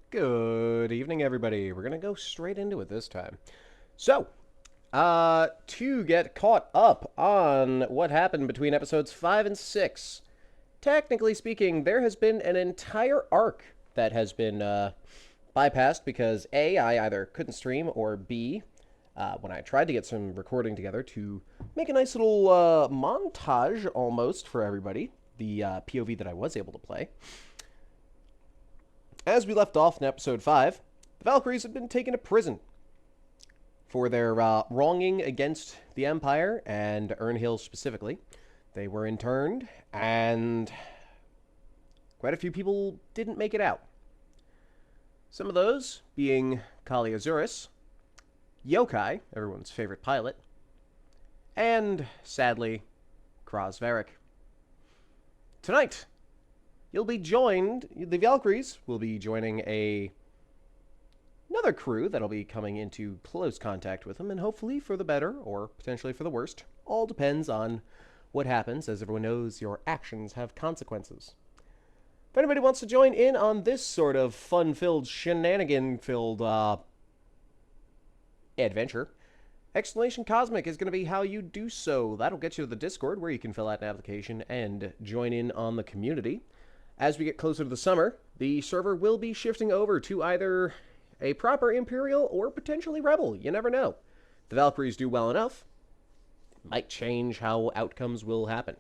Good evening, everybody. We're going to go straight into it this time. So, to get caught up on what happened between episodes 5 and 6, technically speaking, there has been an entire arc that has been bypassed because A, I either couldn't stream, or B, when I tried to get some recording together to make a nice little montage almost for everybody, the POV that I was able to play. As we left off in episode 5, the Valkyries had been taken to prison for their wronging against the Empire and Ernhill specifically. They were interned, and quite a few people didn't make it out. Some of those being Kali Azuris, Yokai, everyone's favorite pilot, and, sadly, Kraz Varric. Tonight, the Valkyries will be joining another crew that'll be coming into close contact with them, and hopefully for the better, or potentially for the worst. All depends on what happens. As everyone knows, your actions have consequences. If anybody wants to join in on this sort of fun-filled, shenanigan-filled adventure, Exclamation Cosmic is going to be how you do so. That'll get you to the Discord, where you can fill out an application and join in on the community. As we get closer to the summer, the server will be shifting over to either a proper Imperial or potentially Rebel. You never know. If the Valkyries do well enough, it might change how outcomes will happen.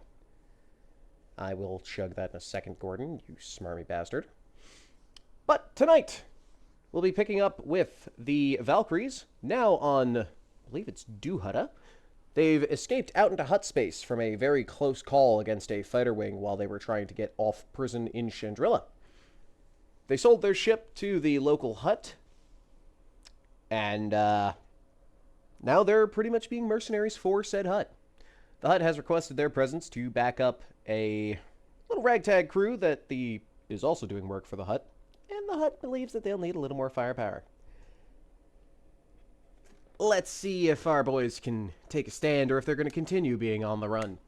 I will chug that in a second, Gordon, you smarmy bastard. But tonight, we'll be picking up with the Valkyries, now on, I believe it's Duhutta. They've escaped out into Huttspace from a very close call against a fighter wing while they were trying to get off prison in Chandrilla. They sold their ship to the local Hutt, and now they're pretty much being mercenaries for said Hutt. The Hutt has requested their presence to back up a little ragtag crew that is also doing work for the Hutt, and the Hutt believes that they'll need a little more firepower. Let's see if our boys can take a stand or if they're going to continue being on the run.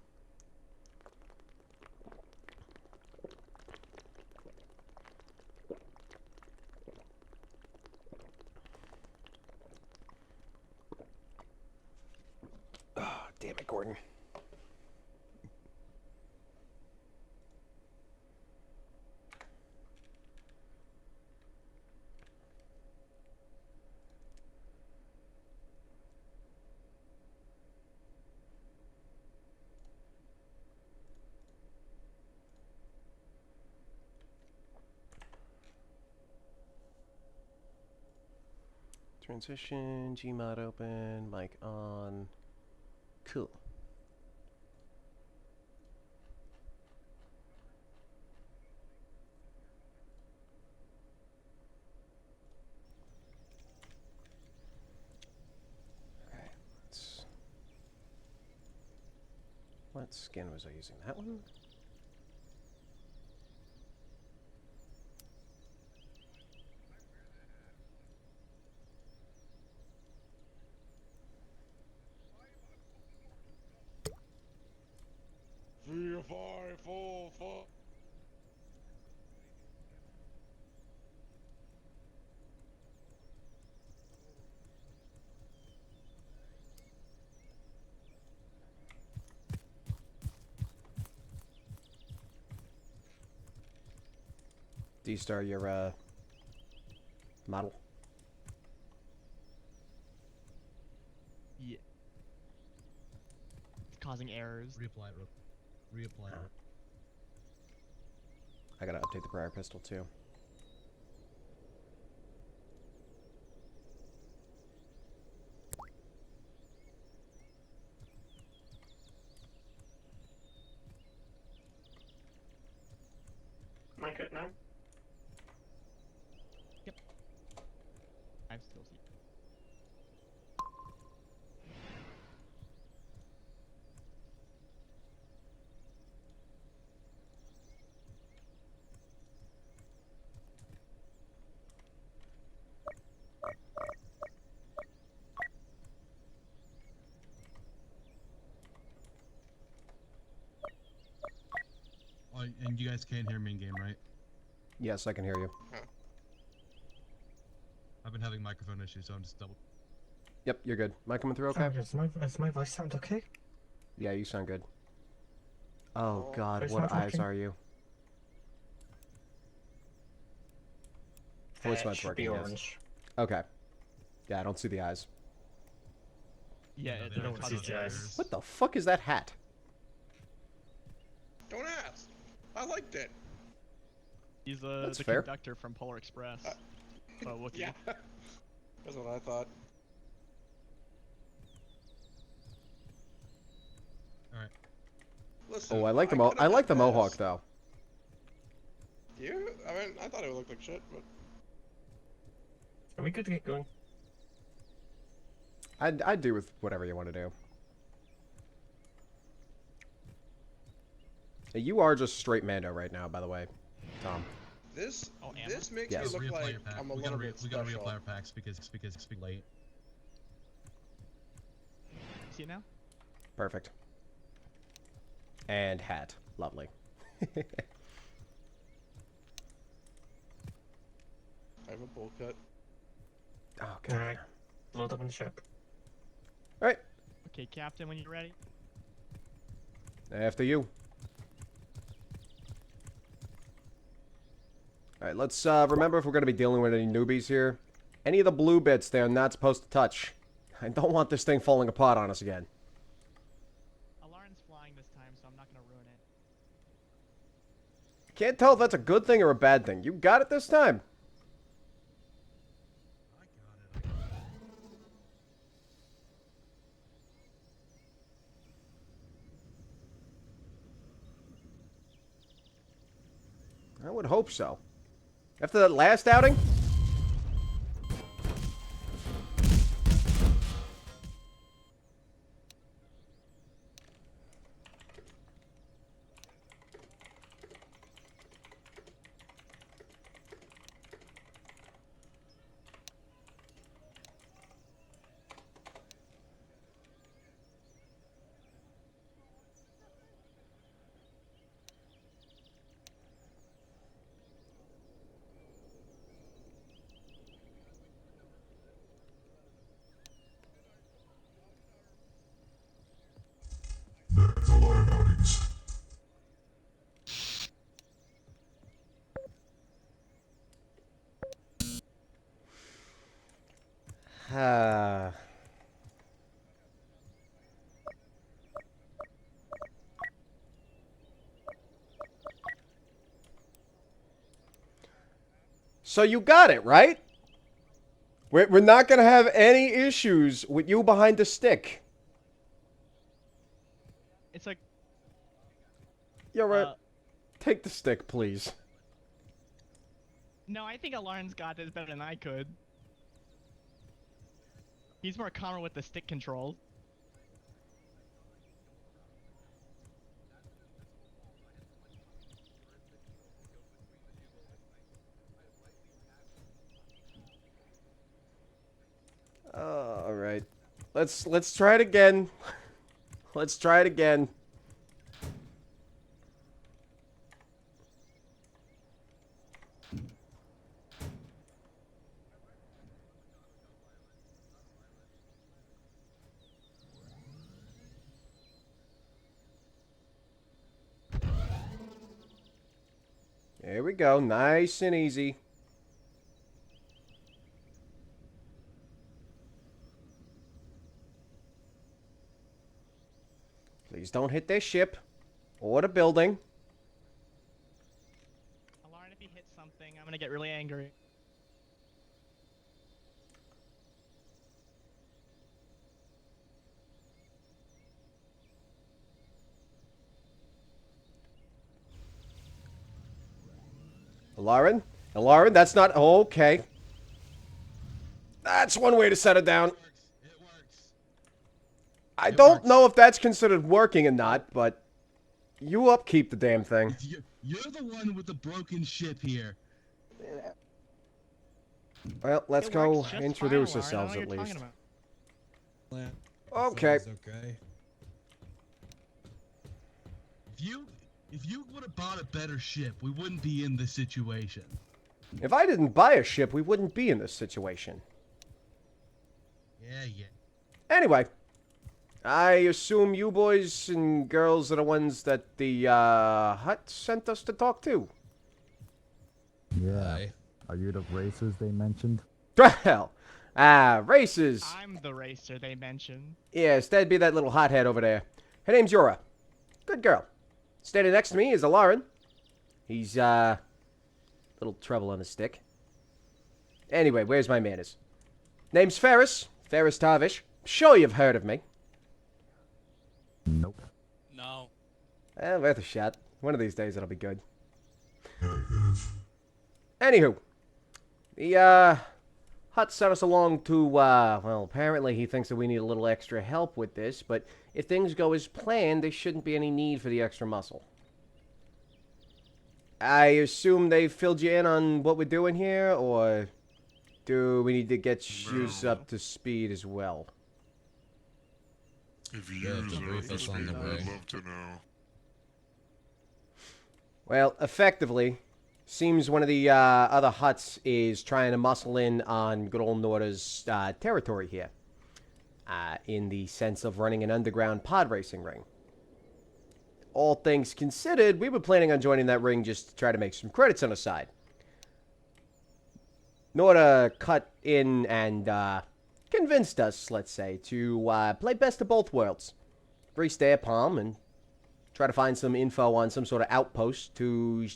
Oh, damn it, Gordon. Transition, Gmod open, mic on. Cool. Alright, what skin was I using? That one? Three, five, four, four. D-Star, your model. Yeah. It's causing errors. Reapply it. Reapply it. I gotta update the prior pistol too. Am I good now? I'm still see. Oh, and you guys can't hear me in game, right? Yes, I can hear you. I've been having microphone issues, so I'm just double. Yep, you're good. Am I coming through okay? Does my voice sound okay? Yeah, you sound good. Oh god, It's what not eyes working. are you? Voice It mod's should be working, yes. orange. Okay. Yeah, I don't see the eyes. Yeah, No, it they don't doesn't see cause the errors. eyes. What the fuck is that hat? Don't ask. I liked it. He's That's the fair. conductor from Polar Express. Oh, Wookiee. Yeah. That's what I thought. Alright. Listen. Oh, I like the could've I like the done mohawk this. though. You? I mean, I thought it would look like shit, but Are we good to get going? I'd do with whatever you want to do. Hey, you are just straight Mando right now, by the way, Tom. this Oh, ammo? this makes Yes. me look Reapply like your pack. I'm a we gotta little bit we gotta special. reapply our packs because it's been late. See it now? Perfect. And hat. Lovely. I have a bowl cut. Oh, god. Alright. Load up in the ship. Alright, Okay, Captain, when you're ready. after you. Alright, let's remember if we're going to be dealing with any newbies here. Any of the blue bits they're not supposed to touch. I don't want this thing falling apart on us again. Alarm's flying this time, so I'm not gonna ruin it. Can't tell if that's a good thing or a bad thing. You got it this time. I got it. I would hope so. After that last outing? Ah. So you got it, right? We're not going to have any issues with you behind the stick. It's like, You're right. uh, Take the stick, please. no, I think Alarm's got this better than I could. He's more calmer with the stick controls. All right. Let's try it again. Let's try it again. There we go. Nice and easy. Please don't hit their ship or the building. Alarm, if he hits something, I'm gonna get really angry. Lauren? Lauren, that's not... Okay. That's one way to set it down. It works. I It don't works. know if that's considered working or not, but you upkeep the damn thing. You're the one with the broken ship here. Well, let's It go works just introduce fine, Alarm. ourselves I don't at know what least. you're talking about. Okay. Okay. If you would have bought a better ship, we wouldn't be in this situation. If I didn't buy a ship, we wouldn't be in this situation. Yeah. Anyway, I assume you boys and girls are the ones that the hut sent us to talk to. Yeah. Are you the racers they mentioned? Well, races. I'm the racer they mentioned. Yes, that'd be that little hothead over there. Her name's Yura. Good girl. Standing next to me is Alarin. He's, little trouble on the stick. Anyway, where's my manners? Name's Ferris. Ferris Tavish. Sure you've heard of me. Nope. No. Worth a shot. One of these days it'll be good. Anywho, the, Hut sent us along to, well, apparently he thinks that we need a little extra help with this, but if things go as planned, there shouldn't be any need for the extra muscle. I assume they filled you in on what we're doing here, or do we need to get you up to speed as well? If you use it, brief us on the I'd way. love to know. Well, effectively, seems one of the other huts is trying to muscle in on good old Norda's territory here. In the sense of running an underground pod racing ring. All things considered, we were planning on joining that ring just to try to make some credits on the side. Norda cut in and convinced us, let's say, to play best of both worlds. Grease their palm and try to find some info on some sort of outpost to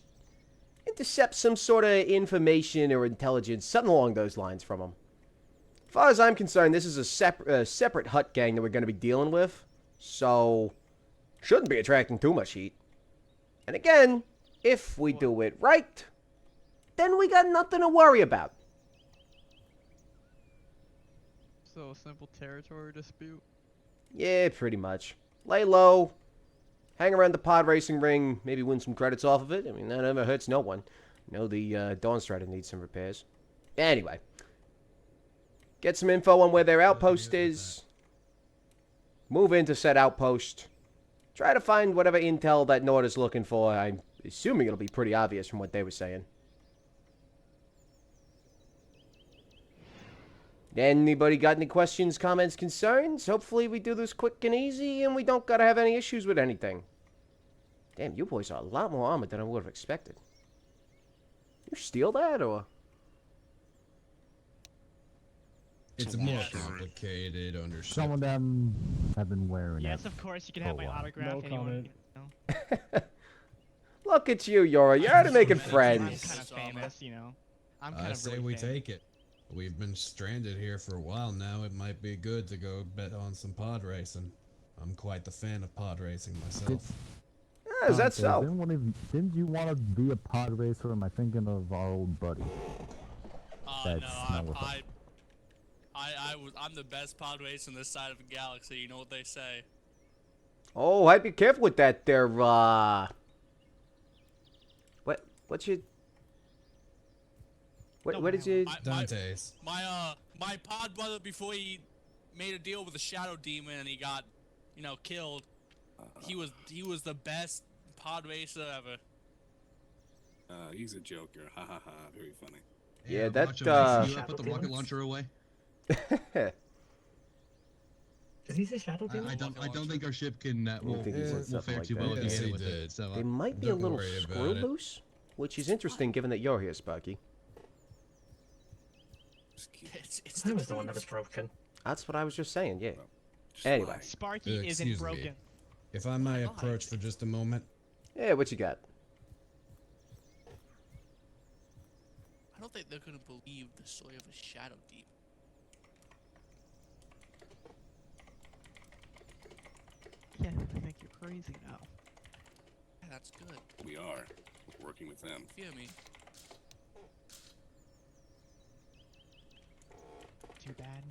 intercept some sort of information or intelligence, something along those lines from them. As far as I'm concerned, this is a separate hut gang that we're going to be dealing with, so shouldn't be attracting too much heat. And again, if we do it right, then we got nothing to worry about. So a simple territory dispute? Yeah, pretty much. Lay low, hang around the pod racing ring, maybe win some credits off of it. I mean, that never hurts no one. You know, the Dawn Strider needs some repairs. Anyway. Get some info on where their outpost is. Move into said outpost. Try to find whatever intel that Norda's looking for. I'm assuming it'll be pretty obvious from what they were saying. Anybody got any questions, comments, concerns? Hopefully we do this quick and easy and we don't gotta have any issues with anything. Damn, you boys are a lot more armored than I would have expected. You steal that, or? It's more complicated under Some of them have been wearing Yes, it. of course, you can have Oh, my wow. autograph. No Anyone, comment. Look at you, Yora. You're already making I'm friends. kind of famous, you know. I'm kind I of say really we famous. take it. We've been stranded here for a while now. It might be good to go bet on some pod racing. I'm quite the fan of pod racing myself. Yeah, is that so? Didn't you want to be a pod racer? Or am I thinking of our old buddy? That's not what I'm the best pod racer on this side of the galaxy. You know what they say. Oh, I'd be careful with that there, What's your... What did you... Dante's. My pod brother, before he made a deal with the Shadow Demon and he got, killed, he was the best pod racer ever. He's a joker. Ha ha ha. Very funny. Yeah, that, You put the rocket launcher away. Did he say Shadow Demon? I don't think our ship can will think he said will something fare like too that. well if Yes, you he hit it with did. it. So They might be a Don't little worry about screw it. loose, which is interesting given that you're here, Sparky. It's I was the one that was broken. That's what I was just saying, yeah. Just Anyway. lie. Sparky isn't Excuse me. broken. If I may approach for just a moment. Yeah, what you got? I don't think they're gonna believe the story of a Shadow Demon. Yeah, I think you're crazy now. Yeah, that's good. We are working with them. Fear me. Too bad.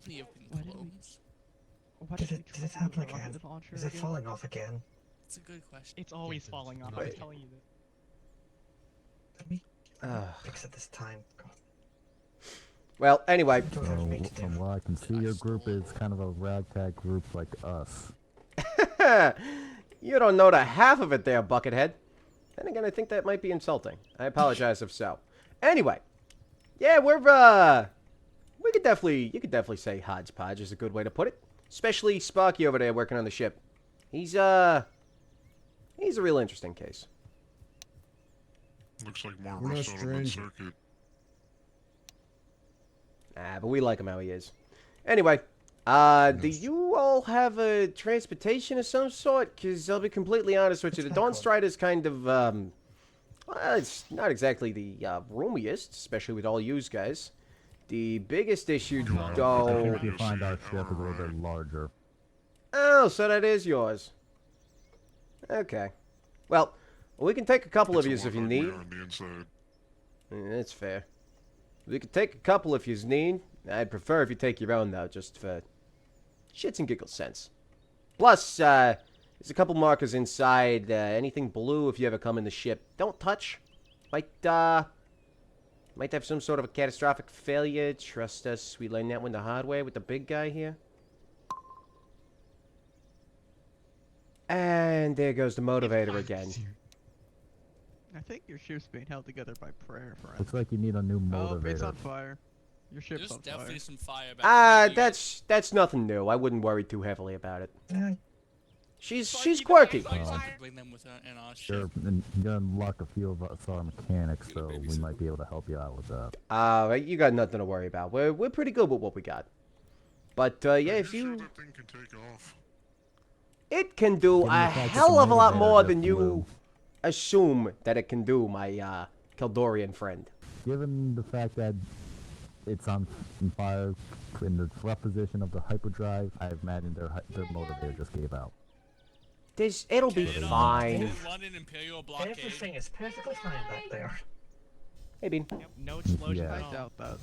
Any of Why them did we- clones? Why Did we it try happen the rocket again? launcher Is it again? falling off again? It's a good question. It's always it's falling off. not. I'm telling you this. Let me Ugh. fix it this time. God. Well, anyway. Don't have to make it From what I can see, your group is kind of a ragtag group like us. You don't know the half of it there, Buckethead. Then again, I think that might be insulting. I apologize if so. Anyway, yeah, you could definitely say hodgepodge is a good way to put it. Especially Sparky over there working on the ship. He's a real interesting case. Looks like more We're no rust out of that stranger. circuit. But we like him how he is. Anyway, do you all have a transportation of some sort? Because I'll be completely honest with you, the Dawn Strider's kind of, well, it's not exactly the roomiest, especially with all yous guys. The biggest issue, I though... think you find our ship is a little bit larger. Oh, so that is yours. Okay. Well, we can take a couple of It's a yous if you lot need. uglier on the inside. That's fair. We could take a couple if you need. I'd prefer if you take your own, though, just for shits and giggles sense. Plus, there's a couple markers inside. Anything blue if you ever come in the ship. Don't touch. Might have some sort of a catastrophic failure. Trust us, we learned that one the hard way with the big guy here. And there goes the motivator again. I think your ship's being held together by prayer, friend. Looks like you need a new Oh, it's motivator. on fire. Your ship's There's on definitely fire. some fire back there. That's nothing new. I wouldn't worry too heavily about it. Yeah, She's quirky. I could bring them in our Sure, ship. and you're gonna unlock a few of us are mechanics, so we might be able to help you out with that. You got nothing to worry about. We're pretty good with what we got. But yeah, if Are you sure you, that thing can take off? it can do Given a the fact that hell the of a lot motivator more just than you blew. assume that it can do, my Keldorian friend. Given the fact that it's on fire in the left position of the hyperdrive, I imagine their motivator just gave out. It'll be Get on fine. London Imperial blockade. everything is perfectly fine back there. Hey, Bean. Yep, no explosions Yeah. at I all. doubt that.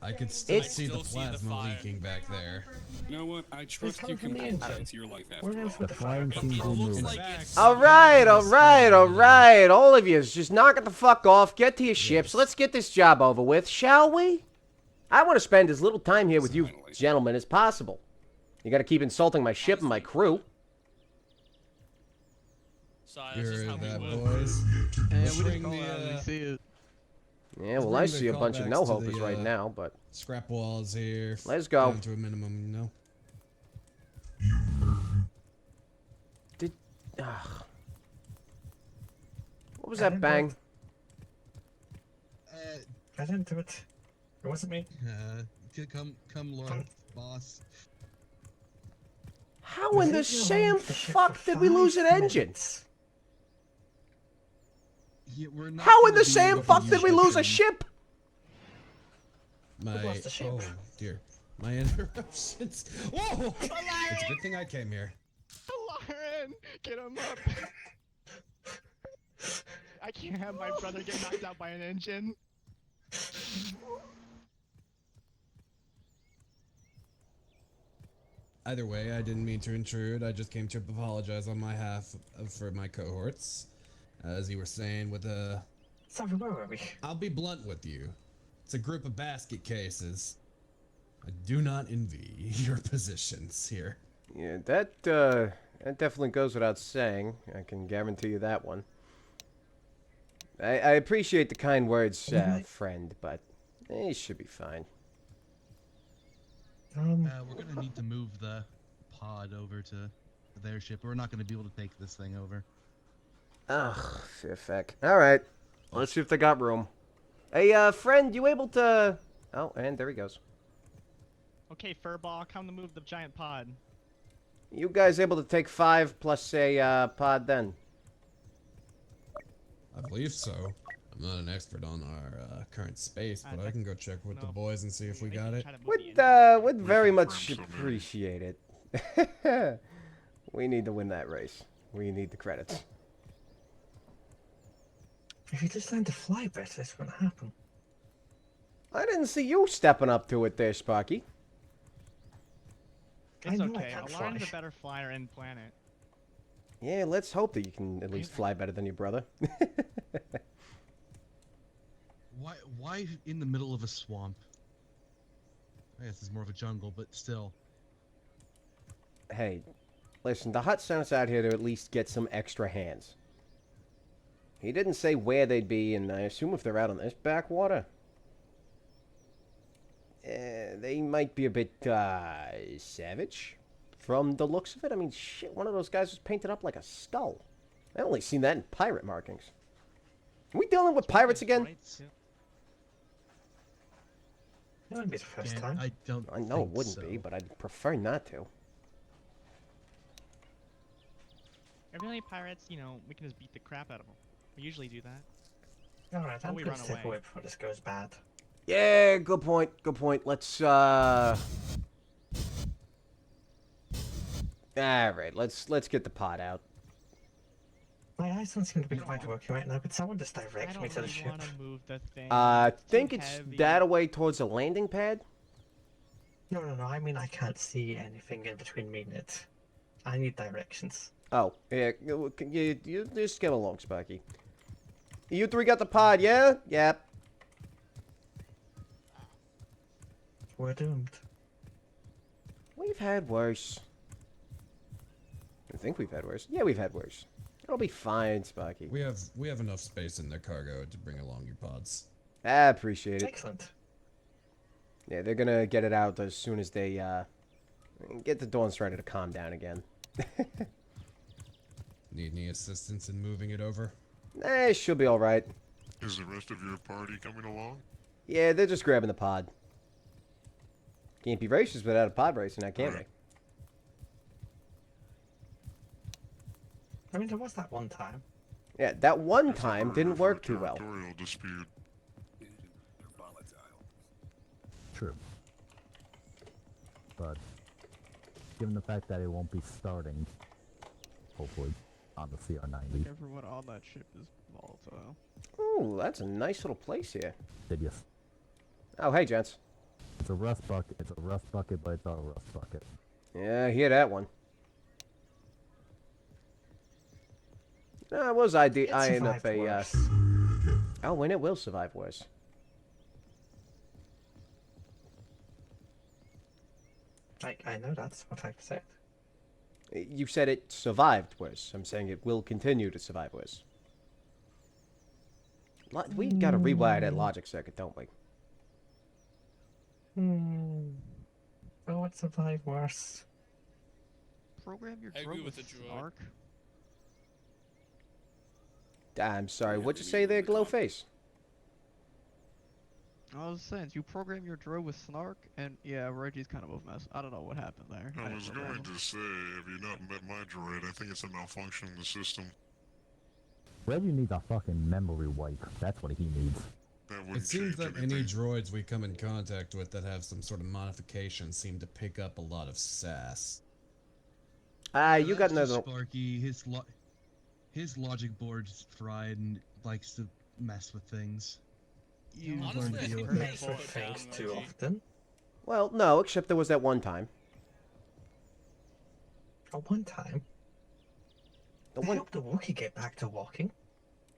I could still It's- see the Still see the plasma fire. leaking back there. You know what? I trust coming you from the can engine. protect your life after Where else all. would The the fire flying come seems It from? looks moving. like fact, it's... All right, all of you, just knock it the fuck off. Get to your ships. Let's get this job over with, shall we? I want to spend as little time here with you Finally. gentlemen as possible. You got to keep insulting my ship and my crew. Sorry, that's just You're how we that, work. boys. And Let's we just bring call the, it out when we see it. Yeah, well, bring I the see a bunch of callbacks to no-hopers the, right now, but... Scrap walls here. Let's go. Down to a minimum, you know. Ugh. What was I that didn't bang? I didn't do it. It wasn't me. Come, Lord, boss. How in the Leave me alone Sam with the ship fuck for did we lose an 5 engine? minutes. Yeah, we're not How in gonna the be Sam able to fuck use did we the lose a thing. ship? My lost the ship? oh dear, my interruptions. Whoa! It's a good thing I came here. Lauren, get him up. I can't have my brother get knocked out by an engine. Either way, I didn't mean to intrude. I just came to apologize on my behalf for my cohorts. As you were saying, with a, Sorry, where were we? I'll be blunt with you. It's a group of basket cases. I do not envy your positions here. Yeah, that definitely goes without saying. I can guarantee you that one. I appreciate the kind words, friend, but it should be fine. We're gonna need to move the pod over to their ship. We're not gonna be able to take this thing over. Ugh, fair feck. Alright, let's see if they got room. Hey, friend, you able to... Oh, and there he goes. Okay, Furball, come to move the giant pod. You guys able to take 5 plus a pod then? I believe so. I'm not an expert on our current space, but I check- can go check with the no. boys and see if we got it. Try to move the engine. Would very much confirm so many. appreciate it. We need to win that race. We need the credits. If you just learn to fly better, this wouldn't happen. I didn't see you stepping up to it there, Sparky. I It's know I okay. can't Lauren's fly. a better flyer in planet. Yeah, let's hope that you can at least fly better than your brother. Why in the middle of a swamp? I guess it's more of a jungle, but still. Hey, Listen, the Hutt sent us out here to at least get some extra hands. He didn't say where they'd be, and I assume if they're out on this backwater, they might be a bit, savage. From the looks of it, I mean, shit, one of those guys was painted up like a skull. I only seen that in pirate markings. Are we dealing with pirates again? It wouldn't be the first Yeah, time. I don't. I know it think wouldn't so. be, but I'd prefer not to. Evidently pirates, you know, we can just beat the crap out of them. We usually do that. Alright, Or I'm we gonna run step away. away before this goes bad. Yeah, good point, good point. Let's, Alright, let's get the pot out. My eyes don't seem to be quite working right now. Could someone just I direct don't me to the really ship? want to move the thing. I It's too think it's heavy. that away towards the landing pad. No, no, no. I mean, I can't see anything in between me and it. I need directions. Oh, yeah, you just get along, Sparky. You three got the pod, yeah? Yep. We're doomed. We've had worse. I think we've had worse. Yeah, we've had worse. It'll be fine, Sparky. We have enough space in the cargo to bring along your pods. I appreciate it. Excellent. Yeah, they're gonna get it out as soon as they, get the Dawn Strider to calm down again. Need any assistance in moving it over? Eh, she'll be alright. Is the rest of your party coming along? Yeah, they're just grabbing the pod. Can't be racist without a pod race, now can we? I mean, there was that one time. Yeah, that one It's a time murder didn't for work too well. territorial dispute. They're volatile. True. But given the fact that it won't be starting, hopefully, on the CR90, Everyone on that ship is volatile. Ooh, that's a nice little place here. did you? Oh, hey, gents. It's a rust bucket. It's a rust bucket, but it's not a rust bucket. Yeah, I hear that one. It was eyeing up survived a, worse. Oh, and it will survive worse. I know that's what I've said. You said it survived worse. I'm saying it will continue to survive worse. We gotta rewire that logic circuit, don't we? Oh, it survived worse. Program your I agree drone with with the droid. snark. I'm sorry, Yeah, what'd you maybe say there, the comp- Glowface? I was saying, you program your drone with snark, and yeah, Reggie's kind of a mess. I don't know what happened there. I didn't was program going him. to say, have you not met my droid? I think it's a malfunction in the system. Reggie needs a fucking memory wipe. That's what he needs. That wouldn't It seems change that any anything. droids we come in contact with that have some sort of modification seem to pick up a lot of sass. You got That's just another... Sparky. His logic board's fried and likes to mess with things. You Honestly, learn to I deal think with we're it. Makes both with things down, too Reggie. often. Well, no, except there was that one time. At one time, The I one... helped the Wookiee get back to walking.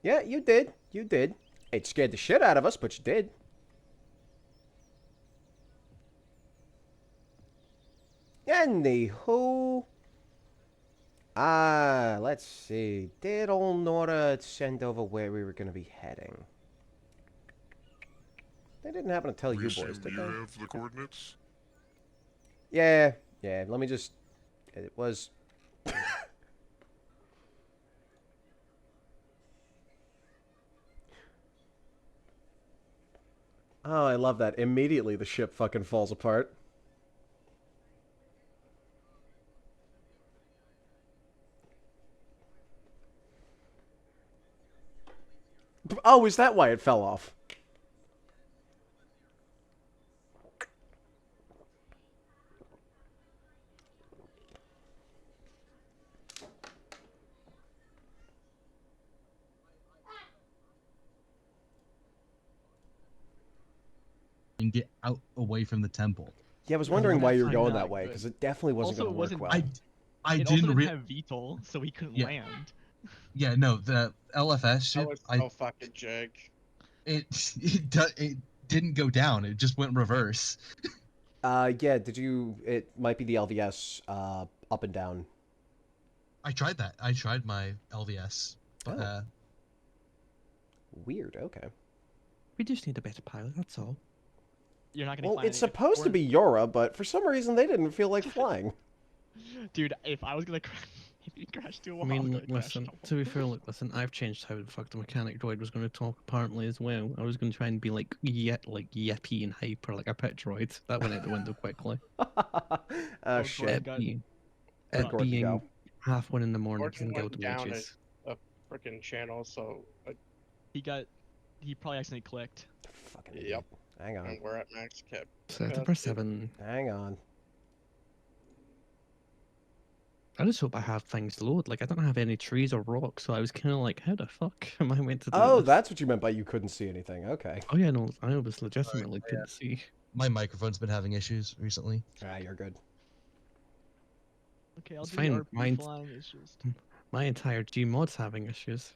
Yeah, you did. You did. It scared the shit out of us, but you did. Anywho... let's see. Did old Nora send over where we were going to be heading? They didn't happen to tell We you boys, assume did you they? have the coordinates? Yeah, let me just... It was... Oh, I love that. Immediately the ship fucking falls apart. Oh, is that why it fell off? And get out away from the temple. Yeah, I was Yeah, wondering well, why that's you were not going good. that way, because it definitely wasn't Also, going it to work wasn't- well. I it also didn't didn't have VTOL, so we couldn't Yeah. land. Yeah, no, the LFS That ship. was so fucking jank. It didn't go down. It just went reverse. Yeah, did you... It might be the LVS, up and down. I tried that. I tried my LVS. But, Oh. Weird. Okay. We just need a better pilot. That's all. You're not gonna. Well, find it's any- if supposed to we're- be Yora, but for some reason they didn't feel like flying. Dude, if I was gonna if you crashed to a wall, I mean, I'm look, gonna crash listen. into a To be wall. fair, look, listen. I've changed how the fuck the mechanic droid was going to talk apparently as well. I was going to try and be like yippy and hyper like a pet droid. That went out the window quickly. Oh, Shit. Gordon It got- being, Where'd it Gordon being go? 1:30 in the morning Gordon can go went to down wages. a freaking channel, so He probably accidentally clicked. Fucking Yep. idiot. Hang on. and we're at max cap. Set for 7. Hang on. I just hope I have things to load. Like, I don't have any trees or rocks, so I was kind of like, how the fuck am I meant to do Oh, this? that's what you meant by you couldn't see anything. Okay. Oh, yeah, no, I was legitimately couldn't see. my microphone's been having issues recently. Ah, you're good. Okay, I'll It's do fine, the RP mine's- flying. It's just. My entire Gmod's having issues.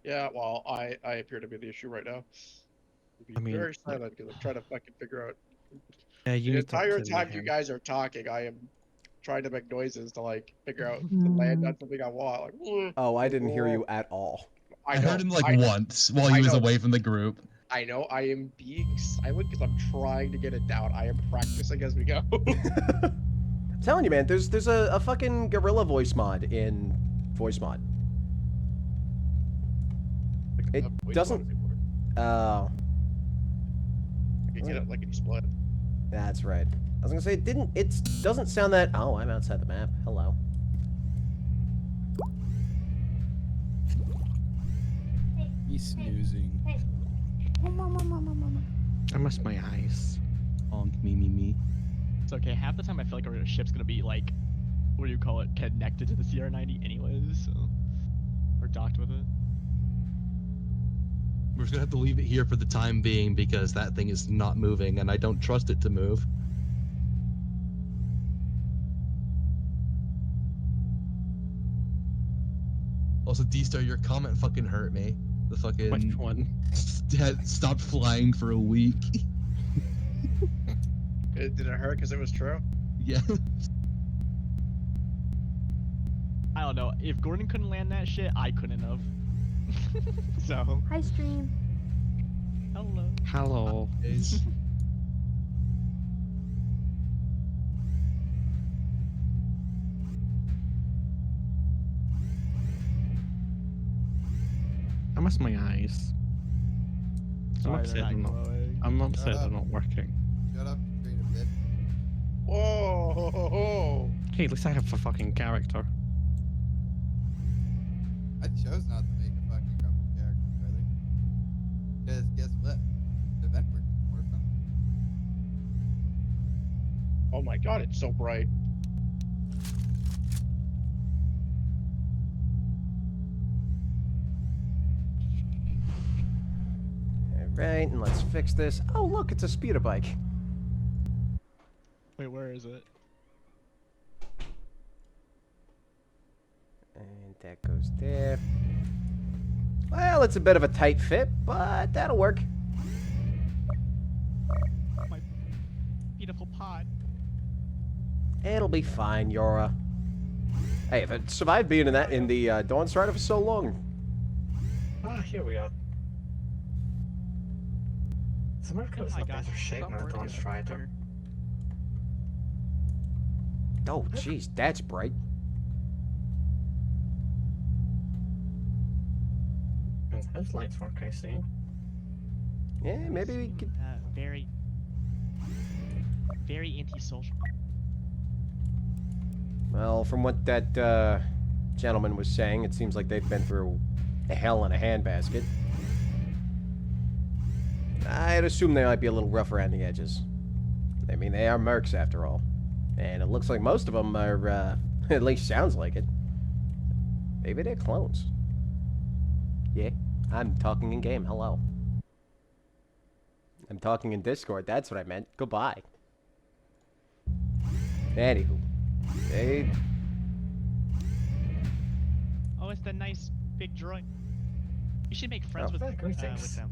Yeah, well, I appear to be the issue right now. Be I mean, very like- silent because I'm trying to fucking figure out. Yeah, you The need to entire play time you Mayhem. guys are talking, I am trying to make noises to like figure out to land on something I want. Like, Oh, I didn't hear you at all. I know, heard him like I- once while he I was know. away from the group. I know I am being silent because I'm trying to get it down. I am practicing as we go. I'm telling you, man, there's a fucking gorilla voice mod in voice mod. It Voice doesn't. mod anymore. Oh, I can get it like split. that's right. I was gonna say it doesn't sound that. Oh, I'm outside the map. Hello. He's snoozing. I miss my eyes. Honk me. It's okay. Half the time I feel like our ship's gonna be like, what do you call it? Connected to the CR90 anyways, so or docked with it. We're just gonna have to leave it here for the time being because that thing is not moving and I don't trust it to move. Also, D-Star, your comment fucking hurt me. The fucking Which one? had stopped flying for a week. Did it hurt because it was true? Yeah. I don't know. If Gordon couldn't land that shit, I couldn't have. So. Hi, stream. Hello. Hello. Is I miss my eyes. I'm Sorry, upset they're they're not not. glowing. I'm upset they're not working. Shut up, creative bitch. Whoa! Hey, at least I have a fucking character. I chose not to make a fucking rebel character, brother. Because guess what? The event work didn't work on. Oh my god, it's so bright. Alright, and let's fix this. Oh, look, it's a speeder bike. Wait, where is it? And that goes there. Well, it's a bit of a tight fit, but that'll work. My beautiful pod. It'll be fine, Yora. Hey, if it survived being in the Dawn Strider for so long. Ah, here we are. America is my a God, better shape stop than wording Dawn it Strider. better. Oh, jeez, that's bright. And headlights work, I see. Yeah, maybe we could. Very antisocial. Well, from what that gentleman was saying, it seems like they've been through a hell in a handbasket. I'd assume they might be a little rough around the edges. I mean, they are mercs after all. And it looks like most of them are, at least sounds like it. Maybe they're clones. Yeah, I'm talking in game, hello. I'm talking in Discord, that's what I meant. Goodbye. Anywho. Hey. Oh, it's the nice big droid. You should make friends Oh. with Hey, greetings. with them.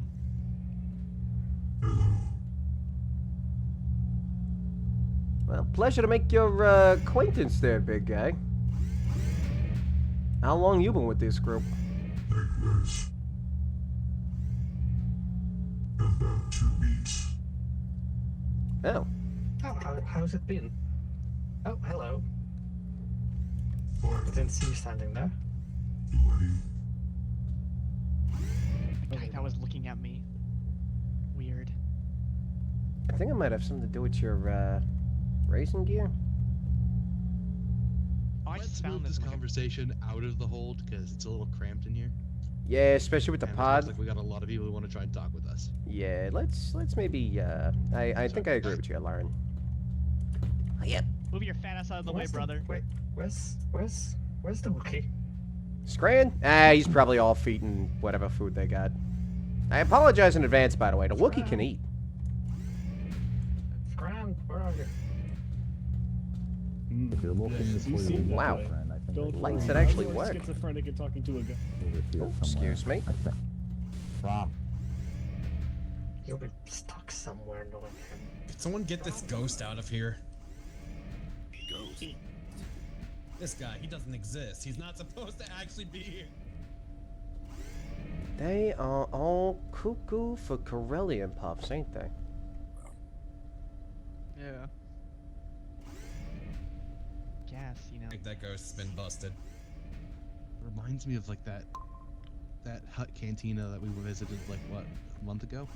Well, pleasure to make your acquaintance there, big guy. How long you been with this group? Likewise. About 2 weeks. Oh. Oh, how's it been? Oh, hello. Fine. I didn't see you standing there. Bloody. The guy that was looking at me. Weird. I think it might have something to do with your racing gear. Oh, I Let's just move found this this. conversation out of the hold because it's a little cramped in here. Yeah, especially with the And it pod. looks like we got a lot of people who want to try and talk with us. Yeah, let's maybe I think I agree with you, Lauren. Yep. Move your fat ass out of the way, Where's brother. Wait, where's the Wookiee? Scran? Ah, he's probably all eating whatever food they got. I apologize in advance, by the way. The Wookiee can eat. Scran, where are you? If you're looking before you leave, Wow. friend, I think Don't it's Lights worry, that I'm actually more work. schizophrenic and talking to a guy. over here Oh, somewhere, excuse me. I think. Rom. You'll be stuck somewhere knowing him. Could someone get this ghost out of here? Ghost. This guy, he doesn't exist. He's not supposed to actually be here. They are all cuckoo for Corellian puffs, ain't they? Yeah. Guess, you know. I think that ghost's been busted. Reminds me of like that hut cantina that we visited like what, a month ago?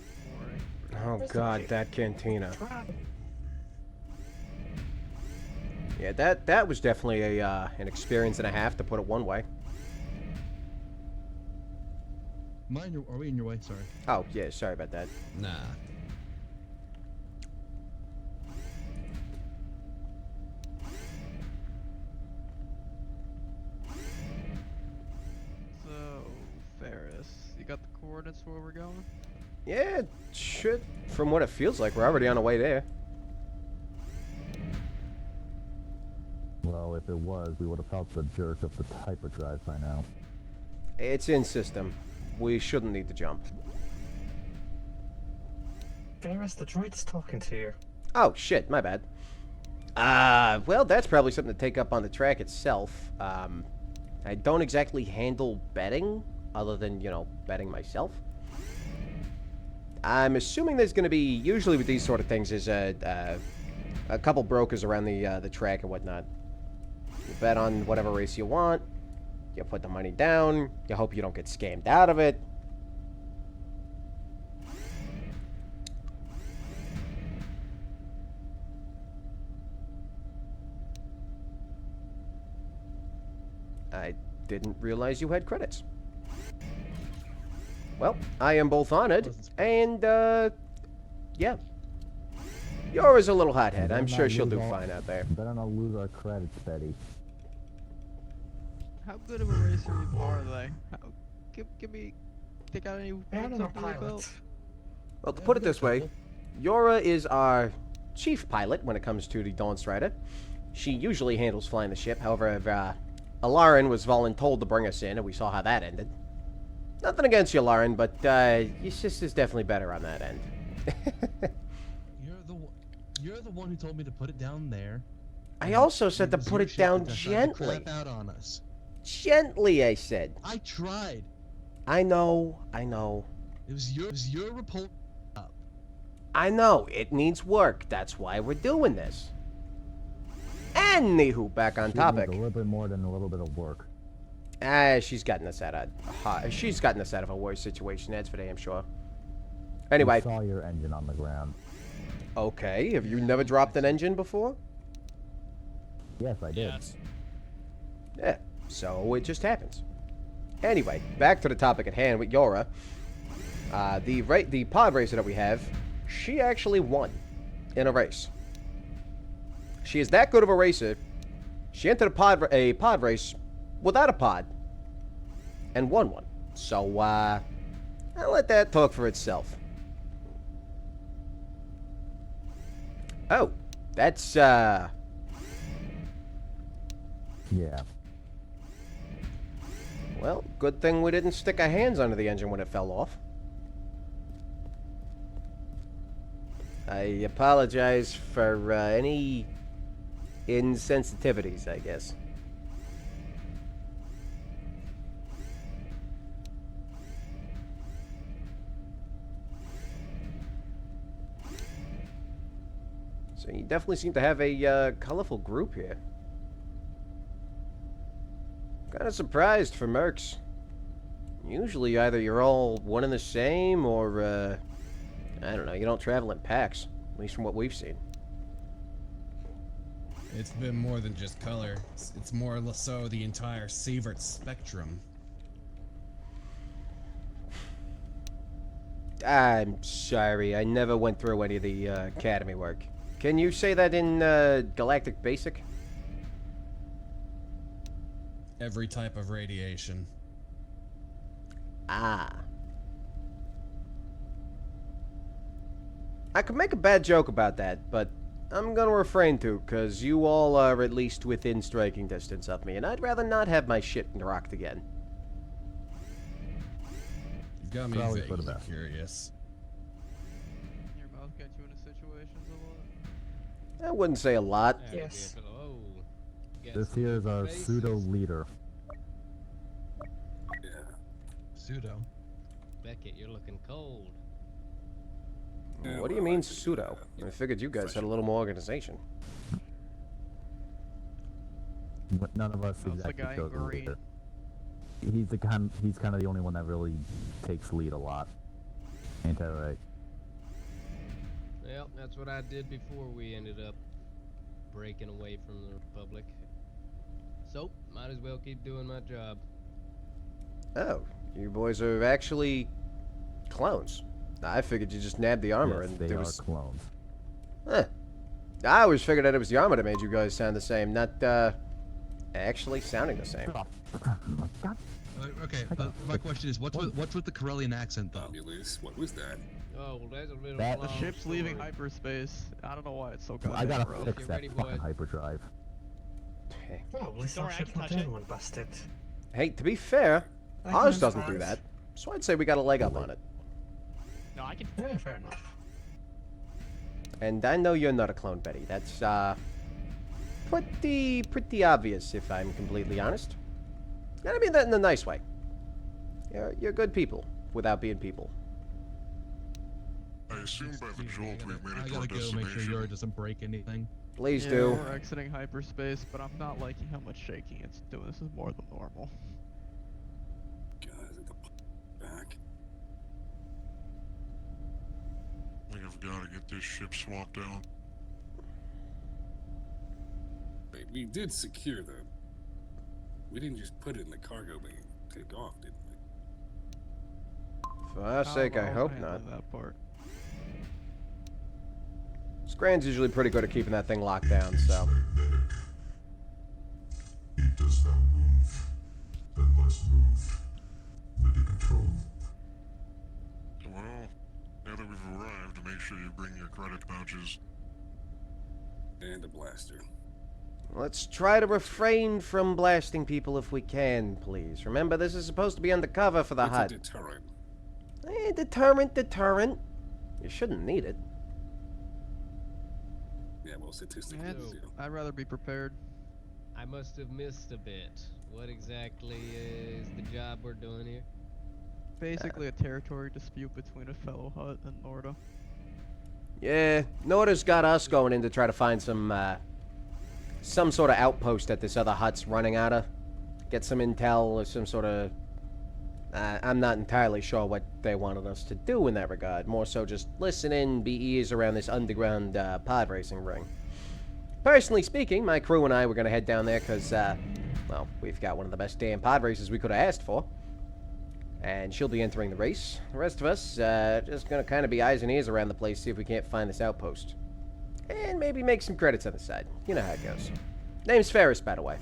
Oh Where's the god, Wookiee? that cantina. Scran. Yeah, that was definitely a an experience and a half, to put it one way. Are we in your way? Sorry. Oh, yeah, sorry about that. Nah. So, Ferris, you got the coordinates for where we're going? Yeah, it should. From what it feels like, we're already on the way there. Well, if it was, we would have felt the jerk of the hyperdrive by now. It's in system. We shouldn't need to jump. Ferris, the droid's talking to you. Oh, shit, my bad. Well, that's probably something to take up on the track itself. I don't exactly handle betting, other than, you know, betting myself. I'm assuming there's going to be, usually with these sort of things, is a couple brokers around the track and whatnot. You bet on whatever race you want. You put the money down. You hope you don't get scammed out of it. I didn't realize you had credits. Well, I am both honored and, yeah. Yora's a little hothead. I'm sure she'll do fine out there. Better not lose our credits, Betty. How good of a racer are they? They got any They're wins not under their belt? pilots. Well, to put it this way, Yora is our chief pilot when it comes to the Dawn Strider. She usually handles flying the ship. However, Alarin was voluntold to bring us in, and we saw how that ended. Nothing against you, Alarin, but your sister's definitely better on that end. You're the one who told me to put it down there. I also said to was put your it ship down that decided to gently. crap out on us. Gently, I said. I tried. I know. It was your report. I know. It needs work. That's why we're doing this. Anywho, back on She topic. needs a little bit more than a little bit of work. She's gotten us out of a worse situation, that's for damn sure. Anyway. We saw your engine on the ground. Okay, have you never dropped an engine before? Yes, I did. Yes. Yeah, so it just happens. Anyway, back to the topic at hand with Yora. The pod racer that we have, she actually won in a race. She is that good of a racer. She entered a pod race without a pod and won one. So, I'll let that talk for itself. Oh, that's, Yeah. well, good thing we didn't stick our hands under the engine when it fell off. I apologize for any insensitivities, I guess. So you definitely seem to have a colorful group here. Kind of surprised for mercs. Usually either you're all one and the same or, I don't know, you don't travel in packs. At least from what we've seen. It's been more than just color. It's more or so the entire Sievert spectrum. I'm sorry, I never went through any of the academy work. Can you say that in Galactic Basic? Every type of radiation. Ah. I could make a bad joke about that, but I'm gonna refrain to, because you all are at least within striking distance of me, and I'd rather not have my shit rocked again. You've got me Probably for the vaguely best. curious. Your mouth got you into situations a lot? I wouldn't say a lot. Yes. This here is our pseudo leader. Yeah. Pseudo. Beckett, you're looking cold. Yeah, What do you well, mean I think, pseudo? I figured you guys had a little more organization. But none of us That's the exactly guy in chose a green. leader. He's kind of the only one that really takes lead a lot. Ain't that right? Well, that's what I did before we ended up breaking away from the Republic. So, might as well keep doing my job. Oh, you boys are actually clones. I figured you just nabbed the armor Yes, and they there are was... clones. Huh. I always figured that it was the armor that made you guys sound the same, not, actually sounding the same. God. Okay, my question is, what's with the Corellian accent, though? Romulus, what was that? Oh, well, that's a bit That- of a The long ship's leaving story. hyperspace. I don't know why it's so I goddamn gotta rough. fix Get that ready, fucking boys. hyperdrive. Well, at least Don't our worry, I ship's can not touch the it. only one busted. Hey, to be fair, I ours can doesn't do empathize. that. So I'd say we got a leg up on it. No, I can. Yeah, fair enough. And I know you're not a clone, Betty. That's, pretty obvious, if I'm completely honest. And I mean that in a nice way. You're good people, without being people. I assume by the jolt we've made I it to our gotta go make sure destination. Yura doesn't break anything. Please Yeah, do. we're exiting hyperspace, but I'm not liking how much shaking it's doing. This is more than normal. Guys, at the back. I think I've got to get this ship swapped out. Wait, we did secure the. We didn't just put it in the cargo bay and take off, did we? For our sake, I I'll hope handle not. That part. Scran's usually pretty good at keeping that thing locked down, so... He does not move. Then let's move. Ready control. Well, now that we've arrived, make sure you bring your credit pouches. And a blaster. Let's try to refrain from blasting people if we can, please. Remember, this is supposed to be undercover for the It's a HUD. deterrent. Deterrent. You shouldn't need it. Yeah, well, statistically, Yeah, we do. I'd rather be prepared. I must have missed a bit. What exactly is the job we're doing here? Basically, a territory dispute between a fellow Hutt and Norda. Yeah, Norda's got us going in to try to find some sort of outpost that this other hut's running out of. Get some intel or some sort of... I'm not entirely sure what they wanted us to do in that regard. More so just listen in, be ears around this underground pod racing ring. Personally speaking, my crew and I were going to head down there because, well, we've got one of the best damn pod races we could have asked for. And she'll be entering the race. The rest of us, just going to kind of be eyes and ears around the place, see if we can't find this outpost. And maybe make some credits on the side. You know how it goes. Name's Ferris, by the way.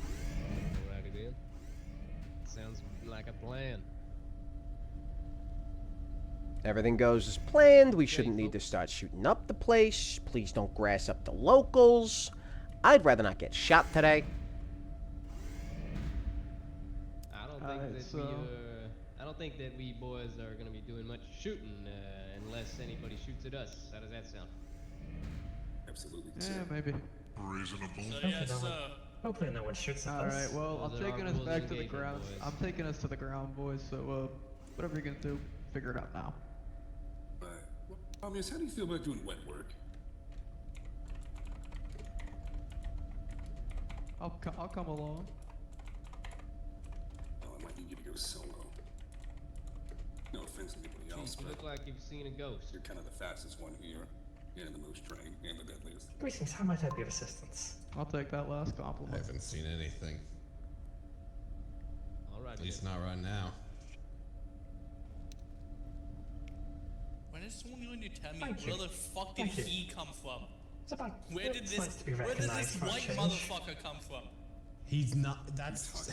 Alrighty then. Sounds like a plan. Everything goes as planned. We shouldn't need to start shooting up the place. Please don't grass up the locals. I'd rather not get shot today. I don't think that we boys are gonna be doing much shooting unless anybody shoots at us. How does that sound? Absolutely. Yeah, maybe. Reasonable. So Hopefully yes, no one- sir. Hopefully no one shoots at us. Alright, well, I'm Those are our taking us rules back of to the engagement, ground. boys. I'm taking us to the ground, boys, so, whatever you're gonna do, figure it out now. Obvious, how do you feel about doing wet work? I'll come along. Oh, I might need you to go solo. No offense to anybody else, You but look like you've seen a ghost. you're kind of the fastest one here, and the most trained, and the deadliest. Greetings, how might I be of assistance? I'll take that last I compliment. haven't seen anything. Alright, At least not right now. When is someone going to tell me Thank where you. the fuck did Thank you. he come from? It's about Where did it's this nice to be where does recognized this for a white change. motherfucker come from? He's not. That's.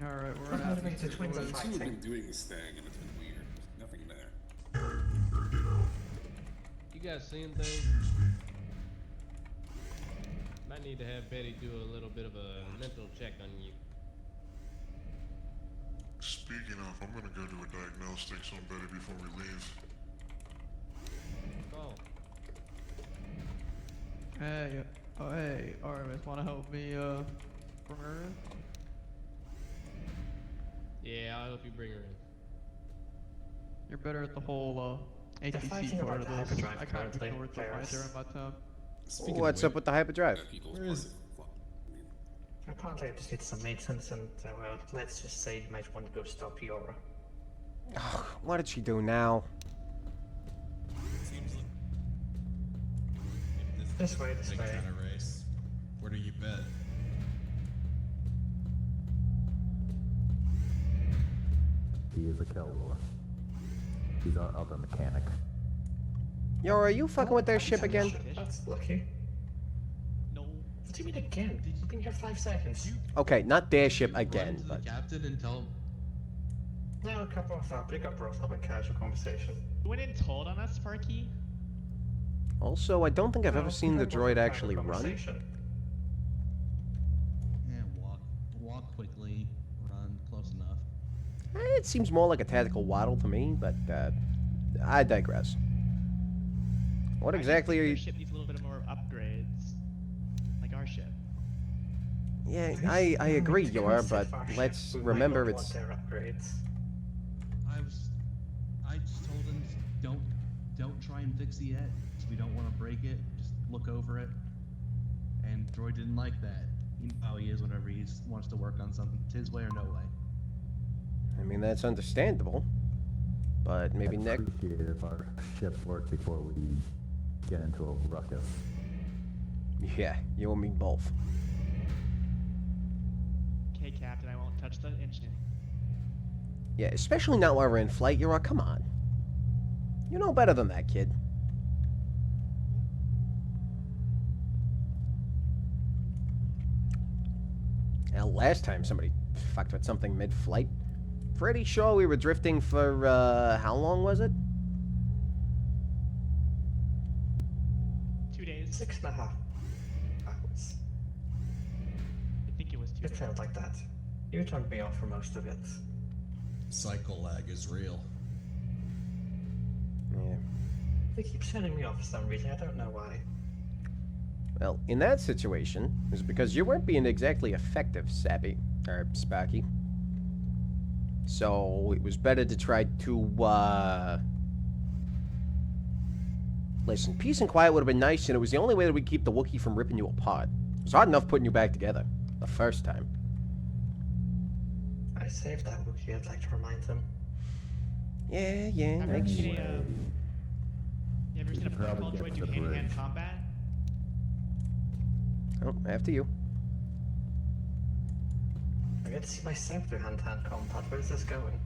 Alright, we're How gonna do we get to twins Well, and the two have fighting? been doing this thing, and it's been weird. There's nothing there. You guys seeing things? Might need to have Betty do a little bit of a mental check on you. Speaking of, I'm gonna go do a diagnostics on Betty before we leave. Oh, Hey, oh hey, Artemis, wanna help me, bring her in? yeah, I'll help you bring her in. You're better at the whole, They're ATC fighting part about of the this. hyperdrive I can't currently, ignore the fight Varys. during my time. Speaking What's of up with the hyperdrive? People's Where is- part of the flock. I mean, Apparently I just need some maintenance and, well, let's just say you might want to go stop Yora. What did she do now? Seems like If This way, this big way. kind of race. Where do you bet? He is a Keldor. He's our other mechanic. Yo, are you fucking with their ship again? That's lucky. No. What do you mean again? You've been here 5 seconds. Okay, not their ship Run again, to the but captain and tell him. No, a couple of pick up bros, have a casual conversation. You went in told on us, Sparky? also, I don't think I've ever No, seen the pick up bros, droid have a actually run. conversation. Yeah, walk quickly, run close enough. It seems more like a tactical waddle to me, but I digress. What I think exactly are your you? ship needs a little bit more upgrades. Like our ship. Yeah, I agree, To Yor, come but save our ship, let's we might remember not want it's. their upgrades. I just told him don't try and fix it yet. 'Cause we don't want to break it. Just look over it. And droid didn't like that. You know how he is whenever he wants to work on something. It's his way or no way. I mean, that's understandable, but maybe I'd next. appreciate it if our ships work before we get into a ruckus. Yeah, you and me both. Okay, Captain, I won't touch the engine. Yeah, especially not while we're in flight, Yor. Come on. You know better than that, kid. Hell, last time somebody fucked with something mid-flight. Pretty sure we were drifting for, how long was it? 2 days. 6.5 hours. I think it was 2 It days. felt like that. You turned me off for most of it. Cycle lag is real. Yeah. They keep turning me off for some reason, I don't know why. Well, in that situation, it was because you weren't being exactly effective, Sappy. Or Sparky. So, it was better to try to, Listen, peace and quiet would have been nice, and it was the only way that we'd keep the Wookiee from ripping you apart. It was hard enough putting you back together. The first time. I saved that Wookiee, I'd like to remind them. Yeah, yeah, I've makes... ever seen a, you ever We seen a should probably protocol get droid to do the hand-to-hand bridge. combat? Oh, after you. I get to see myself do hand-to-hand combat, where's this going?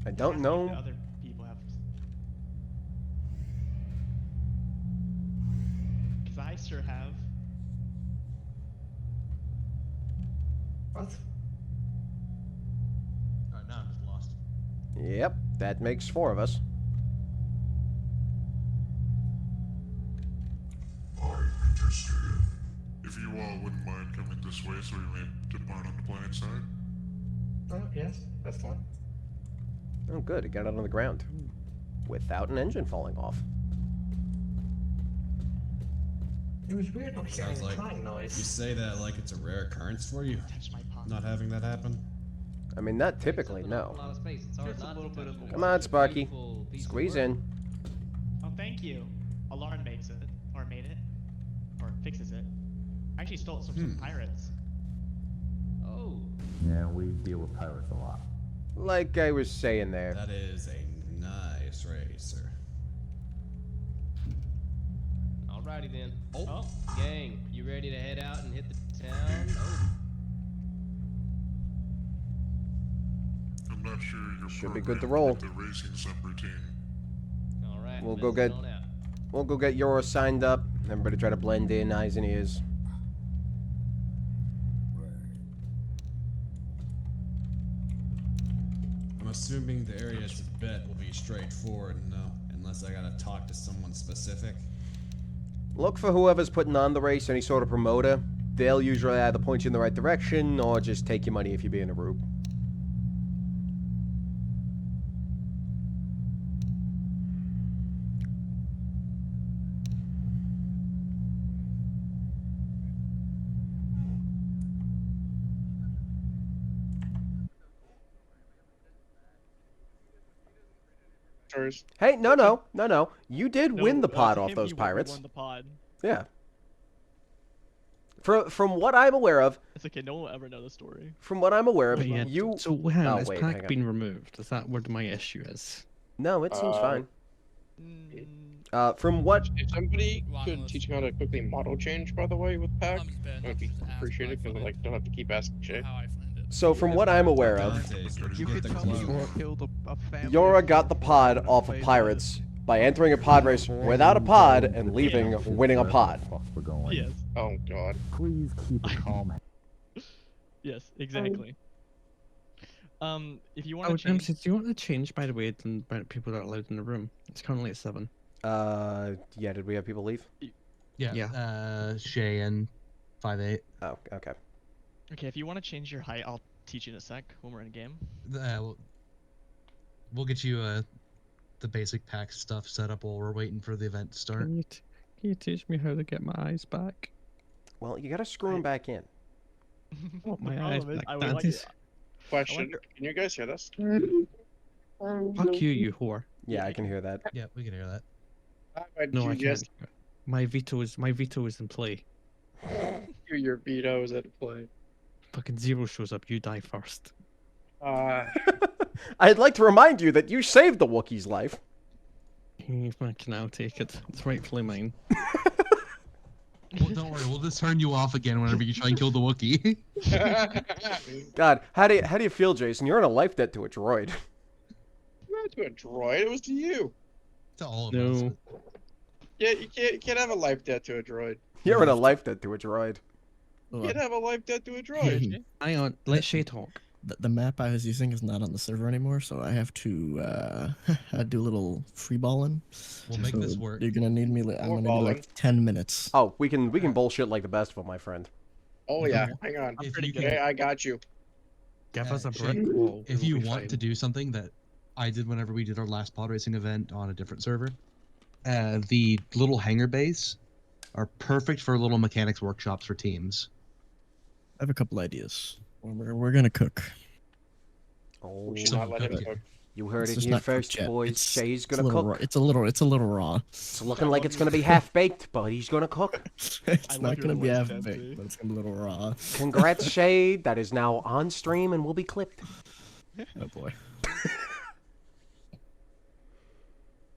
I don't Ask know. if the other people have. Because I sure have. What? Alright, now I'm just lost. Yep, that makes 4 of us. I'm interested. If you all wouldn't mind coming this way so we may depart on the planet side. Oh, yes, that's the one. Oh, good, it got out on the ground. Without an engine falling off. It was weird not hearing Sounds the like clang you noise. say that like it's a rare occurrence for you. Touch my paw. Not having that happen. I mean, not typically, Takes up an awful no. lot of space. It's hard Just a not little to bit touch of it. a Come It's on, such a Sparky. beautiful piece of Squeeze work. in. Oh, thank you. Alarm makes it, or made it, or fixes it. I actually stole it from some pirates. Oh. Yeah, we deal with pirates a lot. Like I was saying there. That is a nice racer. Alrighty then. Oh, gang, you ready to head out and hit the town? Oh. I'm not sure you're Should be good to programmed roll. with the racing subroutine. Alright, We'll let's go head get on out. we'll go get yours signed up. Everybody try to blend in, eyes and ears. I'm assuming the area to bet will be straightforward, no, unless I gotta talk to someone specific. Look for whoever's putting on the race, any sort of promoter. They'll usually either point you in the right direction or just take your money if you're being a rube. First. Hey, no. You did win the pod it's off okay if those you pirates. won the pod. Yeah. From what I'm aware of, It's okay. No one will ever know the story. from what I'm aware of, But yeah, you. so hang on, Oh, has wait, hang Pack on. been removed? Is that where my issue is? No, it seems fine. Mm, From what If somebody Well, could unless- teach me how to quickly model change, by the way, with Pack, Lem's been, that would be just ask appreciated what I because I find, don't have to keep asking or shit. how I find it. So from what I'm aware of, Dante's, where did You get could the tell me clue? you killed a family. Yora of got the four pod and off of invaded pirates by entering a pod race without a pod and leaving, winning a pod. We're going. yes. Oh god. Please keep a calm. Yes. Exactly. If you want Oh, to change, Dempsey, do you want to change, by the way, the amount of people that are allowed in the room? It's currently at 7. Yeah, did we have people leave? Yeah. Shay and 5'8". Oh, okay. okay, if you want to change your height, I'll teach you in a sec when we're in a game. We'll get you the basic pack stuff set up while we're waiting for the event to start. Can you teach me how to get my eyes back? Well, you gotta screw them back in. I want The my eyes problem is, back, I would like Dantes. Question. wonder- Can you guys hear this? Fuck you, you whore. Yeah, I can hear that. Yeah, we can hear that. No, I just can't. My veto is in play. your veto is at play. Fucking Zero shows up, you die first. I'd like to remind you that you saved the Wookiee's life. Fucking I'll take it. It's rightfully mine. Well, don't worry, we'll just turn you off again whenever you try and kill the Wookiee. God, how do you feel, Jason? You're in a life debt to a droid. Not to a droid, it was to you. To all of us. No. Yeah, you can't have a life debt to a droid. You're in a life debt to a droid. You can't have a life debt to a droid. Hang on, let Shay talk. The map I was using is not on the server anymore, so I have to do a little free balling. We'll make this work. You're gonna need me. I'm More gonna need balling. like 10 minutes. Oh, we can bullshit like the best of them, my friend. Oh yeah, hang on. If pretty you good. can, Okay, I got you. Give us a Shay, brick wall. if we'll you be want fine. to do something that I did whenever we did our last pod racing event on a different server, the little hangar bays are perfect for little mechanics workshops for teams. I have a couple ideas. We're gonna cook. Oh, We should not let him Okay. cook. you heard It's it just here not cooked first, yet. boys. Shay's It's a gonna little cook. raw. It's a little raw. It's looking like it's gonna be half baked, but he's gonna cook. It's love not your gonna be voice, half Dempsey. baked, but it's gonna be a little raw. Congrats, Shay. That is now on stream and will be clipped. Oh boy.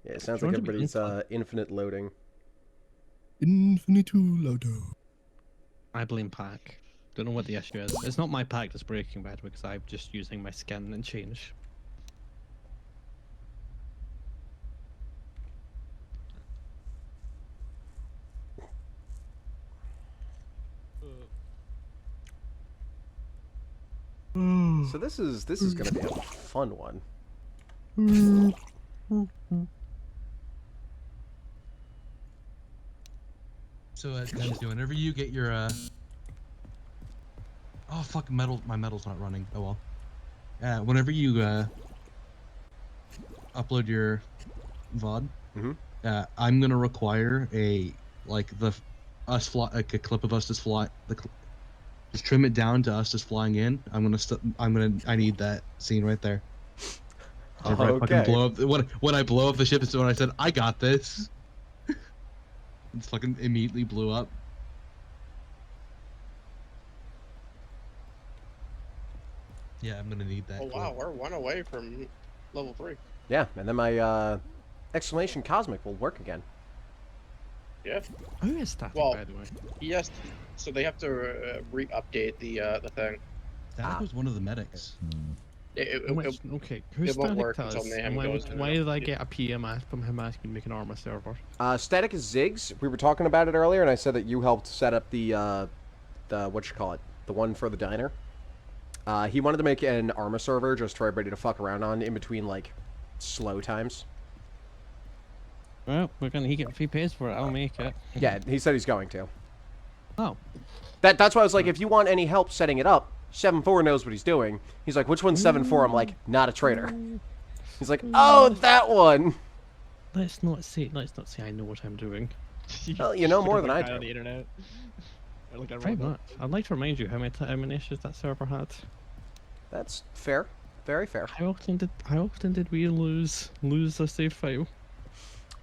Yeah, it sounds Do you like want to be everybody's infinite loading. Infinitu Lodo. I blame Pack. Don't know what the issue is. It's not my pack that's breaking bad because I'm just using my skin and change. So this is gonna be a fun one. So Dempsey, whenever you get your oh fuck, my metal's not running. Oh well. Whenever you upload your VOD, Mhm. I'm gonna require a us fly, like a clip of us just fly, just trim it down to us just flying in. I need that scene right there. Whenever I fucking Okay. blow up, when I blow up the ship, is when I said, I got this. It's fucking immediately blew up. Yeah, I'm gonna need that. Oh wow, we're one away from level 3. Yeah, and then my exclamation cosmic will work again. Yeah. Who is that, Well, by the way? yes. So they have to re-update the thing. That was one of the medics. Okay, who's it won't Static work to until us? Mayhem Why, goes in why and did I get a PM from him asking to make an armor server? Static is Ziggs. We were talking about it earlier, and I said that you helped set up the what you call it, the one for the diner. He wanted to make an armor server just for everybody to fuck around on in between like slow times. Well, if he pays for it, I'll make it. Yeah, he said he's going to. Oh. That's why I was like, if you want any help setting it up, 7-4 knows what he's doing. He's like, which one's 7-4? I'm like, not a traitor. He's like, oh, that one. Let's not say I know what I'm doing. Well, you know more than I Guy on the do. internet. I looked at Very everyone. much. I'd like to remind you how many issues that server had. That's fair. Very fair. How often did we lose a save file?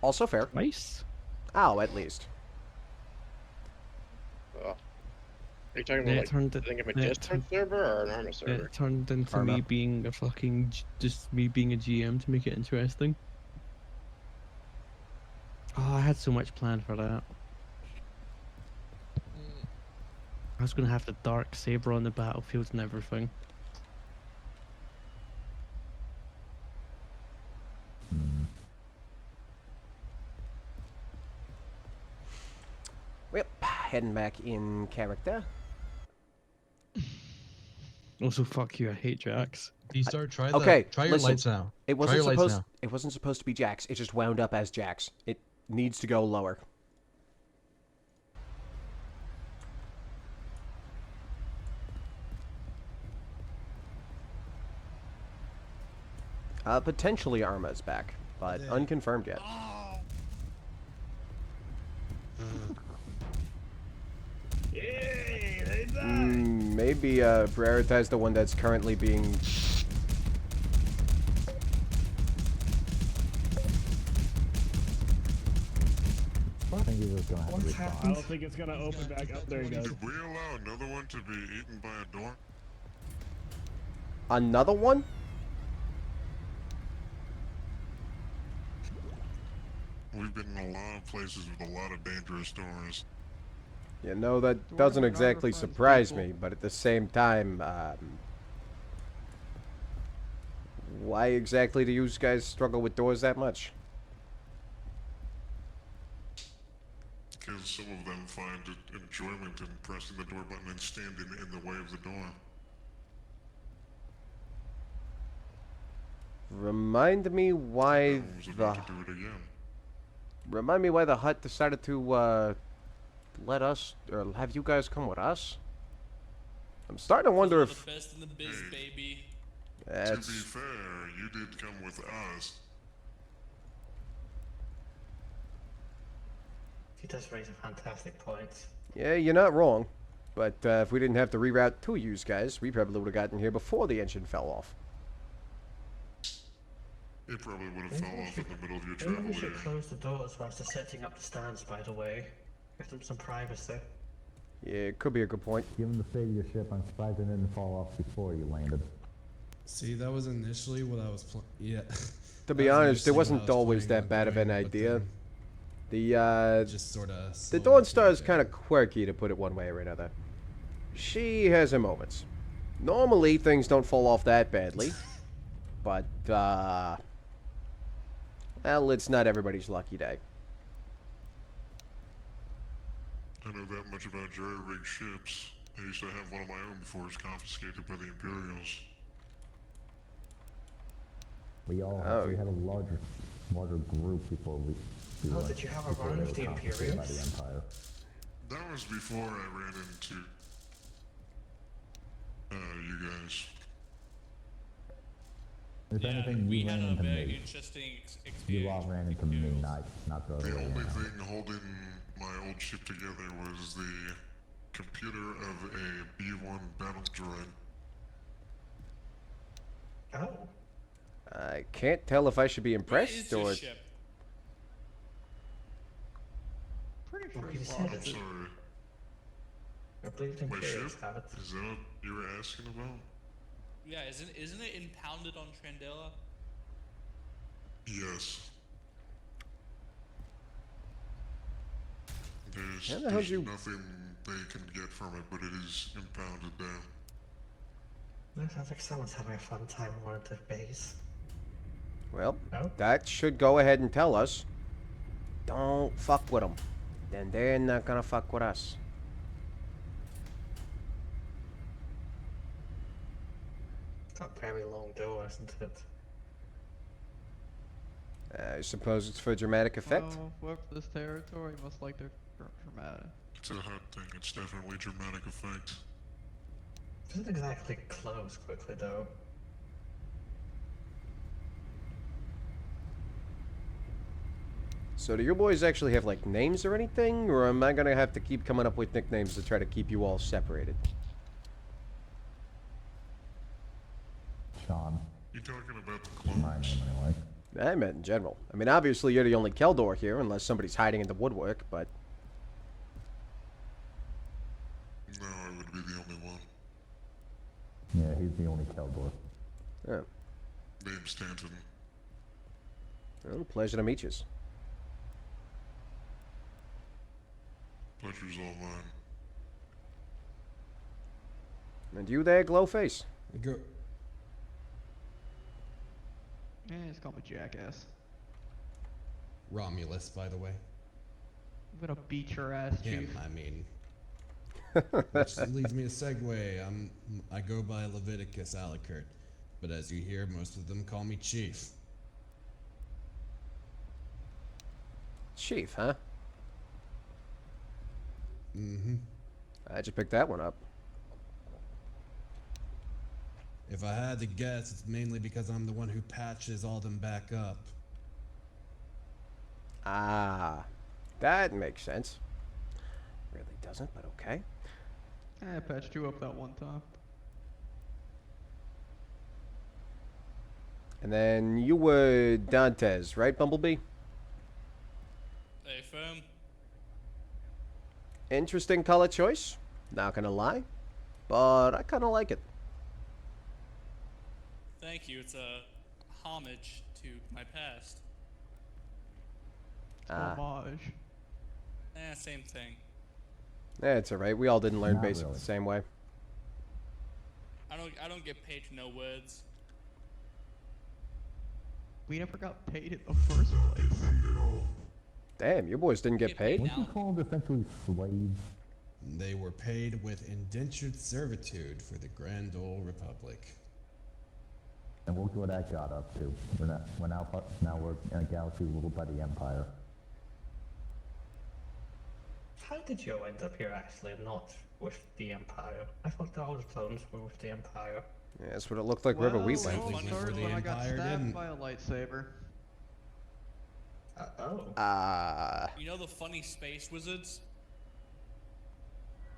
Also fair. Twice. Oh, at least. Are you talking about like, a Discord server or an armor server? It turned into Arma. me being a fucking just me being a GM to make it interesting. Oh, I had so much planned for that. I was gonna have the dark saber on the battlefield and everything. Yep, heading back in character. Also, fuck you, I hate Jax. D-Star, try Try your lights now. It Try wasn't your lights supposed. now. It wasn't supposed to be Jax. It just wound up as Jax. It needs to go lower. Potentially Arma's back, but unconfirmed yet. Maybe prioritize the one that's currently being. I think he's just gonna have to respond. I don't think it's gonna open back up. There you go. Did we allow another one to be eaten by a door? Another one? We've been in a lot of places with a lot of dangerous doors. You know, that doesn't exactly surprise me, but at the same time, why exactly do you guys struggle with doors that much? Because some of them find enjoyment in pressing the door button and standing in the way of the door. Remind me why Remind me why the hut decided to let us or have you guys come with us. I'm starting to wonder if The best in the biz, baby. To be fair, you did come with us. He does raise a fantastic point. Yeah, you're not wrong. But if we didn't have to reroute to you guys, we probably would have gotten here before the engine fell off. It probably would have fell off in the middle of your Maybe we travel should here. close the doors whilst they're setting up the stands, by the way. Give them some privacy. Yeah, it could be a good point. Given the state of your ship, I'm surprised it didn't fall off before you landed. See, that was initially what I was yeah. To be honest, it wasn't always that bad of an idea. The just sort of the Dawn Star is kind of quirky, to put it one way or another. She has her moments. Normally, things don't fall off that badly, but well, it's not everybody's lucky day. I know that much about jury-rigged ships. I used to have one of my own before it was confiscated by the Imperials. We all we had a larger group before we. Oh, did you have a run of the Imperials? By the Empire. That was before I ran into you guys. If Yeah, anything, we you had ran a into very me. interesting You experience. all ran into me, not the other The way only around. thing holding my old ship together was the computer of a B1 battle droid. Oh. I can't tell if I should be Where impressed is your or. ship? Pretty sure Well, he you said lost it. it. Sorry. I believe the My Imperials ship? have it. Is that what you were asking about? Yeah, isn't it impounded on Chandrilla? Yes. How the hell There's did you- nothing they can get from it, but it is impounded there. That sounds like someone's having a fun time on their base. Well, No? that should go ahead and tell us. Don't fuck with them. Then they're not gonna fuck with us. It's a very long door, isn't it? I suppose it's for dramatic effect. Well, whoever this territory must like their dramatic. It's a hot thing. It's definitely dramatic effect. Doesn't exactly close quickly though. So do your boys actually have like names or anything, or am I gonna have to keep coming up with nicknames to try to keep you all separated? Sean. You talking about the My clones? name anyway. I meant in general. I mean, obviously you're the only Keldor here, unless somebody's hiding in the woodwork, but... No, I would be the only one. Yeah, he's the only Keldor. Oh. Name Stanton. Well, pleasure to meet you. Pleasure's all mine. And you there, Glowface? Go. Yeah, just call me Jackass. Romulus, by the way. I'm gonna beat your ass, Him, Chief. I mean. Which leads me to segue. I go by Leviticus Alucard, but as you hear, most of them call me Chief. Chief, huh? Mm-hmm. I just picked that one up. If I had to guess, it's mainly because I'm the one who patches all them back up. Ah, that makes sense. Really doesn't, but okay. I patched you up that one time. And then you were Dantes, right, Bumblebee? Hey, firm. Interesting color choice. Not gonna lie, but I kind of like it. Thank you. It's a homage to my past. Homage. Same thing. Yeah, it's alright. We all didn't learn Not basic really. the same way. I don't get paid to know words. We never got paid in the first place. Damn, your boys didn't get paid? Weren't you called essentially slaves? They were paid with indentured servitude for the Grand Old Republic. And look what that got up to. Now we're in a galaxy ruled by the Empire. How did you end up here actually, not with the Empire? I thought that all the clones were with the Empire. Yeah, that's what it looked like wherever we Well, went. it all Went started where the when I got Empire stabbed didn't. by a lightsaber. Oh. You know the funny space wizards?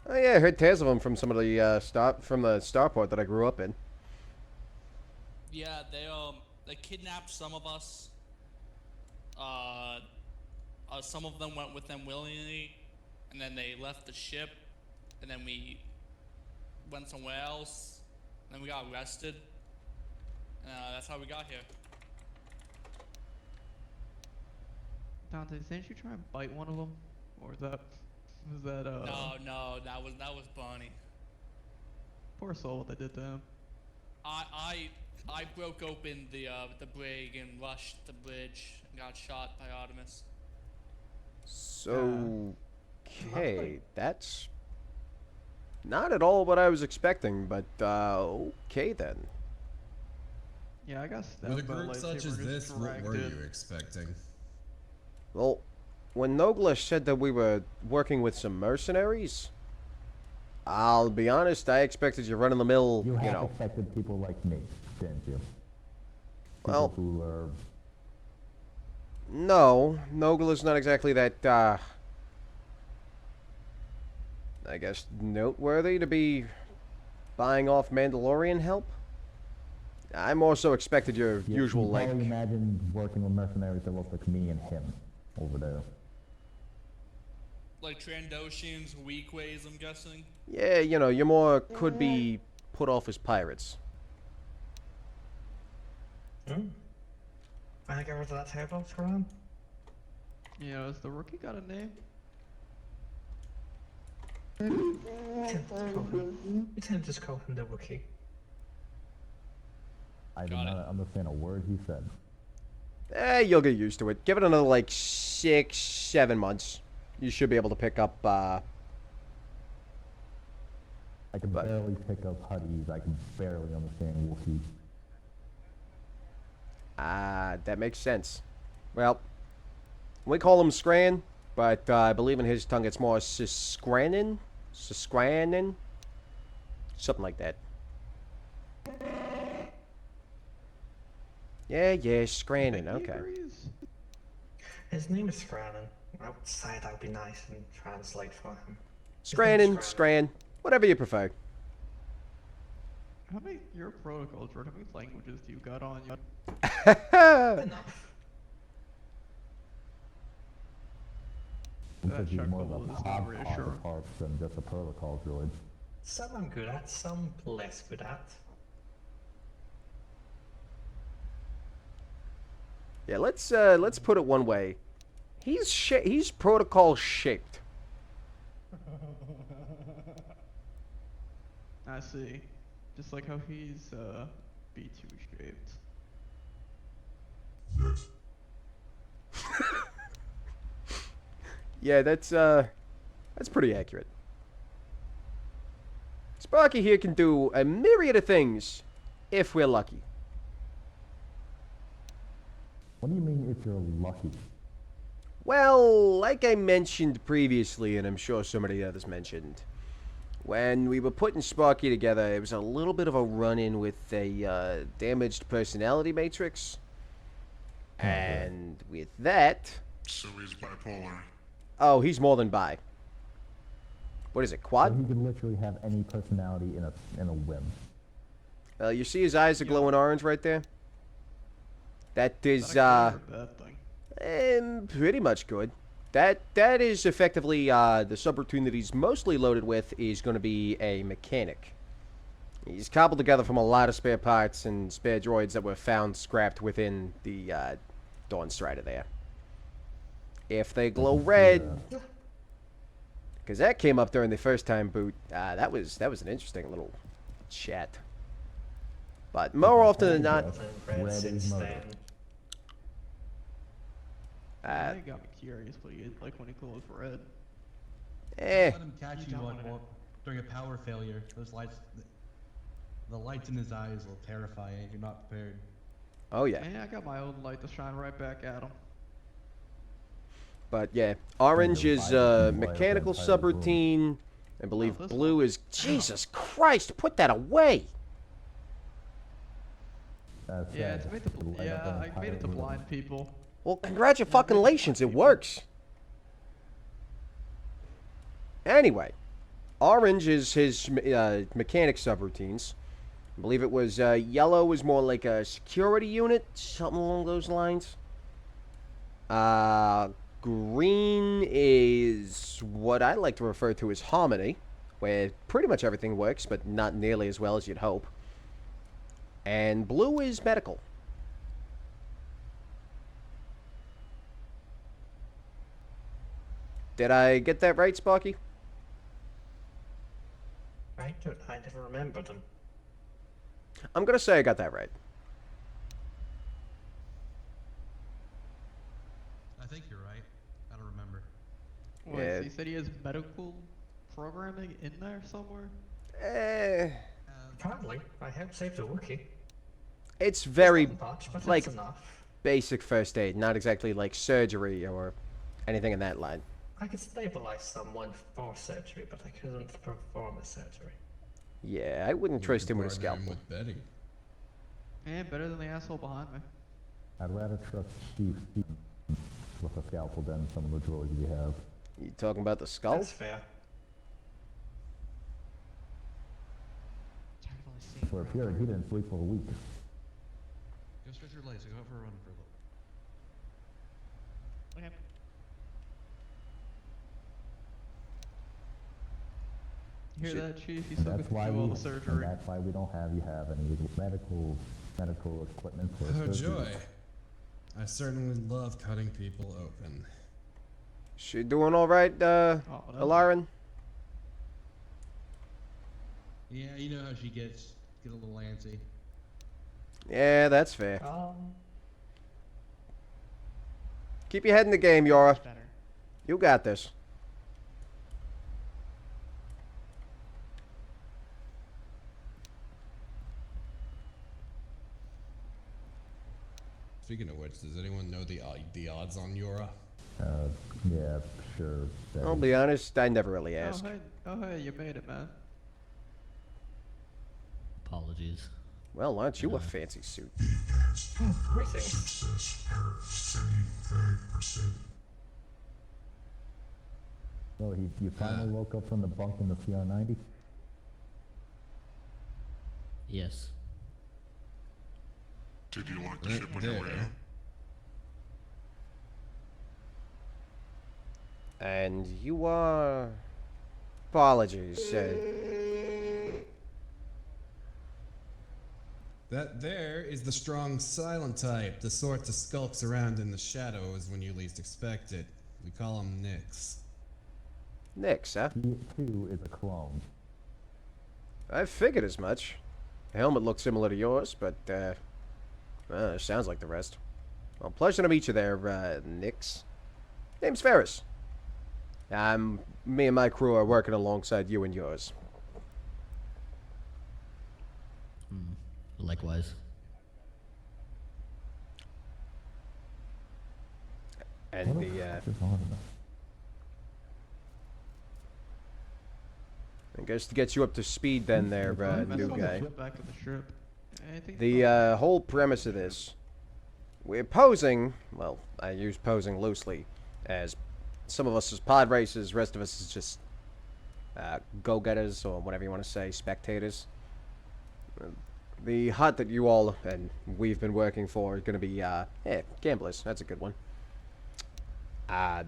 Oh yeah, I heard tales of them from some of the starport that I grew up in. Yeah, they kidnapped some of us. Some of them went with them willingly, and then they left the ship, and then we went somewhere else, and then we got arrested. And that's how we got here. Dante, didn't you try and bite one of them? Or was that No, that was Bonnie. poor soul what they did to him? I broke open the brig and rushed the bridge and got shot by Artemis. So, okay, that's not at all what I was expecting, but okay then. Yeah, I got stabbed With a by a group such lightsaber as and this, just what were dragged you in. expecting? Well, when Nogla said that we were working with some mercenaries, I'll be honest, I expected you run-of-the-mill, You you half know. expected people like me, didn't you? Well, who are no, Nogel is not exactly that, I guess, noteworthy to be buying off Mandalorian help. I more so expected your usual, you like... probably imagine working with mercenaries that look like me and him over there. Like Trandoshans, weak ways, I'm guessing. Yeah, you know, you're more could be put off as pirates. Hmm. Wanna get rid of that table, Karan? Yeah, has the rookie got a name? We tend to just call him the Wookiee. I did not understand a word he said. You'll get used to it. Give it another, like, 6, 7 months. You should be able to pick up, I can barely pick up Hutties. I can barely understand Wookiee. That makes sense. Well, we call him Scran, but I believe in his tongue it's more Siscranin? Siscranin? Something like that. Yeah, Scranin, okay. His name is Scrannon. Outside, that would be nice and translate for him. Scranin, Scran, whatever you prefer. How many, your protocol, Jordan, how many languages do you got on you? Enough. Because he's more of chuckle a is not reassuring. parts than just a protocol droid. Some I'm good at, some less good at. Yeah, let's put it one way. He's protocol shaped. I see. Just like how he's B2 shaped. Yeah, that's pretty accurate. Sparky here can do a myriad of things, if we're lucky. What do you mean if you're lucky? Well, like I mentioned previously, and I'm sure so many others mentioned, when we were putting Sparky together, it was a little bit of a run-in with a damaged personality matrix. And with that... So he's bipolar. Oh, he's more than bi. What is it, quad? So he can literally have any personality in a whim. You see his eyes are glowing orange right there? That is, pretty much good. That is effectively, the subroutine that he's mostly loaded with is going to be a mechanic. He's cobbled together from a lot of spare parts and spare droids that were found scrapped within the, Dawn Strider there. If they glow red... Because that came up during the first time boot. That was an interesting little chat. But more often than not... That got me curious, but you like when he glows red. Let him catch you during a power failure. Those lights, the lights in his eyes will terrify you if you're not prepared. Oh yeah. Yeah, I got my own light to shine right back at him. But yeah, orange is mechanical subroutine. I believe blue is... Jesus Christ, put that away! Yeah, it's made to, I made it to blind people. Well, congratulations, it works. Anyway, orange is his mechanic subroutines. I believe it was yellow is more like a security unit, something along those lines. Green is what I like to refer to as harmony, where pretty much everything works, but not nearly as well as you'd hope. And blue is medical. Did I get that right, Sparky? I never remember them. I'm gonna say I got that right. I think you're right. I don't remember. What, Yeah. so you said he has medical programming in there somewhere? Probably. I have saved a Wookiee. It's very, Not much, but like, it's enough. basic first aid, not exactly like surgery or anything in that line. I could stabilize someone for surgery, but I couldn't perform a surgery. Yeah, I wouldn't trust him with a scalpel. With Betty. Yeah, better than the asshole behind me. I'd rather trust Chief with a scalpel than some of the droids you have. You talking about the skull? That's fair. For appearing, he didn't sleep for a week. Go stretch your legs. Go out for a run for a little. Okay. Hear that, Chief? He's And still that's going why through all we. the And surgery. that's why we don't have you have any medical equipment for Oh surgery. joy. I certainly love cutting people open. She doing all right, Alarin? Yeah, you know how she gets. Get a little antsy. Yeah, that's fair. Keep your head in the game, Yora. You got this. Speaking of which, does anyone know the odds on Yora? Yeah, sure. I'll be honest, I never really asked. Oh, hey, you made it, man. Apologies. Well, aren't you a fancy suit? So you finally woke up from the bunk in the CR90? Yes. Did you lock the ship when you were in? And you are... Apologies. That there is the strong silent type, the sort that skulks around in the shadows when you least expect it. We call him Nyx. Nyx, huh? He too is a clone. I figured as much. The helmet looked similar to yours, but, sounds like the rest. Well, pleasure to meet you there, Nyx. Name's Ferris. Me and my crew are working alongside you and yours. Likewise. And What the, the fuck is on about? I guess to get you up to speed then there, new guy. Back of the ship. Anything The whole premise of this, we're posing, well, I use posing loosely, as some of us is pod racers, rest of us is just go-getters, or whatever you want to say, spectators. The hut that you all and we've been working for is going to be, gamblers. That's a good one.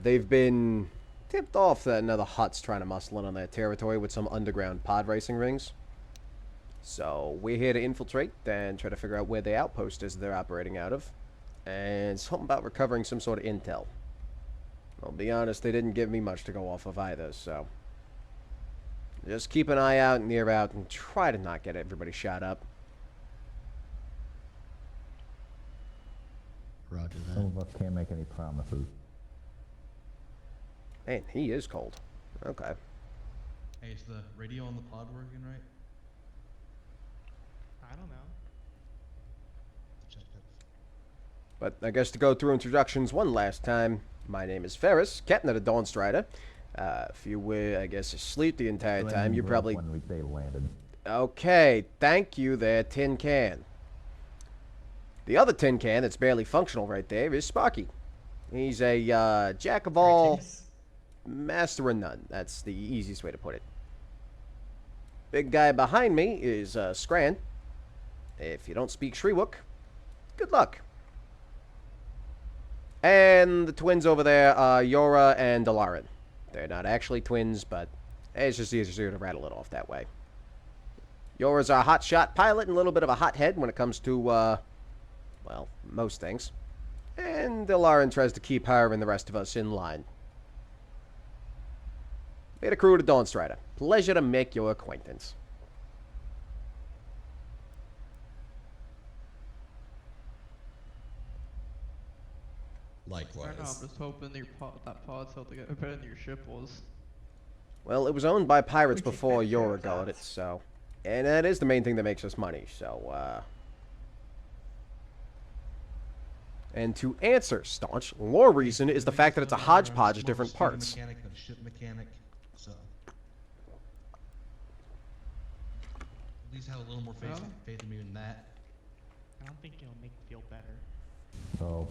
They've been tipped off that another hut's trying to muscle in on their territory with some underground pod racing rings. So we're here to infiltrate and try to figure out where the outpost is they're operating out of. And something about recovering some sort of intel. I'll be honest, they didn't give me much to go off of either, so... just keep an eye out and ear out and try to not get everybody shot up. Roger that. Some of us can't make any promises. Man, he is cold. Okay. Hey, is the radio on the pod working right? I don't know. Check that. But I guess to go through introductions one last time, my name is Ferris, captain of the Dawn Strider. If you were, I guess, asleep the entire time, you probably... When they landed. Okay, thank you there, Tin Can. The other Tin Can that's barely functional right there is Sparky. He's a jack of all, master of none. That's the easiest way to put it. Big guy behind me is Scran. If you don't speak Shriwook, good luck. And the twins over there are Yora and Dalaran. They're not actually twins, but it's just easier to rattle it off that way. Yora's a hotshot pilot and a little bit of a hothead when it comes to, well, most things. And Dalaran tries to keep her and the rest of us in line. We're the crew of the Dawn Strider. Pleasure to make your acquaintance. Likewise. I know, I'm just hoping that pod's held together better than your ship was. Well, it was owned by pirates before Yora got it, so... And that is the main thing that makes us money, so, And to answer Staunch, lore reason is the fact that it's a hodgepodge of different parts. Mechanic, not a ship mechanic, so... At least have a little more faith in me than that. I don't think it'll make me feel better. So,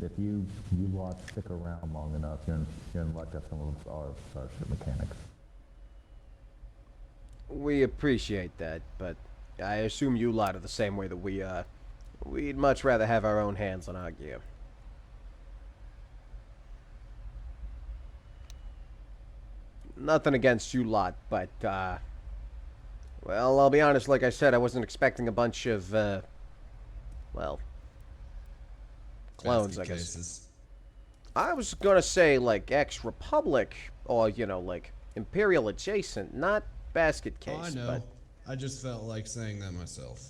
if you lot stick around long enough, you're in luck at some of our ship mechanics. We appreciate that, but I assume you lot are the same way that we are. We'd much rather have our own hands on our gear. Nothing against you lot, but, well, I'll be honest, like I said, I wasn't expecting a bunch of, well, clones, I guess. Cases. I was gonna say, like, ex-Republic, or, you know, like, Imperial adjacent, not basket case, Oh, I know. but... I just felt like saying that myself.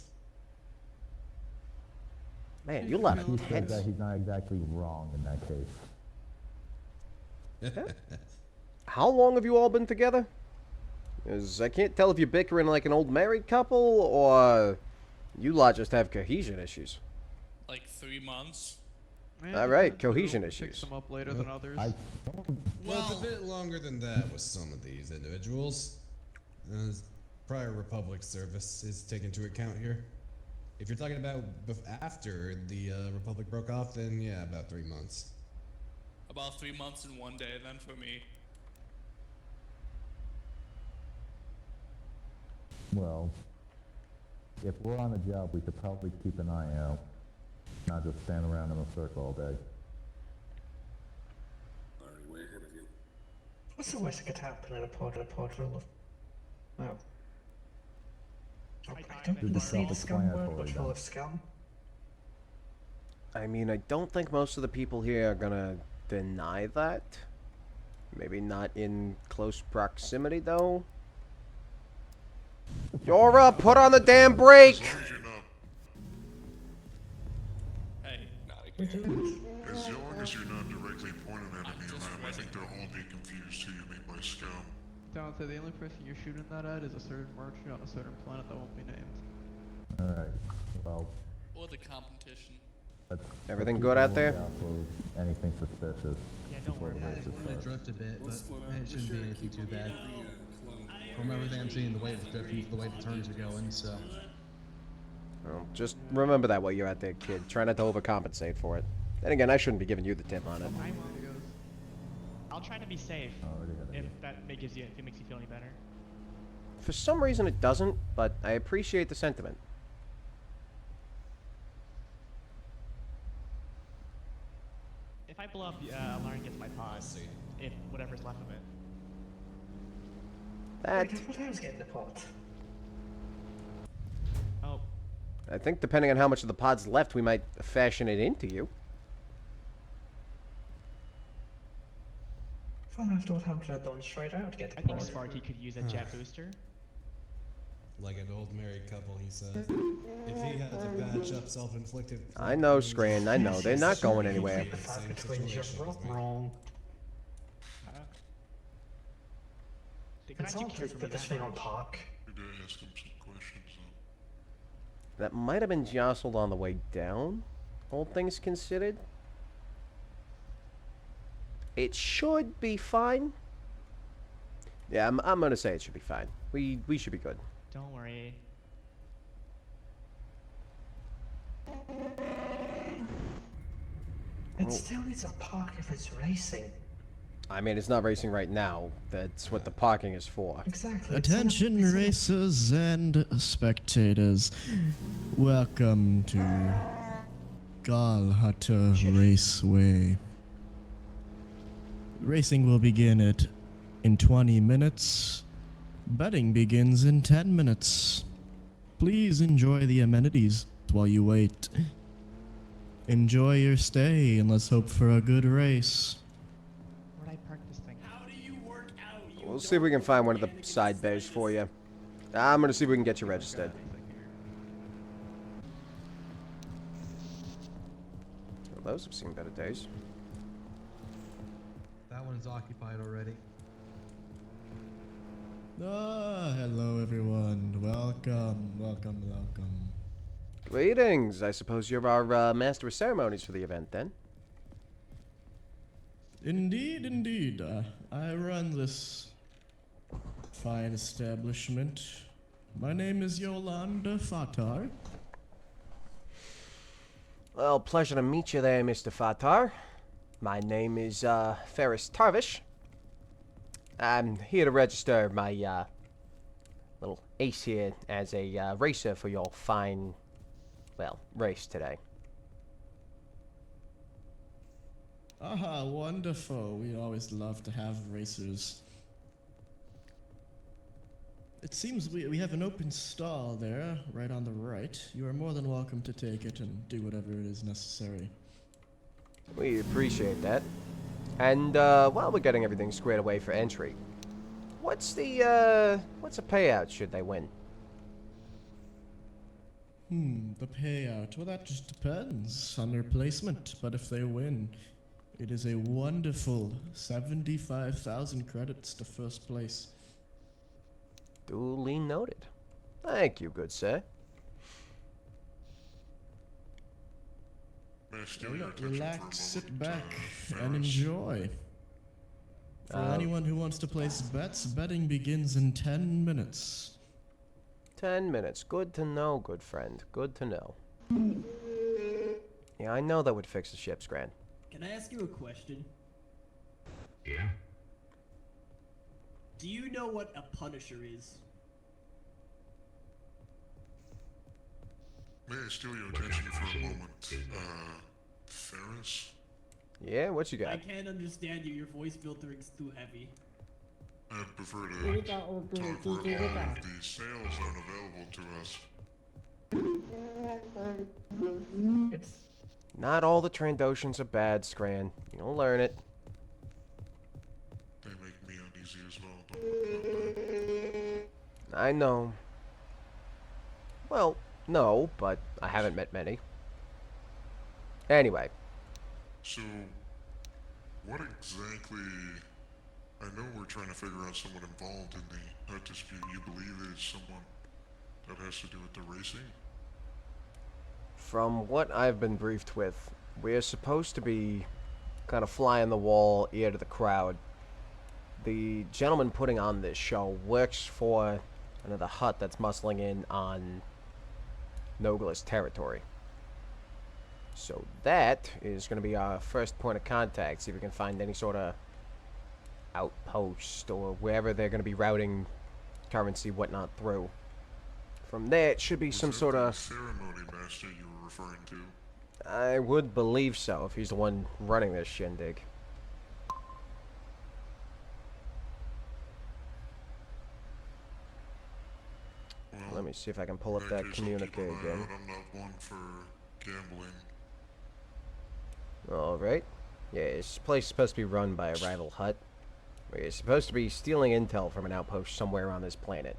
Man, you lot He of said tense. that he's not exactly wrong in that case. How long have you all been together? 'Cause I can't tell if you're bickering like an old married couple, or you lot just have cohesion issues. Like 3 months. All right, cohesion issues. Picks them up later than others. Well, it's a bit longer than that with some of these individuals. Prior Republic service is taken into account here. If you're talking about after the Republic broke off, then yeah, about 3 months. About 3 months and 1 day then for me. Well, if we're on a job, we could probably keep an eye out, not just stand around in a circle all day. Already way ahead of you. What's the worst that could happen in a pod full of... Well... I don't This is see the scum word, but self-explanatory, full then. of scum. I mean, I don't think most of the people here are gonna deny that. Maybe not in close proximity, though. You're up! Put on the damn brake! Hey, not again. As long as you're not directly pointing at any of them, I think they'll all be confused who you mean by scum. Down to the only person you're shooting that at is a certain merchant on a certain planet that won't be named. Alright, well, Or the competition. Everything keep good a out there? lookout for anything suspicious. Yeah, don't worry before the about race it. It starts. drift a bit, but it shouldn't be anything too bad. From everything I'm seeing, the way it's drifting, the way the turns are going, so... Well, just remember that while you're out there, kid. Try not to overcompensate for it. Then again, I shouldn't be giving you the tip on it. I will. I'll try to be safe. Already got If if it makes you feel any better. For some reason it doesn't, but I appreciate the sentiment. If I blow up, Lauren gets my pod. If whatever's left of it. That, What I was getting the pod. Oh, I think depending on how much of the pod's left, we might fashion it into you. Well, after what happened, I've gone straight out to get the I think pod. Sparky could use a jet booster. Like an old married couple, he says. If he had to patch up self-inflicted... I know, Scran, I know. They're not going anywhere. The fact between you're wrong. It's all just put this thing on park. You gotta ask him some questions, That might have been jostled on the way down, all things considered. It should be fine. Yeah, I'm gonna say it should be fine. We should be good. Don't worry. It still needs a park if it's racing. I mean, it's not racing right now. That's what the parking is for. Exactly. Attention, racers and spectators. Welcome to Galhata Raceway. Racing will begin in 20 minutes. Betting begins in 10 minutes. Please enjoy the amenities while you wait. Enjoy your stay and let's hope for a good race. Where'd I park this thing? We'll see if we can find one of the side bays for you. I'm gonna see if we can get you registered. Well, those have seen better days. That one's occupied already. Ah, hello everyone. Welcome. Greetings. I suppose you're our master of ceremonies for the event, then? Indeed. I run this fine establishment. My name is Yolanda Fatar. Well, pleasure to meet you there, Mr. Fatar. My name is, Ferris Tarvish. I'm here to register my, little ace here as a, racer for your fine, well, race today. Aha, wonderful. We always love to have racers. It seems we have an open stall there, right on the right. You are more than welcome to take it and do whatever it is necessary. We appreciate that. And, while we're getting everything squared away for entry, what's the payout should they win? The payout. Well, that just depends on their placement. But if they win, it is a wonderful 75,000 credits to first place. Duly noted. Thank you, good sir. May I steal your attention Relax, for a sit moment, back, and Ferris? enjoy. For anyone who wants to place bets, betting begins in 10 minutes. 10 minutes. Good to know, good friend. Good to know. Yeah, I know that would fix the ship's Grant. Can I ask you a question? Yeah? Do you know what a Punisher is? May I steal your attention for a moment, Ferris? Yeah, what you I got? can't understand you. Your voice filtering's too heavy. I'd prefer to talk where all of the sales aren't available to us. Not all the Trandoshans are bad, Scran. You'll learn it. They make me uneasy as well, don't I know. Well, no, but I haven't met many. Anyway. So, what exactly... I know we're trying to figure out someone involved in the Hutt dispute. You believe it is someone that has to do with the racing? From what I've been briefed with, we're supposed to be kind of fly on the wall, ear to the crowd. The gentleman putting on this show works for another Hutt that's muscling in on Nogla's territory. So that is going to be our first point of contact, see if we can find any sort of outpost or wherever they're going to be routing currency, whatnot, through. From there, it should be some sort of... ceremony master you were referring to? I would believe so, if he's the one running this shindig. Well, let me see if I can pull up that communique again. I'm not one for gambling. Alright. Yeah, this place is supposed to be run by a rival Hutt. We're supposed to be stealing intel from an outpost somewhere on this planet.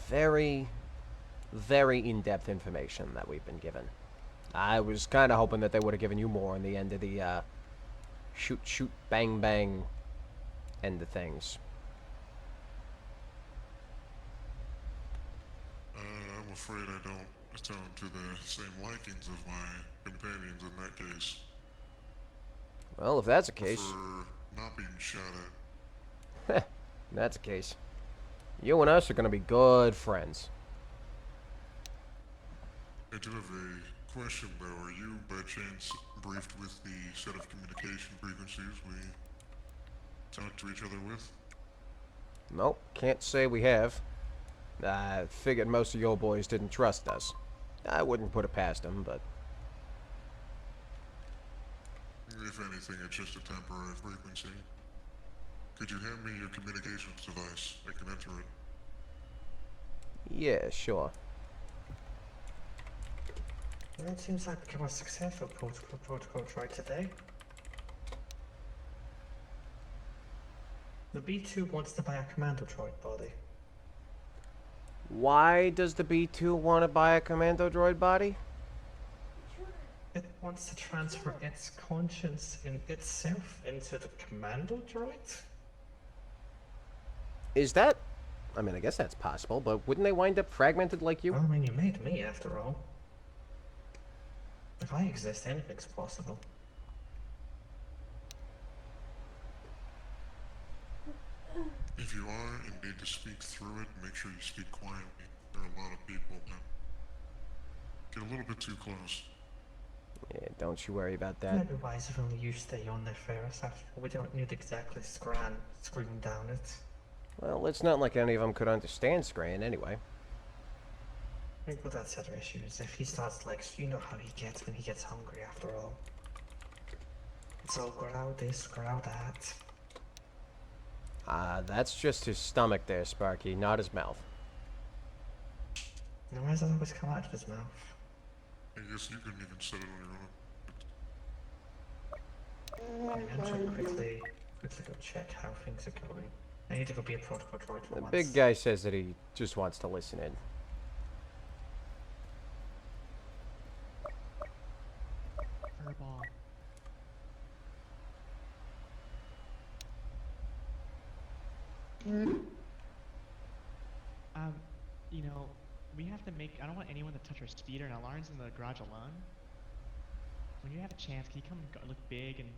Very, very in-depth information that we've been given. I was kind of hoping that they would have given you more on the end of the, shoot, shoot, bang, bang end of things. I'm afraid I don't atone to the same likings of my companions in that case. Well, if that's the case... For not being shot at. If that's the case. You and us are going to be good friends. I do have a question, though. Are you, by chance, briefed with the set of communication frequencies we talk to each other with? Nope, can't say we have. I figured most of your boys didn't trust us. I wouldn't put it past them, but... If anything, it's just a temporary frequency. Could you hand me your communications device? I can enter it. Yeah, sure. Well, it seems like become a successful protocol droid today. The B2 wants to buy a commando droid body. Why does the B2 want to buy a commando droid body? It wants to transfer its conscience in itself into the commando droid? Is that... I mean, I guess that's possible, but wouldn't they wind up fragmented like you? Well, I mean, you made me, after all. If I exist, anything's possible. If you are and need to speak through it, make sure you speak quietly. There are a lot of people that get a little bit too close. Yeah, don't you worry about that. Maybe wiser only you stay on there first. After we don't need exactly scream down it. Well, it's not like any of them could understand Scran anyway. But that's the other issue, is if he starts like, you know how he gets when he gets hungry after all. So growl this, growl that. That's just his stomach there, Sparky, not his mouth. Now why does that always come out of his mouth? I guess you couldn't even set it on your own. I'm trying to quickly go check how things are going. I need to go be a protocol droid for The once. big guy says that he just wants to listen in. Furball. You know, we have to make. I don't want anyone to touch our speeder, and Lauren's in the garage alone. When you have a chance, can you come and look big and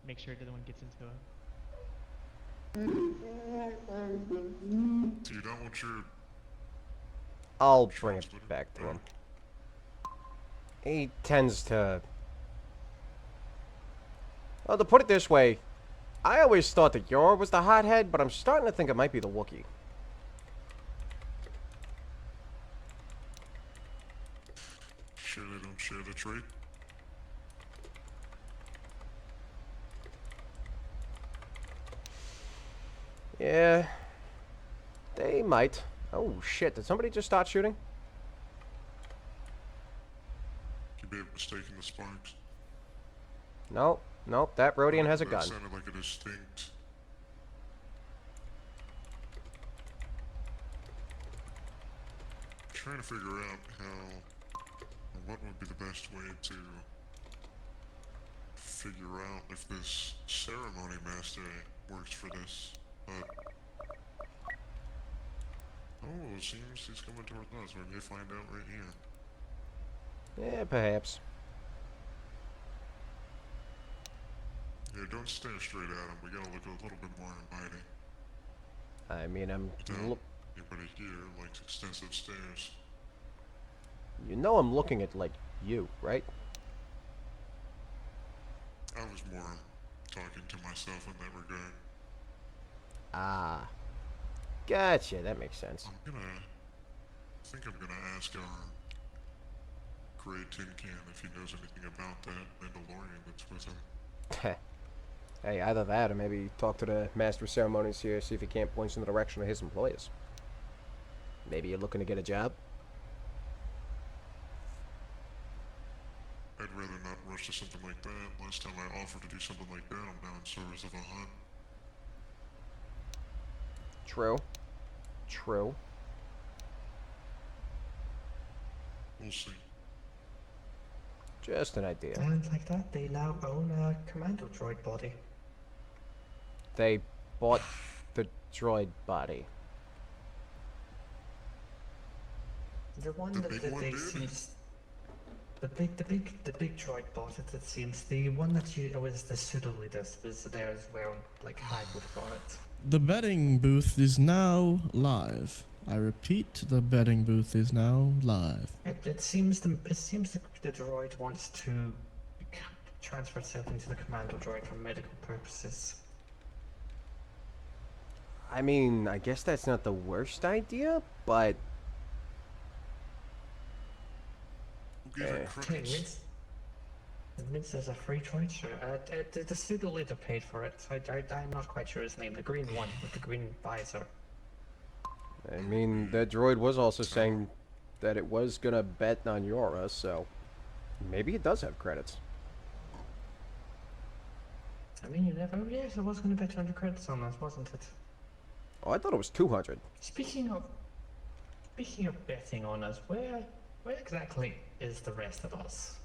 make sure that no one gets into it? So you don't want your... I'll bring it back to him. He tends to... Well, to put it this way, I always thought that Yor was the hothead, but I'm starting to think it might be the Wookiee. Sure they don't share the trait? Yeah, they might. Oh shit, did somebody just start shooting? You may have mistaken the sparks. No, nope, that Rhodian has a That gun. sounded like a distinct... Trying to figure out how... or what would be the best way to figure out if this ceremony master works for this, but... Oh, it seems he's coming towards us. We may find out right here. Yeah, perhaps. Yeah, don't stare straight at him. We gotta look a little bit more inviting. I mean, Anybody here likes extensive stares. you know I'm looking at, like, you, right? I was more talking to myself in that regard. Ah. Gotcha, that makes sense. I think I'm gonna ask our great tin can if he knows anything about that Mandalorian that's with him. Hey, either that or maybe talk to the Master of Ceremonies here, see if he can't point you in the direction of his employers. Maybe you're looking to get a job? I'd rather not rush to something like that. Last time I offered to do something like that, I'm now in service of a hunt. True. True. We'll see. Just an idea. And like that, they now own a commando droid body. They bought the droid body. The one The that big that one they did? seems the big droid bought it. It seems the one that you was the pseudo leaders was there as well. Like hybrid for it. The betting booth is now live. I repeat, the betting booth is now live. It seems the droid wants to transfer itself into the commando droid for medical purposes. I mean, I guess that's not the worst idea, but... Who gave him Okay, credits? it means there's a free droid, sure. The pseudo leader paid for it. So I'm not quite sure his name. The green one with the green visor. I mean, that droid was also saying that it was gonna bet on Yora, so... Maybe it does have credits. I mean, you never. Yes, I was going to bet 200 credits on that, wasn't it? Oh, I thought it was 200. Speaking of betting on us, where exactly is the rest of us?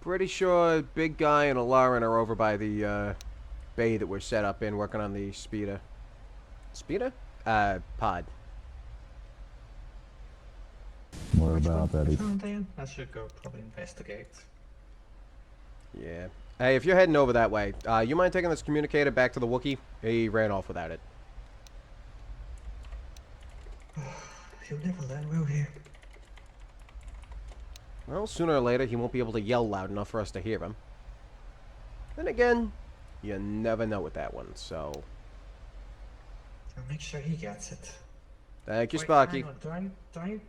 Pretty sure Big Guy and Alarin are over by the bay that we're set up in, working on the speeder. Speeder? Pod. What about that? Which one, Dan? I should go probably investigate. Yeah. Hey, if you're heading over that way, you mind taking this communicator back to the Wookiee? He ran off without it. You'll never learn, will you? Well, sooner or later, he won't be able to yell loud enough for us to hear him. Then again, you never know with that one, so... I'll make sure he gets it. Thank you, Wait, Sparky. hang on,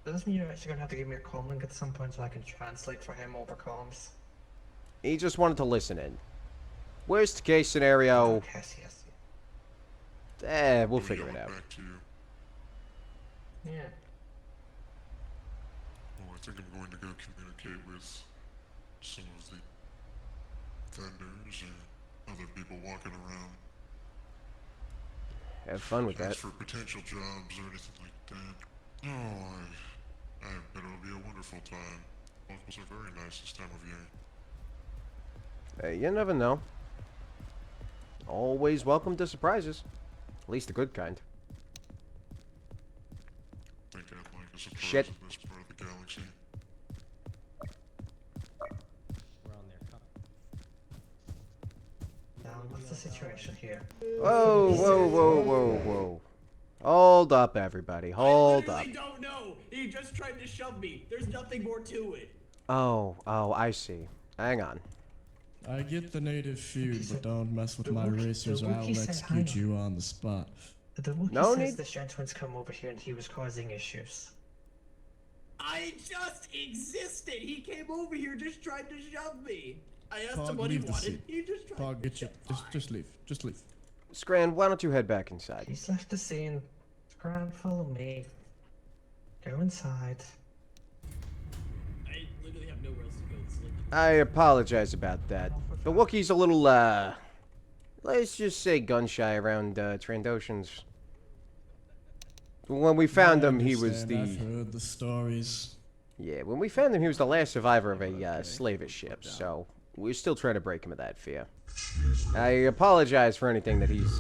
does this mean you're actually gonna have to give me a comm link at some point so I can translate for him over comms? He just wanted to listen in. Worst case scenario... Yes, yes. we'll figure it out. Back to you. Yeah. Well, I think I'm going to go communicate with some of the vendors or other people walking around. Have fun with As that. for potential jobs or anything like that, oh, I bet it'll be a wonderful time. Locals are very nice this time of year. Hey, you never know. Always welcome to surprises. At least the good kind. Think I'd like a surprise Shit. in this part of the galaxy. We're on there. Now, what's the situation here? Whoa, whoa, whoa, whoa, whoa. Hold up, everybody. Hold up. I don't know. He just tried to shove me. There's nothing more to it. Oh, I see. Hang on. I get the native feud, but don't mess with the my Wookiee- racers the or I'll Wookiee said execute hi. you on the spot. The Wookiee No says need- the gentleman's come over here and he was causing issues. I just existed. He came over here just trying to shove me. I asked Pog, him what he leave the wanted. seat. He just tried Pog, to get you. shove Just leave. Just leave. Scran, why don't you head back inside? He's left the scene. Scram, follow me. Go inside. I literally have nowhere else to go. It's like I apologize about that. The Wookiee's a little, let's just say gun-shy around, Trandoshans. When we found him, he was I've the... heard the stories. Yeah, when we found him, he was the last survivor of a, slavish ship, so... We're still trying to break him of that fear. I apologize for anything that he's,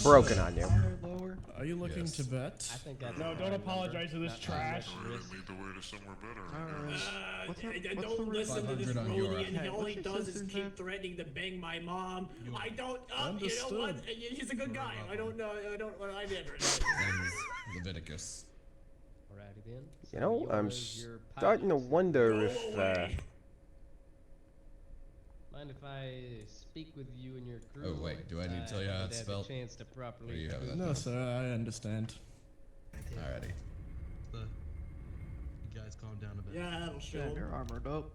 broken on you. Are you looking to bet? I think that's No, don't apologize to this trash. Lead the way to somewhere better. don't listen to this 500 on your Rodian. end. All he What's your does is sister's keep name? threatening to bang my mom. I don't. You know what? Understood. He's a good guy. I don't know. I never. And Leviticus. Alrighty then. You So know, I'm yours, your starting to pilots. wonder Go if, away. Mind if I speak with you and your crew? Oh, wait, do I need to tell you how would it's have spelled? A chance to What properly. do you have that? No, sir, I understand. Alrighty. You guys calm down a bit. Yeah, that'll show. Damn, you're armored up.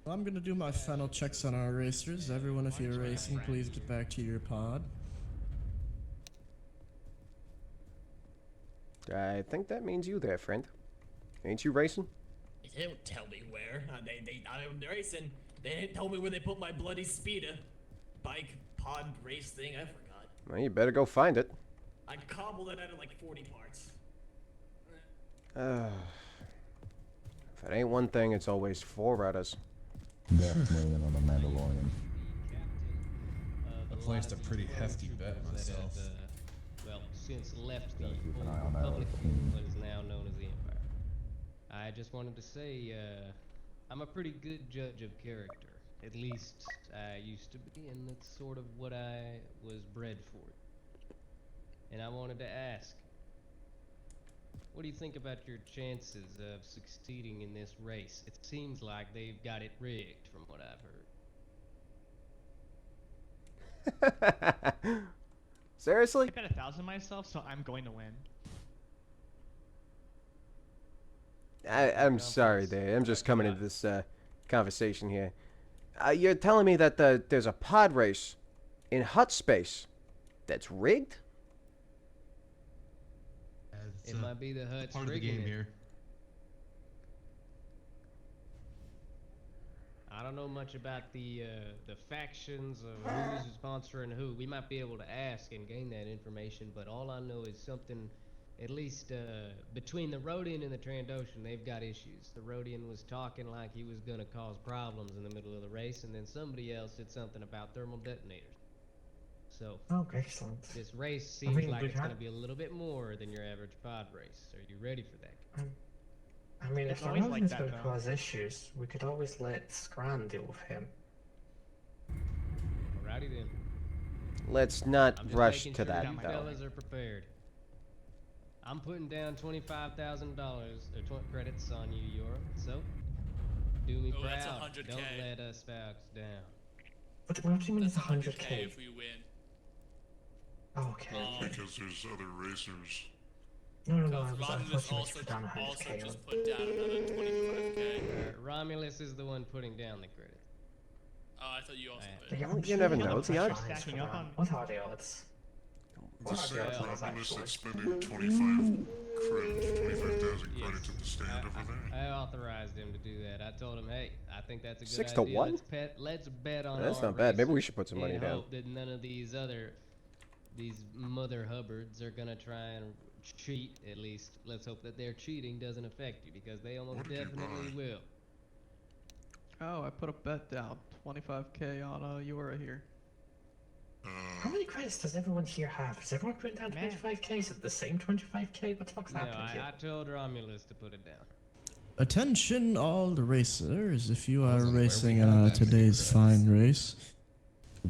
I'm gonna do my final checks on our racers. Everyone, if you're racing, please get back to your pod. I think that means you there, friend. Ain't you racing? They don't tell me where. I'm racing. They didn't tell me where they put my bloody speeder. Bike, pod, race thing, I forgot. Well, you better go find it. I cobbled it out of like 40 parts. If it ain't one thing, it's always four others. Definitely on the Mandalorian. I placed a pretty hefty bet myself. Well, since left the Gotta keep an Old eye on that Republic, team. what is now known as the Empire. I just wanted to say, I'm a pretty good judge of character. At least I used to be, and that's sort of what I was bred for. And I wanted to ask, what do you think about your chances of succeeding in this race? It seems like they've got it rigged, from what I've heard. Seriously? I bet 1,000 myself, so I'm going to win. I'm sorry there. I'm just coming into this conversation here. You're telling me that there's a pod race in Huttspace that's rigged? It might be the Hutt's part of the rigging game it. here. I don't know much about the factions of who's sponsoring who. We might be able to ask and gain that information, but all I know is something, at least between the Rodian and the Trandoshan, they've got issues. The Rodian was talking like he was going to cause problems in the middle of the race, and then somebody else said something about thermal detonators. So, Oh, excellent. this race seems mean, like we it's going to have- be a little bit more than your average pod race. Are you ready for that? I mean, It's if the always like Rodian's that, going to though. cause issues, we could always let Scran deal with him. Alrighty then. Let's not I'm just rush making to sure that, you though. fellas are prepared. I'm putting down $25,000 or 20 credits on you, Euro. So, do me Oh, that's proud. 100K. Don't let us Falcons down. What do you mean it's That's 100K? if we win. Oh, okay. Because there's other racers. No, I thought Romulus you also, put down also 100K. just put down another 25K. Romulus is the one putting down the credits. Oh, I thought you also Yeah, put. I'm You sure never the know. odds The are odds- fine, Stacking up on- What are the odds? What This are the odds? Romulus actually? expending 25,000 credits at the stand over there. I authorized him to do that. I told him, hey, I think that's a good 6 to idea. 1? Let's bet on That's our not bad. Maybe we racer should put some and money down. hope that none of these mother hubbards are gonna try and cheat. At least let's hope that their cheating doesn't affect you, because they almost definitely will. Oh, I put a bet down. 25K on Eura here. How many credits does everyone here have? Is everyone putting down 25K? Is it the same 25K? What the fuck's No, happening here? I told Romulus to put it down. Attention, all the racers! If you are racing today's fine race,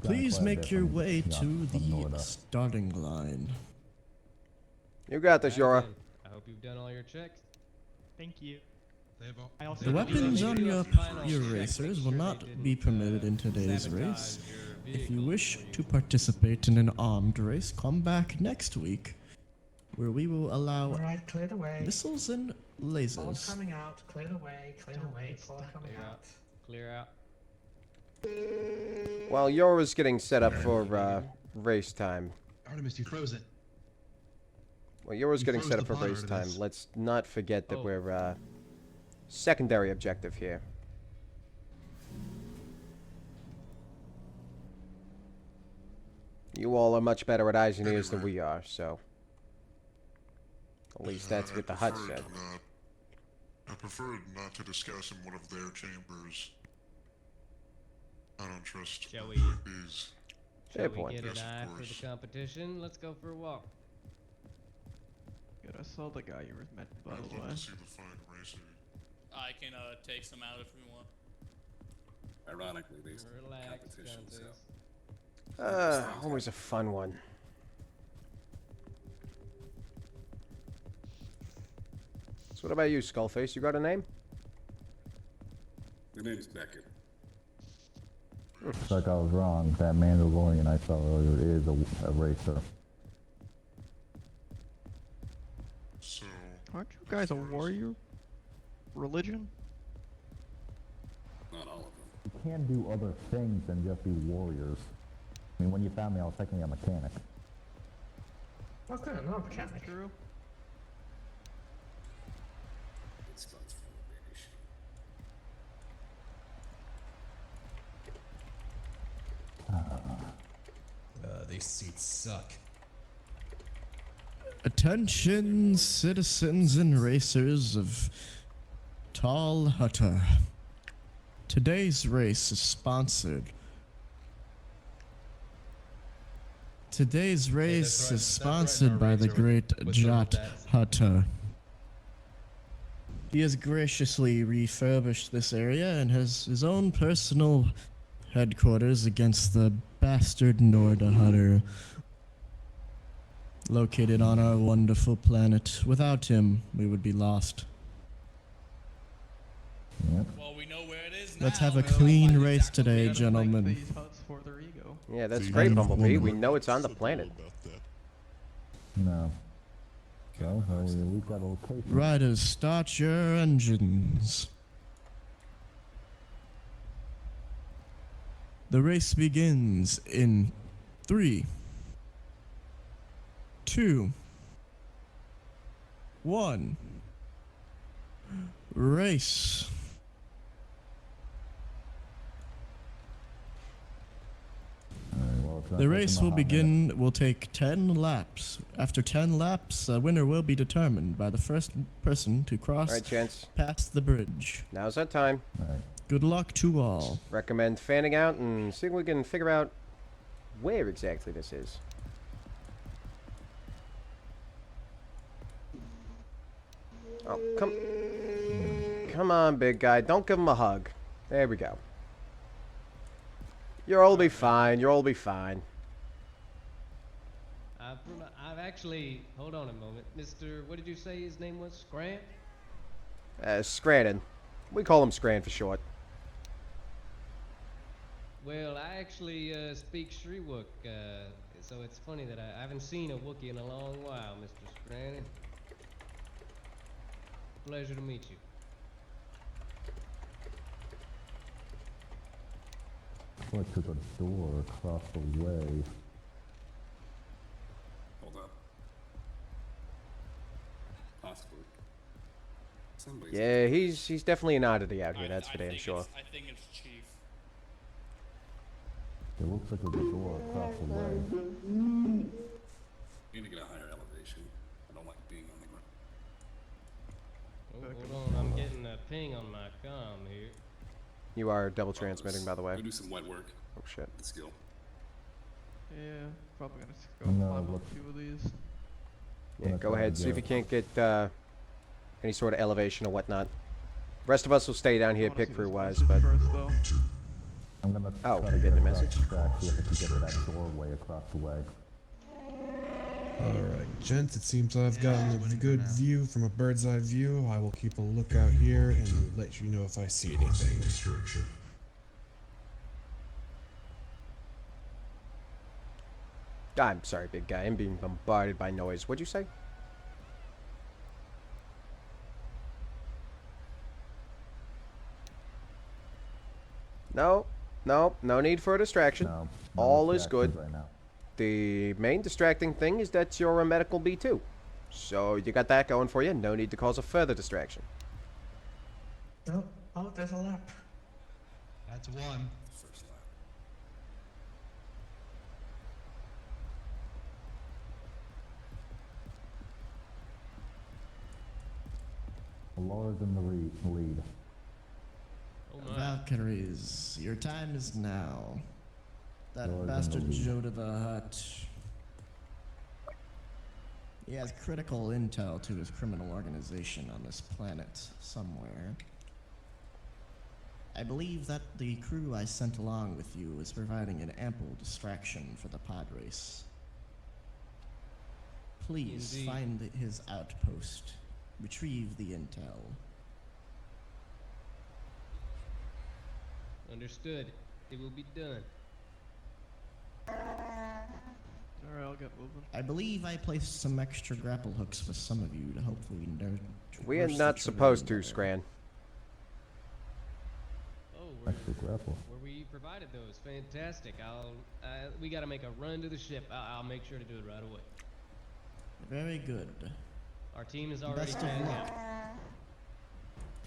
please make your way to the starting line. You got this, Yora. I hope you've done all your checks. Thank you. The weapons on your racers will not be permitted in today's race. If you wish to participate in an armed race, come back next week, where we will allow Alright, clear the way. missiles and Ball's lasers. coming out. Clear the way. Clear the way. Ball coming out. Clear out. While Yora's getting set up for race time. Artemis, you froze it. Well, Yora's You getting froze set the up for pod, race time. Artemis. Let's not forget that Oh. we're secondary objective here. You all are much better at eyes and ears than we are, so at least that's what the Hut said. I prefer not to discuss in one of their chambers. I don't trust Shall we- these. Fair Shall we point. get an Yes, of eye for course. the competition? Let's go for a walk. Good, I saw the guy you were met, by I'd the love way. to see the fine racer. I can take some out if we want. Ironically, these Relax, competitions. Always a fun one. So what about you, Skullface? You got a name? The name's Beckett. Looks like I was wrong. That Mandalorian I saw earlier is a racer. So, Aren't you guys a warrior religion? Not all of them. You can do other things than just be warriors. I mean, when you found me, I was technically a mechanic. Okay, no mechanic. True. It's fun for a bitch. These seats suck. Attention, citizens and racers of Tall Hutter. Today's race is sponsored. Today's race is sponsored by the great Jot Hutter. He has graciously refurbished this area and has his own personal headquarters against the bastard Norda Hutter, located on our wonderful planet. Without him, we would be lost. Well, we know where it is Let's now. have a clean race today, gentlemen. These huts for their ego. Yeah, that's See, great, I'm Bumblebee. wondering- We know it's on the planet. No. So, we got a location. Riders, start your engines. The race begins in 3, 2, 1. Race. The race will begin, will take 10 laps. After 10 laps, a winner will be determined by the first person to cross Alright, Chance. past the bridge. Now's that time. Good luck to all. Recommend fanning out and see if we can figure out where exactly this is. Oh, come on, big guy. Don't give him a hug. There we go. You'll all be fine. You'll all be fine. I've actually. Hold on a moment, Mr. What did you say his name was? Scrant? Scranton. We call him Scran for short. Well, I actually speak Shriwook, so it's funny that I haven't seen a Wookiee in a long while, Mr. Scranton. Pleasure to meet you. Like there's a door across the way. Hold up. Possibly. Somebody's Yeah, he's definitely an oddity out here, that's for damn sure. I think it's Chief. It looks like there's a door across the way. You need to get a higher elevation. I don't like being on the ground. Oh, hold on, I'm getting a ping on my comm here. You are double transmitting, by the way. We do some wet work. Oh shit. The skill. Yeah, probably gonna go No, climb look. up a few of these. Yeah, go ahead. See if you can't get any sort of elevation or whatnot. Rest of us will stay down here, pick crew wise, but. I'm gonna Oh, try you're to getting a get across message? the track, see if I can get to that doorway across the way. Alright, gents, it seems I've gotten a good view from a bird's eye view. I will keep a lookout here and let you know if I see anything. I'm sorry, big guy. I'm being bombarded by noise. What'd you say? No, no need for a distraction. No All is good. distractions right now. The main distracting thing is that you're a medical B2. So you got that going for you. No need to cause a further distraction. No. Oh, there's a lap. That's one. First lap. Laura's in the lead. Valkyries, your time is now. That Lord bastard in the lead. Joe to the Hutt. He has critical intel to his criminal organization on this planet somewhere. I believe that the crew I sent along with you is providing an ample distraction for the pod race. Please Indeed. find his outpost. Retrieve the intel. Understood. It will be done. Alright, I'll get moving. I believe I placed some extra grapple hooks for some of you to hopefully We are traverse the not terrain supposed to, better. Scran. Oh, Extra grapple. were we provided those? Fantastic. We gotta make a run to the ship. I'll make sure to do it right away. Very good. Our team is already Best of fanning luck.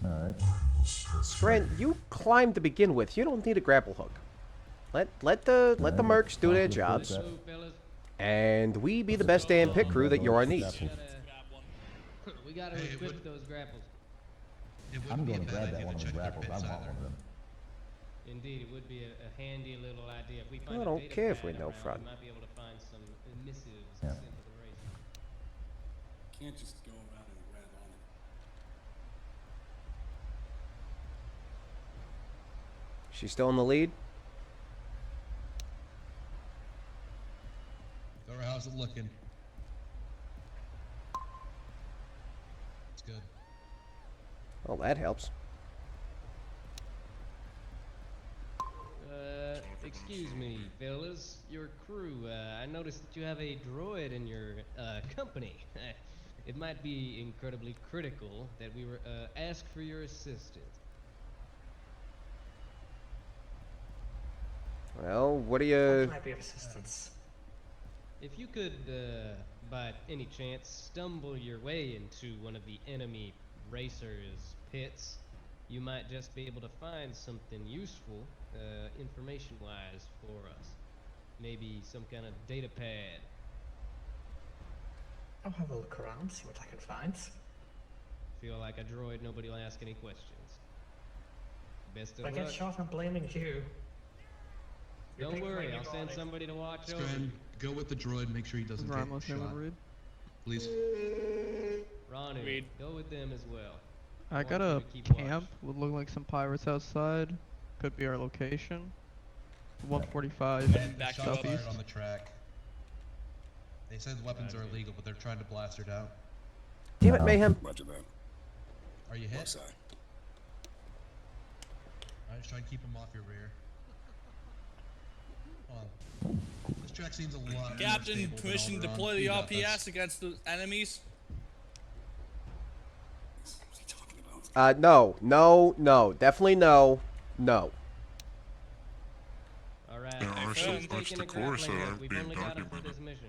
out. Alright. Scran, you climbed to begin with. You don't need a grapple hook. Let the mercs do their jobs, Let's go, fellas. and we be the best damn pit crew that you're in need. We gotta equip those grapples. I'm going to grab that one of the grapples. I want one of them. Indeed, it would be a handy little idea. If we find I a don't data care if we pad know around, front. we might be able to find some missives Yeah. sent to the race. Can't just go around and grab on it. She's still in the lead. Thor, how's it looking? It's good. Well, that helps. Excuse me, fellas. Your crew, I noticed that you have a droid in your, company. It might be incredibly critical that we were, ask for your assistance. Well, what do How you... can I be of assistance? If you could, by any chance, stumble your way into one of the enemy racers' pits, you might just be able to find something useful, information-wise for us. Maybe some kind of data pad. I'll have a look around, see what I can find. Feel like a droid, nobody will ask any questions. Best If I of get luck. shot, I'm blaming you. You Don't pick worry, my I'll send body. somebody to watch over. Scran, go with the droid. Make sure he doesn't Ryan, get let's say shot. what read. Please. Ronu, go with them as well. I Want got you a to keep watch. camp. Would look like some pirates outside. Could be our location. 145 Shot southeast. fired on the track. They said weapons are illegal, but they're trying to blast her down. Damn it, Mayhem. Roger that. Are you hit? Left side. Alright, just try and keep him off your rear. Hold on. This track seems a lot more Captain, stable than permission to Alderaan. deploy the You got this. RPS against the enemies. No. Definitely no. No. Alright, There are so everyone's much taking a decor, so grappling hook. I'm We've being only got him for documented. this mission.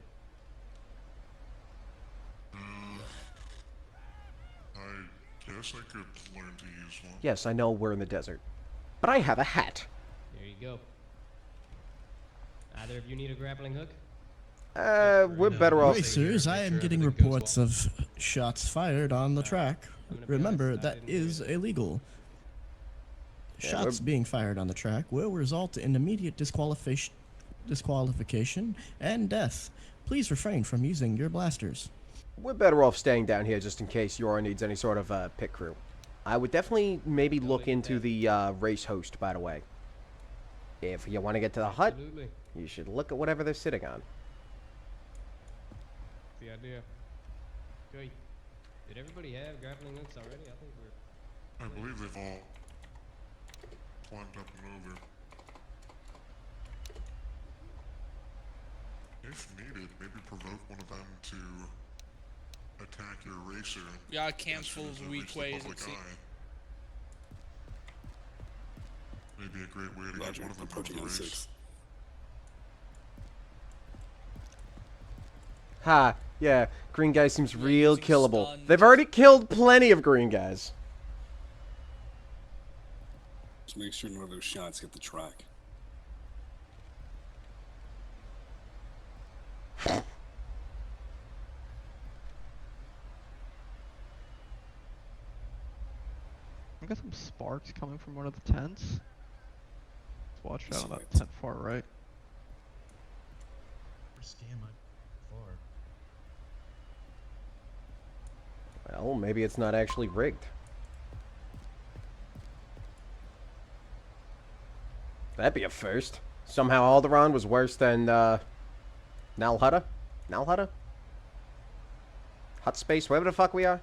I guess I could learn to use one. Yes, I know we're in the desert. But I have a hat. There you go. Either of you need a grappling hook? We're better off. Racers, I am getting reports of shots fired on the track. Remember, that is illegal. Yeah, Shots being fired on the track will result in immediate disqualification and death. Please refrain from using your blasters. We're better off staying down here just in case Yora needs any sort of pit crew. I would definitely maybe look into the race host, by the way. If you want to get to the hut, Absolutely. you should look at whatever they're sitting on. The idea. Good. Did everybody have grappling hooks already? I think we're... I believe they've all climbed up and over. If needed, maybe provoke one of them to attack your racer. Yeah, camps full of weak ways. Maybe a great way to Roger, get one of them approaching into the on race. 6. Ha! Yeah, green guy seems real killable. They've already killed plenty of green guys. Just make sure none of those shots hit the track. I got some sparks coming from one of the tents. Let's watch out on that tent far right. Where's Scam far? Well, maybe it's not actually rigged. That'd be a first. Somehow Alderaan was worse than Nalhutta? Nalhutta? Huttspace, wherever the fuck we are?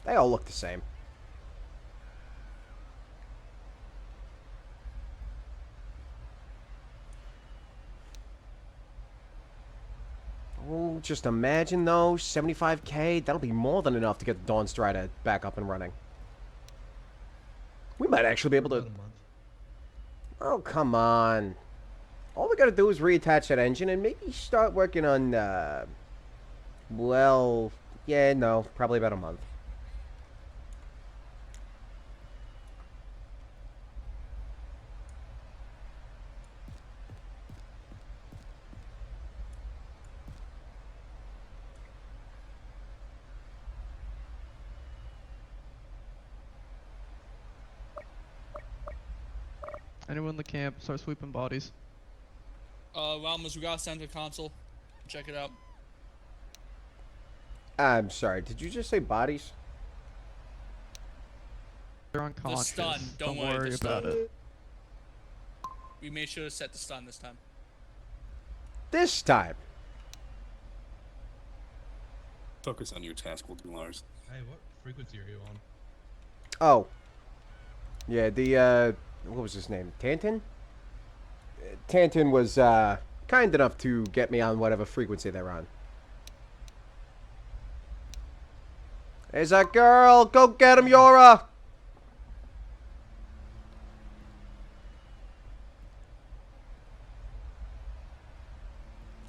They all look the same. Oh, just imagine though, 75k, that'll be more than enough to get the Dawn Strider back up and running. We might actually be able to... Oh, come on. All we gotta do is reattach that engine and maybe start working on, well, yeah, no, probably about a month. Anyone in the camp, start sweeping bodies. Ramos, we got a center console. Check it out. I'm sorry, did you just say bodies? They're unconscious. stun, don't worry, worry the about stun. it. We made sure to set the stun this time. This time? Focus on your task, we'll do ours. Hey, what frequency are you on? Oh. Yeah, the, what was his name? Tantin? Tantin was, kind enough to get me on whatever frequency they're on. There's that girl! Go get him, Yora!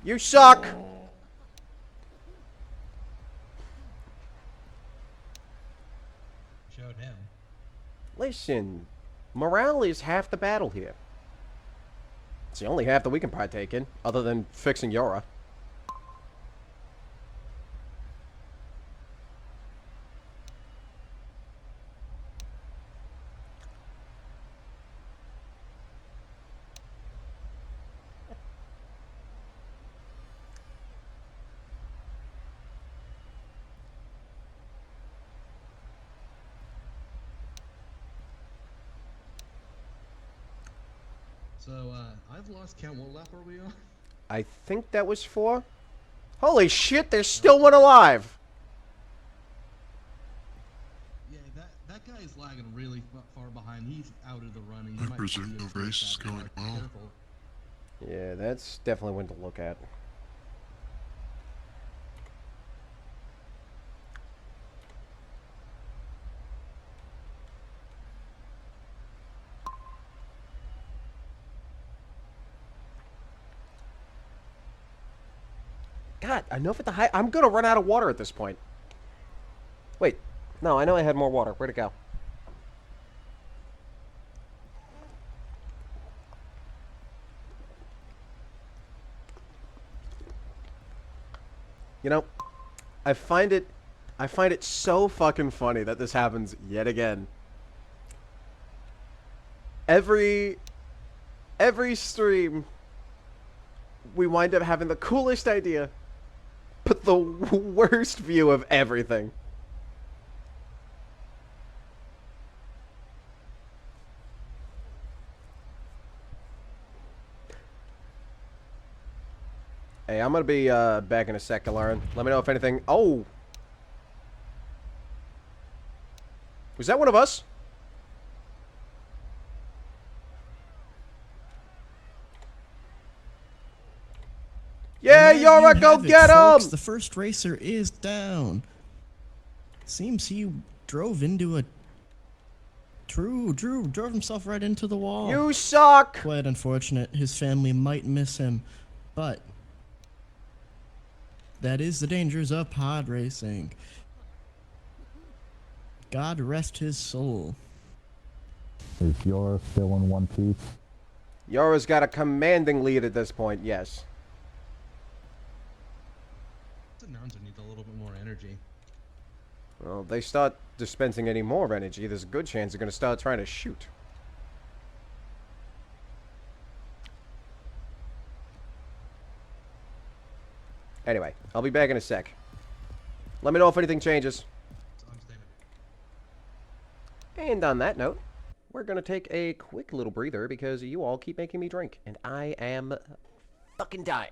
You suck! Showed him. Listen, morale is half the battle here. It's the only half that we can partake in, other than fixing Yora. So, I've lost count. What lap are we on? I think that was 4. Holy shit, there's still one alive! Yeah, that guy is lagging really far behind. He's out of the running. He I might presume be the race is going well. Careful. Yeah, that's definitely one to look at. God, enough with the high. I'm gonna run out of water at this point. Wait, no, I know I had more water. Where'd it go? You know, I find it so fucking funny that this happens yet again. Every stream, we wind up having the coolest idea, but the worst view of everything. Hey, I'm gonna be back in a sec, Lauren. Let me know if anything. Oh, was that one of us? Yeah, And there Yara, you go have it, get folks. him! The first racer is down. Seems he drove into a drove himself right into the wall. You suck! Quite unfortunate. His family might miss him, but that is the dangers of pod racing. God rest his soul. Is Yora still in one piece? Yara's got a commanding lead at this point, yes. The Nouns need a little bit more energy. Well, if they start dispensing any more energy, there's a good chance they're going to start trying to shoot. Anyway, I'll be back in a sec. Let me know if anything changes. And on that note, we're going to take a quick little breather because you all keep making me drink, and I am fucking dying.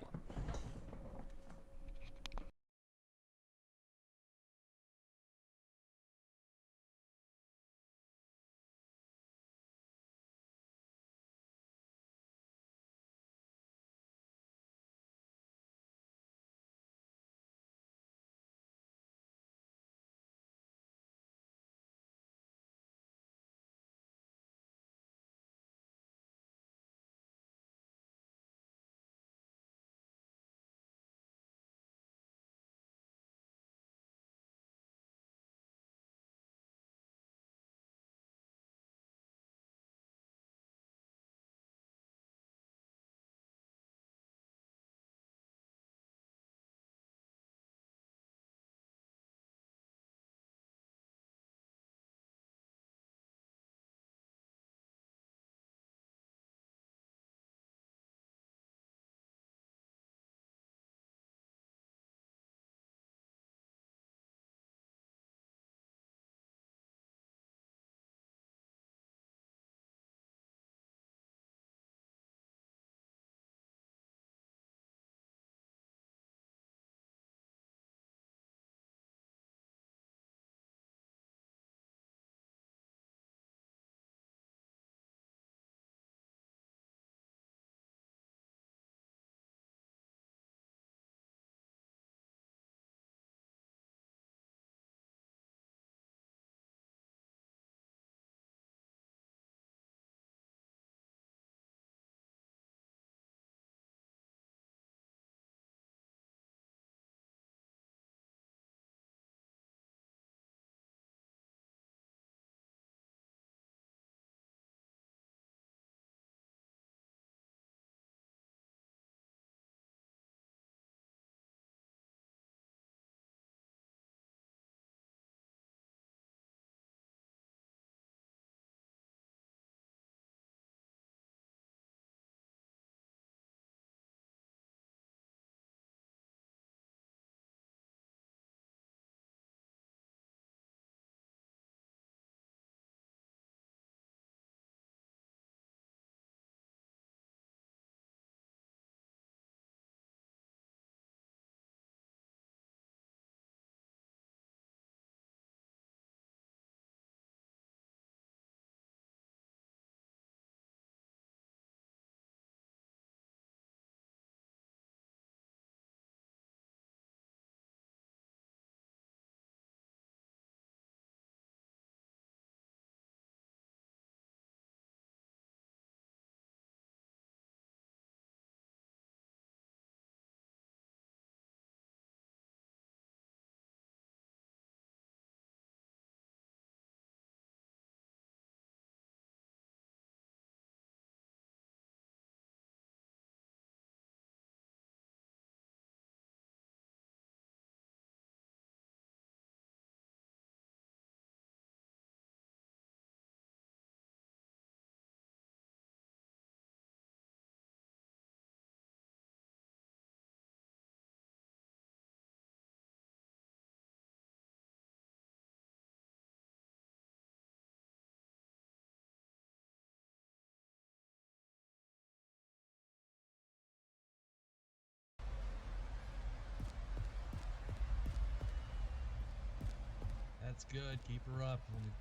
That's good. Keep her up. Only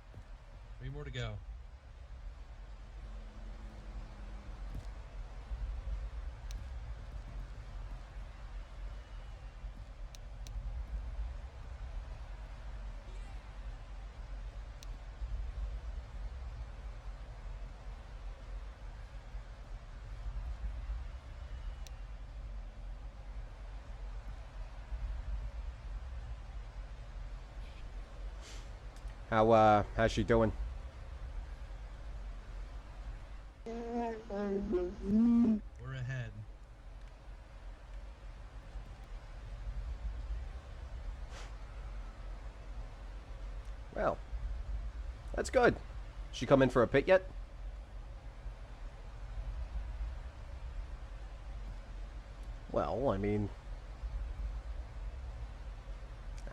3 more to go. How's she doing? We're ahead. Well, that's good. She come in for a pit yet? Well, I mean,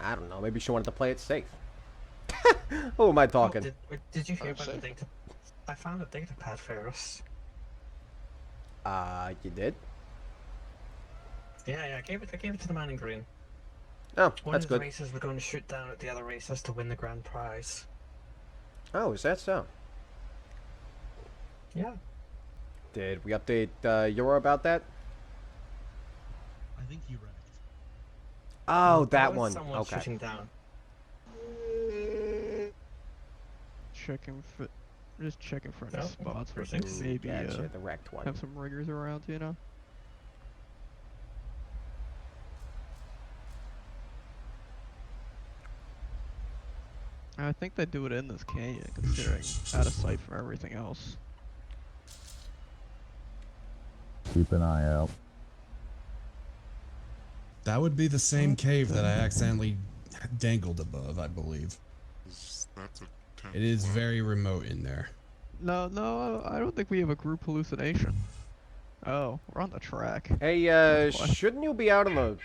I don't know. Maybe she wanted to play it safe. Who am I talking? Did you hear about the data? I found a data pad for us. You did? Yeah, I gave it to the man in green. Oh, One that's of the good. racers were going to shoot down at the other racers to win the grand prize. Oh, is that so? Yeah. Did we update Yora about that? I think he wrecked. Oh, There that was one. someone Okay. shooting down. Checking for, just checking for any No, spots where perfect. maybe Gotcha, the wrecked one. have some riggers around, you know. I think they do it in this canyon, considering out of sight from everything else. Keep an eye out. That would be the same cave that I accidentally dangled above, I believe. That's a It is very remote in there. No, I don't think we have a group hallucination. Oh, we're on the track. Hey, That's why. shouldn't you be out on the...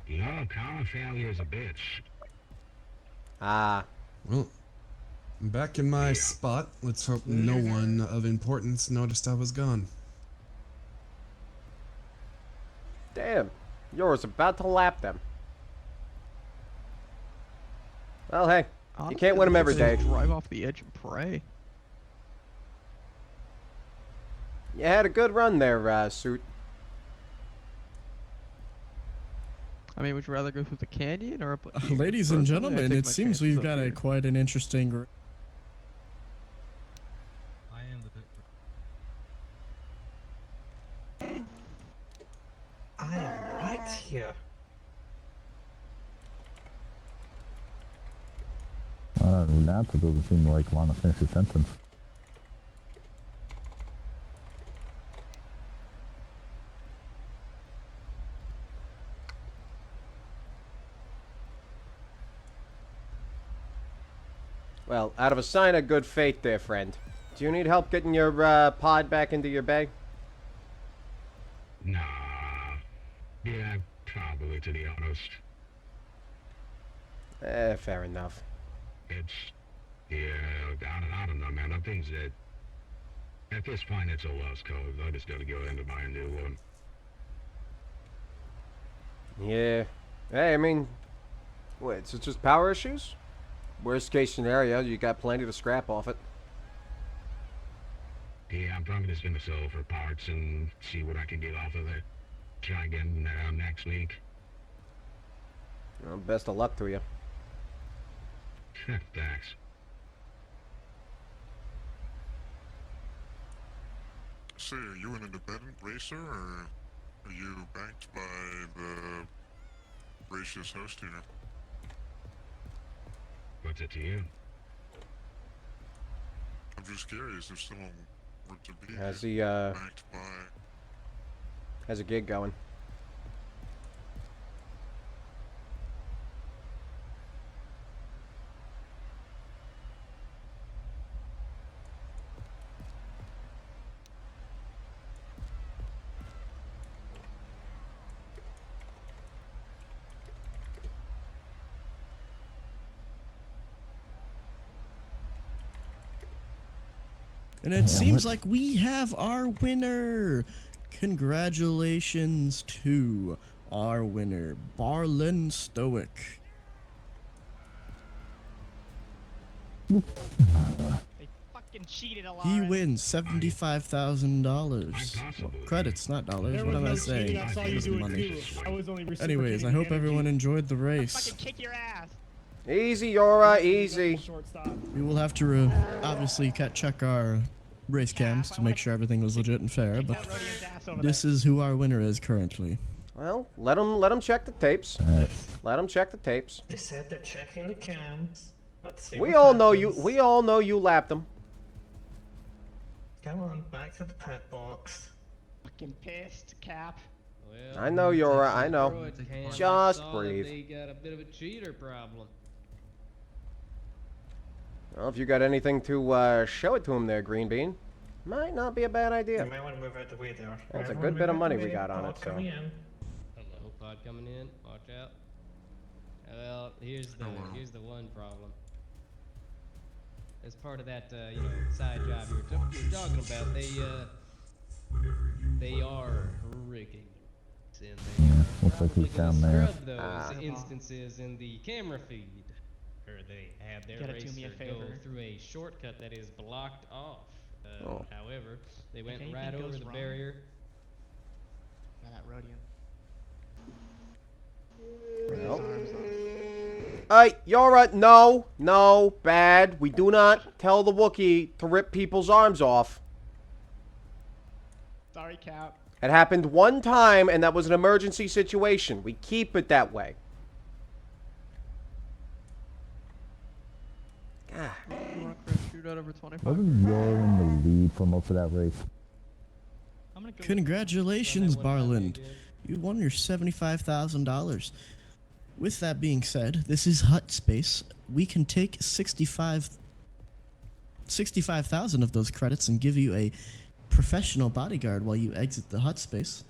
No, common failure's a bitch. Ah. Well, I'm back in my spot. Let's hope no one of importance noticed I was gone. Damn. Yora's about to lap them. Well, hey. You can't win them every day. Drive off the edge and pray. You had a good run there, Suit. I mean, would you rather go through the canyon or up? Ladies and Personally, I gentlemen, take it my seems chances we've up got here. quite an interesting... I am the pit. I am right here. Nata doesn't seem like want to finish his sentence. Well, out of a sign of good faith there, friend. Do you need help getting your pod back into your bay? Nah. Yeah, probably, to be honest. Fair enough. It's... Yeah, I don't know, man. I think that... At this point, it's a lost cause. I just gotta go in to buy a new one. Yeah. Hey, I mean... What, it's just power issues? Worst case scenario, you got plenty to scrap off it. Yeah, I'm probably just gonna sell for parts and see what I can get off of it. Try again next week. Well, best of luck to you. Thanks. Say, are you an independent racer, or are you backed by the gracious host here? What's it to you? I'm just curious if someone were to be How's the, backed by... how's a gig going? And it seems like we have our winner. Congratulations to our winner, Barlin Stoic. They fucking cheated a lot. He wins $75,000. Credits, not dollars. There What was am I no saying? cheating, I saw you Just do it money. too. I was only Anyways, I reciprocating hope the everyone energy. enjoyed the race. Fucking kick your ass. Easy, Yora, easy. Shortstop. We will have to obviously check our race cams to make sure everything was legit and fair, but this is who our winner is currently. Well, let them check the tapes. Let them check the tapes. They said they're checking the cams. Let's see We what all know you. happens. We all know you lapped them. Come on, back to the pet box. Fucking pissed, Cap. Well, I know, Yora. I know. Droid can Just saw that breathe. They got a bit of a cheater problem. Well, if you got anything to show it to him there, Green Bean, might not be a bad idea. You might want to move out the way there. That's a Everyone good move bit of out the money way. we got on Pod it, so. coming in. Hello, pod coming in. Watch out. Well, here's the one problem. As part of that, side job you were talking about, they are rigging. And they looks like he's down there. scrub those instances in the camera feed. Or they have their Gotta do me a racer go favor. through a shortcut that is blocked off. Oh. However, they went anything right over goes the wrong- barrier. Now that Rodian. Well. Yora, no, bad. We do not tell the Wookiee to rip people's arms off. Sorry, Cap. It happened one time, and that was an emergency situation. We keep it that way. God. You want to crash shootout over 25? Wasn't Yor in the lead for most of that race? Congratulations, Barland. You won your $75,000. With that being said, this is Huttspace. We can take 65,000 of those credits and give you a professional bodyguard while you exit the Huttspace.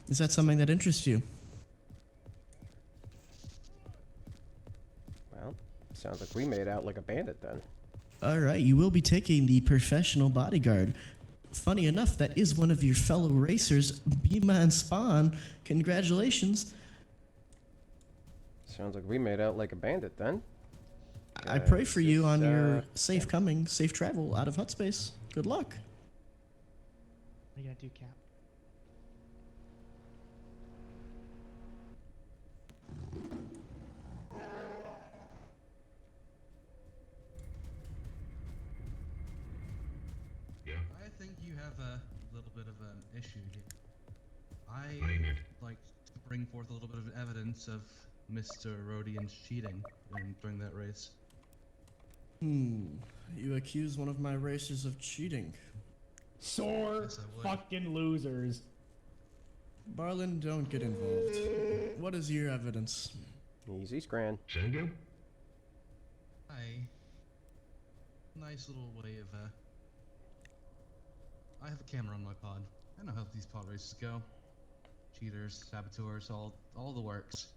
Is that something that interests you? Well, sounds like we made out like a bandit then. Alright, you will be taking the professional bodyguard. Funny enough, that is one of your fellow racers, B-Man Spawn. Congratulations. Sounds like we made out like a bandit then. I pray for you on Just, your safe coming, safe travel out of Huttspace. Good luck. What are you gonna do, Cap? I think you have a little bit of an issue here. I'd like to bring forth a little bit of evidence of Mr. Rodian's cheating during that race. You accuse one of my racers of cheating. Sore Yes, I would. fucking losers. Barlin, don't get involved. What is your evidence? Easy, Scran. Hi. Nice little way of, I have a camera on my pod. I know how these pod races go. Cheaters, saboteurs, all the works.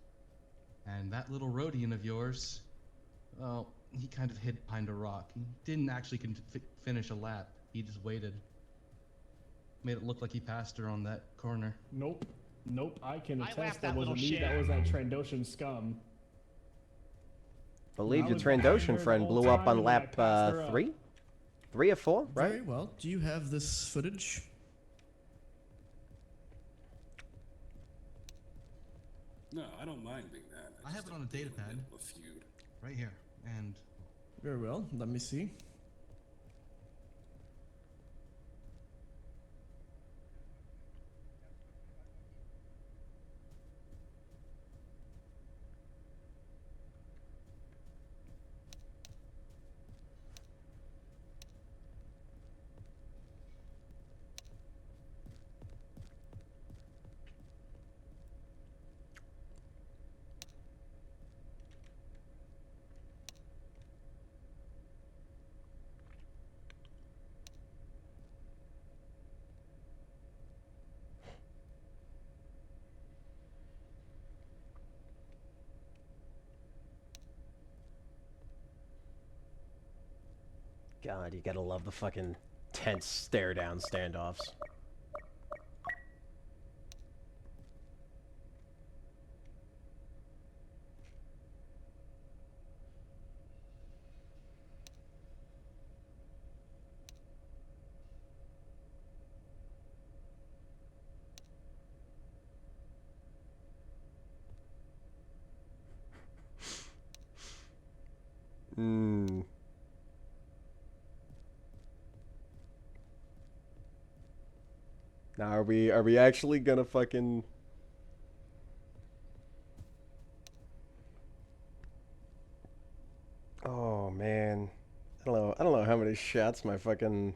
And that little Rodian of yours, well, he kind of hid behind a rock. He didn't actually finish a lap. He just waited. Made it look like he passed her on that corner. Nope. I can I attest laughed that that wasn't little me. shit. That was that Trandoshan scum. Believe I your was behind Trandoshan her the friend whole blew up time on and then I lap passed her up. 3? 3 of 4, right? Very well. Do you have this footage? No, I don't mind being that. I have it on a data pad. A feud. Right here. And Very well. Let me see. God, you gotta love the fucking tense stare-down standoffs. Now, are we actually gonna fucking... Oh, man. I don't know how many shots my fucking...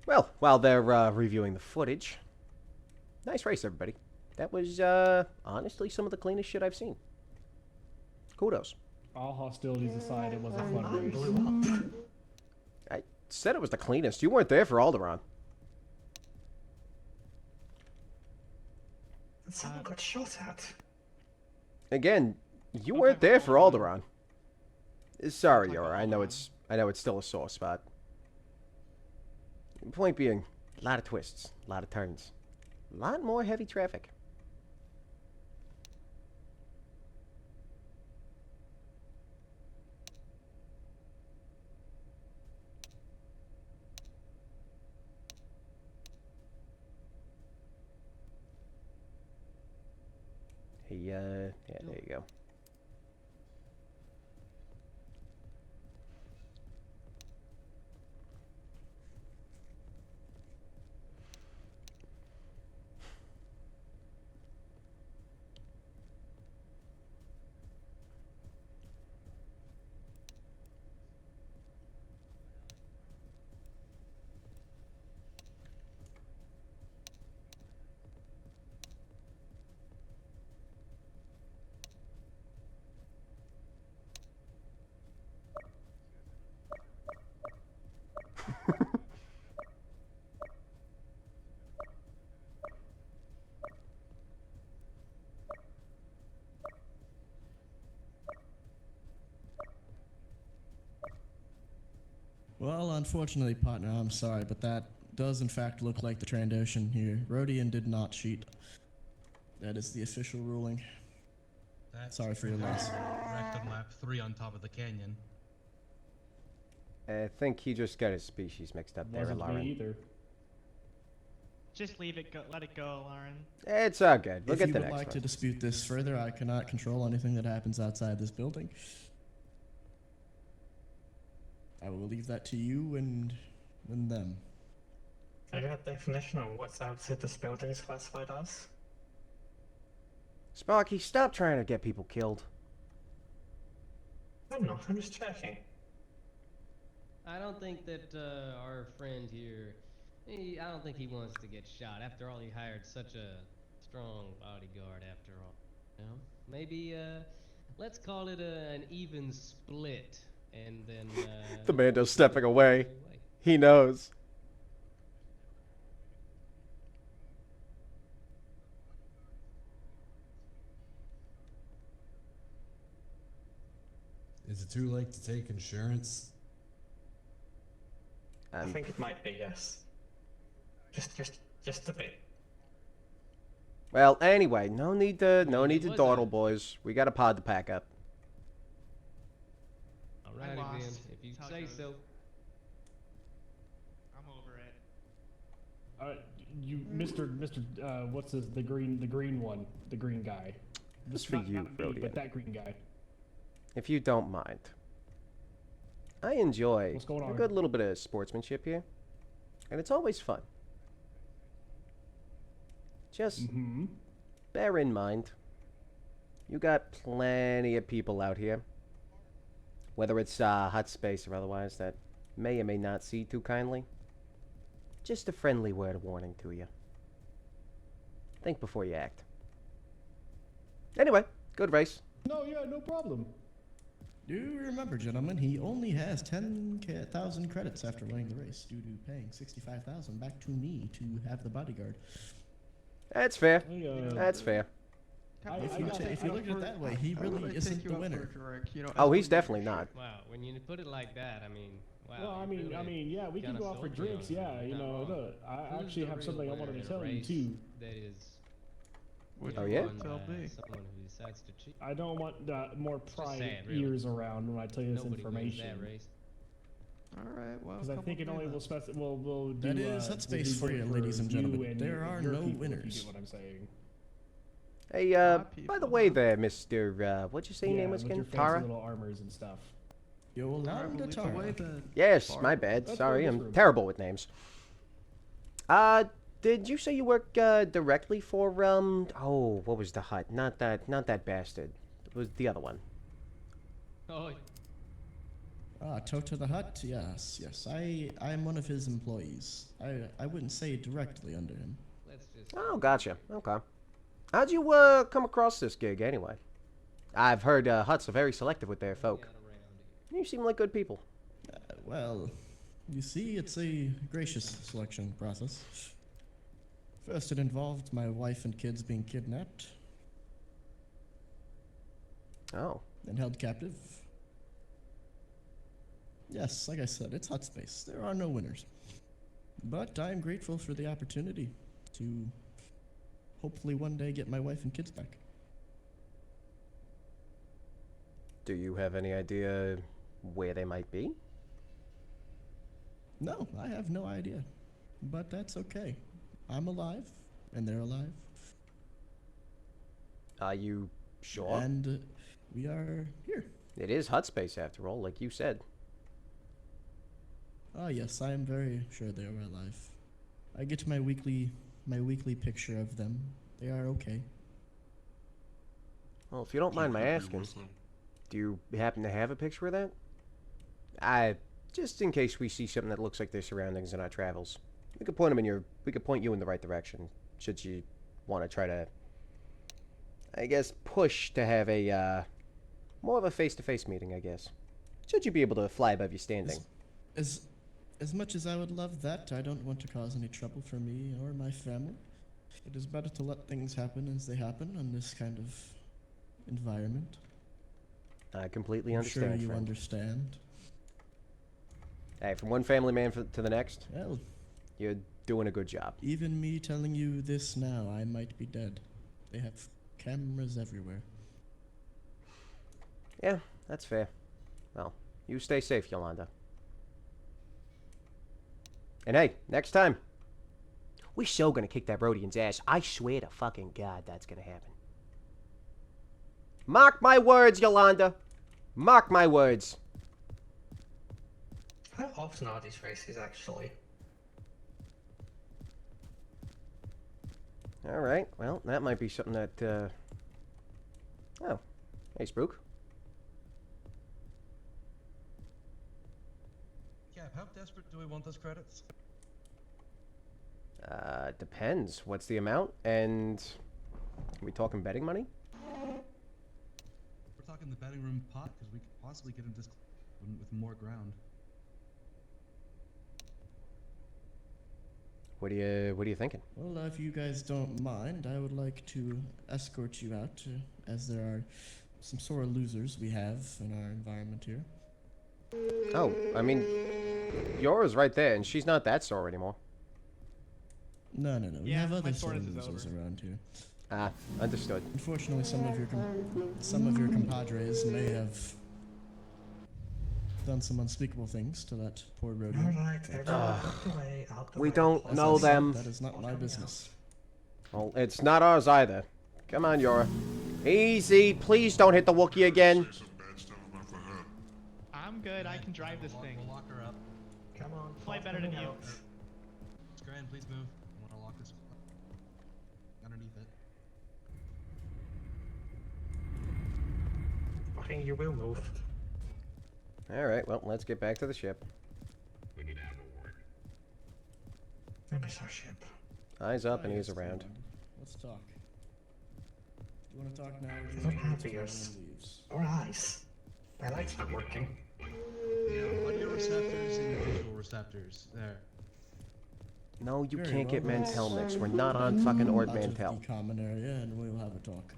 Well, while they're reviewing the footage, nice race, everybody. That was honestly some of the cleanest shit I've seen. Kudos. All hostilities aside, it was a fun race. I said it was the cleanest. You weren't there for Alderaan. Someone got shot at. Again, you weren't there for Alderaan. Sorry, Yora. I know it's still a sore spot. Point being, a lot of twists, a lot of turns, a lot more heavy traffic. Hey, yeah, there you go. Well, unfortunately, partner, I'm sorry, but that does in fact look like the Trandoshan here. Rodian did not cheat. That is the official ruling. Sorry for your loss. Wrecked on lap 3 on top of the canyon. I think he just got his species mixed up there, Wasn't Lauren. me either. Just leave it go. Let it go, Lauren. It's all good. We'll If get you the would next like one. to dispute this further, I cannot control anything that happens outside this building. I will leave that to you and them. I got a definition of what's outside this building is classified as. Sparky, stop trying to get people killed. I'm not, I'm just checking. I don't think that our friend here, I don't think he wants to get shot. After all, he hired such a strong bodyguard after all. You know? Maybe, let's call it an even split. And then, The Mando's stepping away. He knows. Is it too late to take insurance? I think it might be, yes. Just a bit. Well, anyway, no need to dawdle, boys. We got a pod to pack up. Alrighty then, if you say so. I'm over it. You, Mr. What's this? The green one, the green guy. This for you, not me, Rodian. but that green guy. If you don't mind. I enjoy What's going a on? good little bit of sportsmanship here. And it's always fun. Just bear in mind, you got plenty of people out here, whether it's Huttspace or otherwise, that may or may not see too kindly. Just a friendly word of warning to you. Think before you act. Anyway, good race. No, yeah, no problem. Do remember, gentlemen, he only has 10,000 credits after winning the race due to paying 65,000 back to me to have the bodyguard. That's fair. That's fair. If you look at it that way, he really isn't the winner. Oh, he's definitely not. Wow, when you put it like that, I mean, wow. Well, I mean, yeah, we can go out for drinks. Yeah, you know, look, I actually have something I wanted to tell you too. That is. Oh yeah. Someone who decides to cheat. I don't want more prying sad, really. ears around when I tell you this Nobody wins information. that race. Alright, well. Because I think it only will we'll do. That is Huttspace for you, ladies and gentlemen. There are no If you winners. get what I'm saying. Hey, by the way there, Mr. What'd you say your name was with again? your fancy Tara? little armors and stuff. Yolanda Tara. Yes, my bad. Let's Sorry, go I'm this room. terrible with names. Did you say you work directly for oh, what was the hut? Not that bastard. It was the other one. Oh, Toto the Hut? Yes, yes. I'm one of his employees. I wouldn't say directly under him. let's just. Oh, gotcha. Okay. How'd you come across this gig anyway? I've heard huts are very selective with their folk. You seem like good people. Well, you see, it's a gracious selection process. First, it involved my wife and kids being kidnapped. Oh. And held captive. Yes, like I said, it's Huttspace. There are no winners. But I am grateful for the opportunity to hopefully one day get my wife and kids back. Do you have any idea where they might be? No, I have no idea. But that's okay. I'm alive, and they're alive. Are you sure? And we are here. It is Huttspace after all, like you said. Oh yes, I am very sure they are alive. I get my weekly picture of them. They are okay. Well, if you don't mind my asking, do you happen to have a picture of that? Just in case we see something that looks like their surroundings in our travels. We could point you in the right direction, should you want to try to, I guess, push to have a, more of a face-to-face meeting, I guess. Should you be able to fly above your standing. As much as I would love that, I don't want to cause any trouble for me or my family. It is better to let things happen as they happen in this kind of environment. I completely I'm understand, sure you friend. understand. Hey, from one family man to the next, Well, you're doing a good job. even me telling you this now, I might be dead. They have cameras everywhere. Yeah, that's fair. Well, you stay safe, Yolanda. And hey, next time, we're so gonna kick that Rhodian's ass. I swear to fucking God that's gonna happen. Mark my words, Yolanda. Mark my words. How often are these races actually? Alright, well, that might be something that, Oh. Hey, Spook. Cap, how desperate do we want those credits? Depends. What's the amount? And... Are we talking betting money? We're talking the betting room pot, because we could possibly get him with more ground. What are you thinking? Well, if you guys don't mind, I would like to escort you out, as there are some sort of losers we have in our environment here. Oh, I mean, Yora's right there, and she's not that sore anymore. No. We Yeah, have my other sort soreness of is losers over. around here. Ah, understood. Unfortunately, some of your compadres may have done some unspeakable things to that poor rodeo. Alright, everyone out the way, out the We way. don't As know I said, them. That is not my business. Well, it's not ours either. Come on, Yora. Easy, please don't hit the Wookiee again. I'm good. I can drive this thing. We'll lock her up. Come on, Fly better than you. Scran, please move. I want to lock this underneath it. I think you will move. Alright, well, let's get back to the ship. We need to have a word. Where is our ship? Eyes up and ears around. Let's talk. Do you want to talk now? Or do you Don't want to have wait till ears. everyone leaves? Or eyes. My light's not working. Yeah, audio receptors and visual receptors. There. No, you Very can't get well, Mantel let's mix. We're not on fucking Ord out of Mantel. the common area, and we'll have a talk.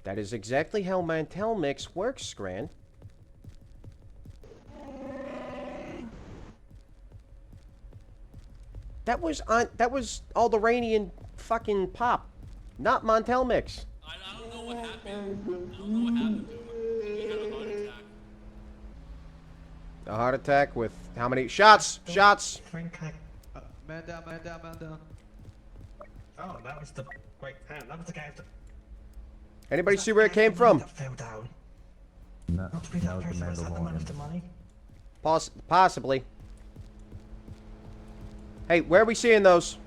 That is exactly how Mantel mix works, Scran. That was Alderanian fucking pop, not Montel mix. I don't know what happened. I don't know what happened to him. He had a heart attack. A heart attack with how many shots? Shots. Think I... Man down, man down, man down. Oh, that was the... Wait, that was the guy with the... Anybody see where it came from? That fell down. No, Not to be that that was the person, was that the man with the Mandalorian. money? Possibly. Hey, where are we seeing those?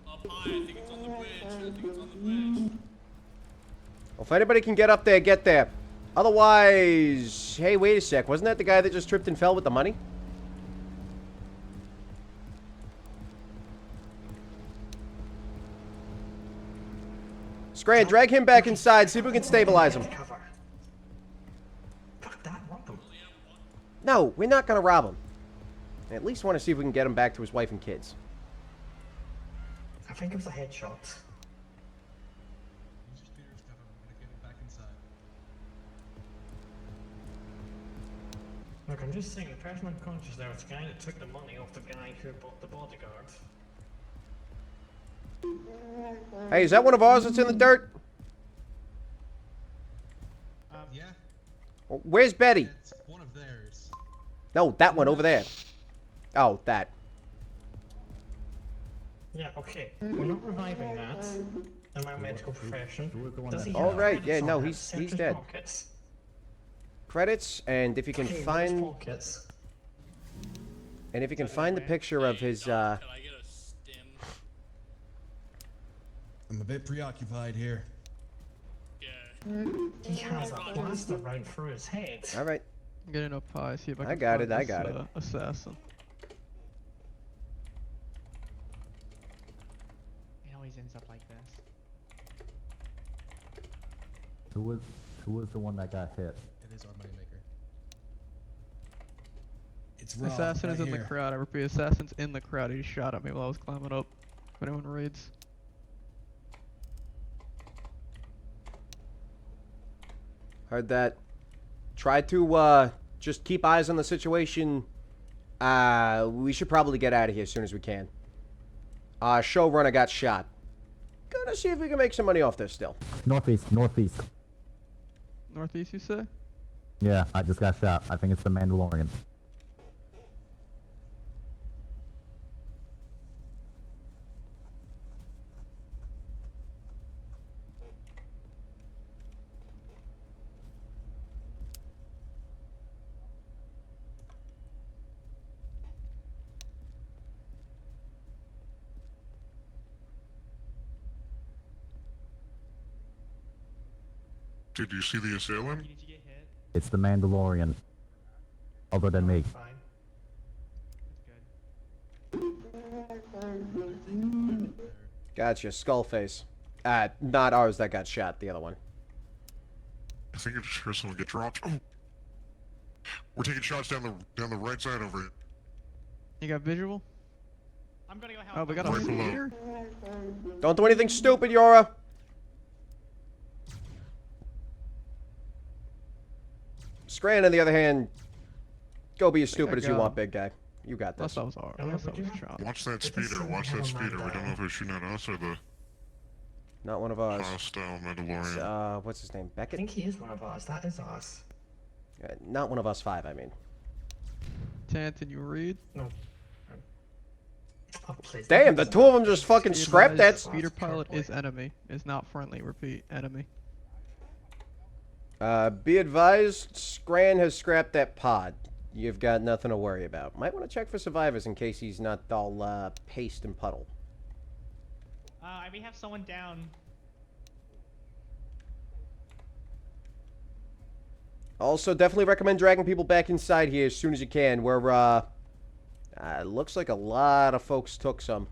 Up high, I think it's on the bridge. I think it's on the bridge. Well, if anybody can get up there, get there. Otherwise, hey, wait a sec. Wasn't that the guy that just tripped and fell with the money? Scran, drag him back inside. See if we can stabilize him. No, we're not gonna rob him. I at least want to see if we can get him back to his wife and kids. I think it was a headshot. Look, I'm just saying, the person unconscious there was the guy that took the money off the guy who bought the bodyguard. Hey, is that one of ours that's in the dirt? Yeah, Where's Betty? it's one of theirs. No, that one over there. Oh, that. Yeah, okay. We're not reviving that. In my medical profession. Does he All have right, credits yeah, on no, that? he's Search his dead. pockets. Credits, and if you can Okay, where's find, pockets? and if you can find the picture of his, Can I get a stim? I'm a bit preoccupied here. He has a blaster right through his head. All right. I'm getting up high, see if I can got find it, I this, got it. Assassin. It always ends up like this. Who was the one that got hit? It is our moneymaker. It's raw. Assassin right is in here. the crowd. I repeat, assassin's in the crowd. He just shot at me while I was climbing up. If anyone reads. Heard that. Try to just keep eyes on the situation. We should probably get out of here as soon as we can. Showrunner got shot. Gonna see if we can make some money off this still. Northeast. Northeast, you say? Yeah, I just got shot. I think it's the Mandalorian. Did you see the assailant? It's the Mandalorian. Other than me. Gotcha, Skullface. Not ours that got shot, the other one. I think I just heard someone get dropped. Oh. We're taking shots down the right side over here. You got visual? I'm gonna go help. Oh, we got a Right below. speeder? Don't do anything stupid, Yora. Scran, on the other hand, go be as stupid as you want, big guy. You got this. That was hard. That was shot. Watch that speeder. Watch that speeder. We don't know if they're shooting at us or the Not one of ours. hostile Mandalorian. What's his name? I Beckett? think he is one of ours. That is ours. Not one of us five, I mean. Tanton, you read? No. Oh, please. Damn, the two of them just fucking scrapped that. Speeder pilot is enemy. Is not friendly. Repeat, enemy. Be advised, Scran has scrapped that pod. You've got nothing to worry about. Might want to check for survivors in case he's not all paste and puddle. We have someone down. Also, definitely recommend dragging people back inside here as soon as you can. Where looks like a lot of folks took some.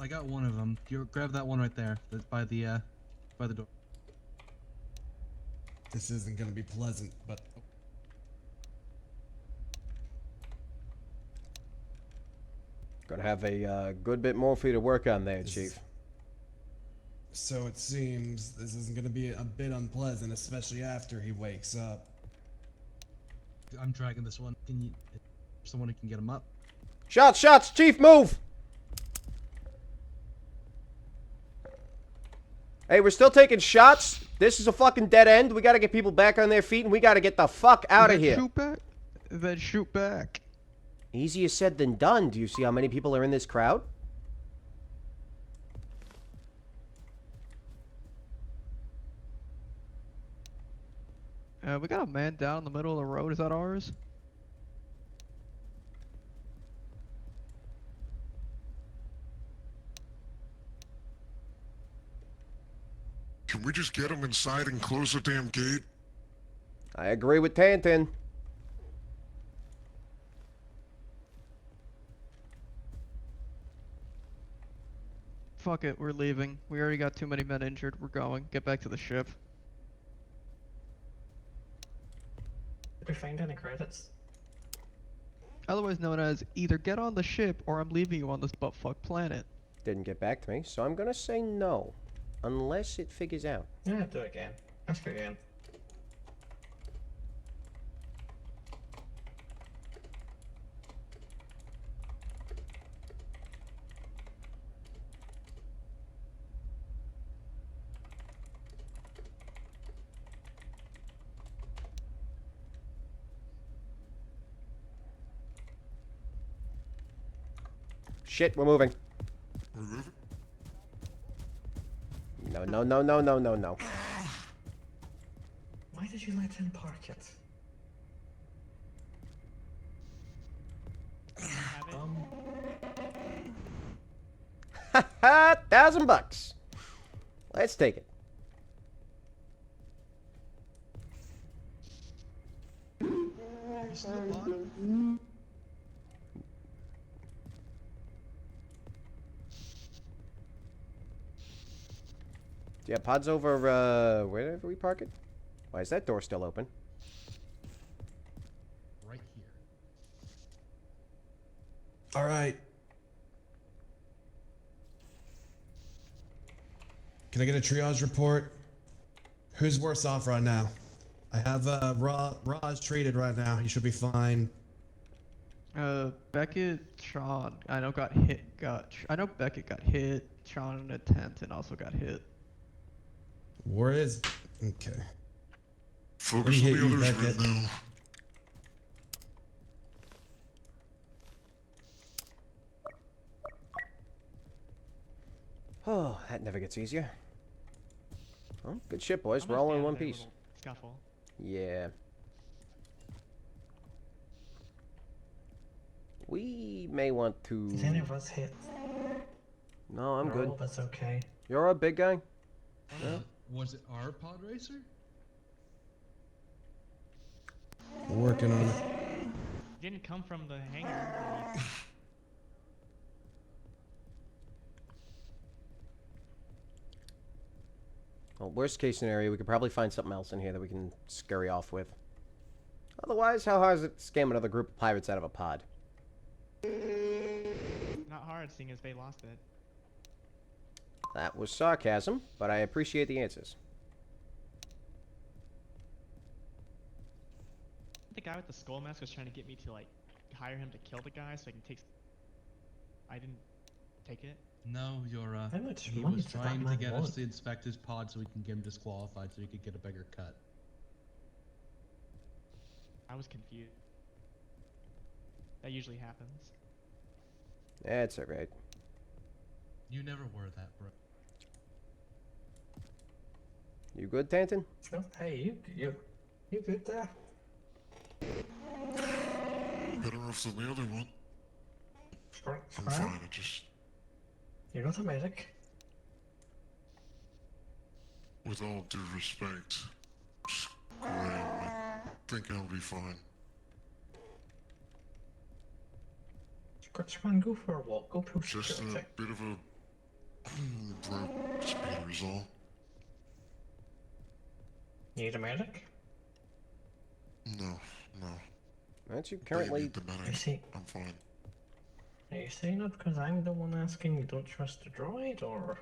I got one of them. You grab that one right there, by the door. This isn't gonna be pleasant, but Gonna have a good bit more for you to work on there, Chief. so it seems this isn't gonna be a bit unpleasant, especially after he wakes up. I'm dragging this one. Can you? Someone who can get him up. Shots, shots, Chief, move! Hey, we're still taking shots. This is a fucking dead end. We gotta get people back on their feet, and we gotta get the fuck out of here. Shoot back. Then shoot back. Easier said than done. Do you see how many people are in this crowd? We got a man down in the middle of the road. Is that ours? Can we just get him inside and close the damn gate? I agree with Tantin. Fuck it, we're leaving. We already got too many men injured. We're going. Get back to the ship. Did we find any credits? Otherwise known as either get on the ship or I'm leaving you on this buttfuck planet. Didn't get back to me, so I'm gonna say no. Unless it figures out. Yeah, do it again. Ask again. Shit, we're moving. We're moving? No, no, no, no, no, no, no. Why did you let him park it? Ha $1,000. Let's take it. Yeah, pod's over, wherever we park it? Why is that door still open? Right here. All right. Can I get a triage report? Who's worse off right now? I have Raj treated right now. He should be fine. Beckett, Sean, I know got hit. I know Beckett got hit. Sean in a tent and also got hit. Where is? Okay. Focus on the others right now. Oh, that never gets easier. Oh, good shit, boys. We're all in one piece. Scuffle. Yeah. We may want to... Did any of us hit? No, I'm good. No, that's okay. You're a big guy? Yeah. Was it our pod racer? We're working on it. Didn't come from the hangar. Well, worst case scenario, we could probably find something else in here that we can scurry off with. Otherwise, how hard is it to scam another group of pirates out of a pod? Not hard, seeing as they lost it. That was sarcasm, but I appreciate the answers. The guy with the skull mask was trying to get me to, like, hire him to kill the guy so I can take... I didn't take it. No, you're, How much he money was does that trying to man get want? us to inspect his pod so we can get him disqualified so he could get a bigger cut. I was confused. That usually happens. That's alright. You never were that, bro. You good, Tantin? Oh, hey, you good there? Better off than the other one. I'm Alright. fine, I just... You're not a medic. With all due respect, Graham, I think I'll be fine. Scriptsman, go for a walk. Go push Just a security. bit of a broke speeder is all. Need a medic? No, no. Aren't you They currently... need the medic. I see. I'm fine. Are you saying that because I'm the one asking you don't trust the droid, or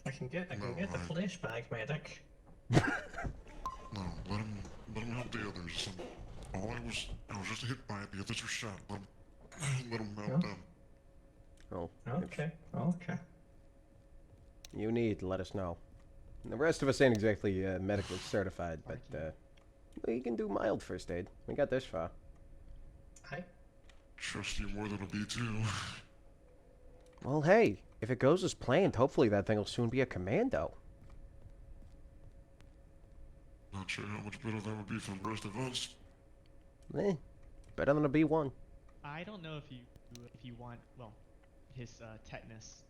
I can get the flesh bag medic? No, let him help the others. I was just hit by it. The others were shot. Let them melt Oh. down. Oh. Okay, okay. You need to let us know. The rest of us ain't exactly medically certified, but we can do mild first aid. We got this far. Hi. Trust you more than a B2. Well, hey, if it goes as planned, hopefully that thing will soon be a commando. Not sure how much better that would be for the rest of us. Better than a B1. I don't know if you want, well, his tetanus.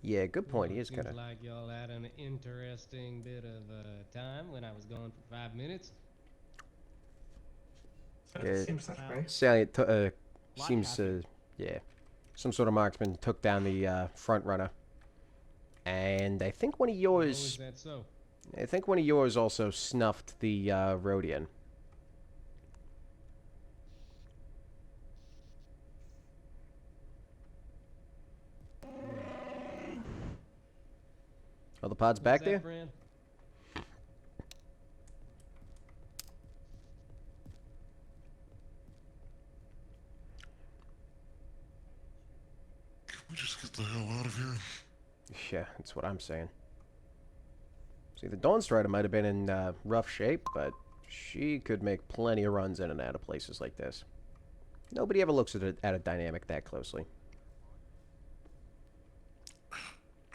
Yeah, good point. He Well, is seems gonna. like y'all had an interesting bit of time when I was gone for 5 minutes. Seems that way. Salient seems, yeah. Some sort of marksman took down the front runner. And I think one of yours... is that so? I think one of yours also snuffed the Rhodian. Oh, the pod's back there? Friend? Can we just get the hell out of here? Yeah, that's what I'm saying. See, the Dawn Strider might have been in rough shape, but she could make plenty of runs in and out of places like this. Nobody ever looks at a dynamic that closely.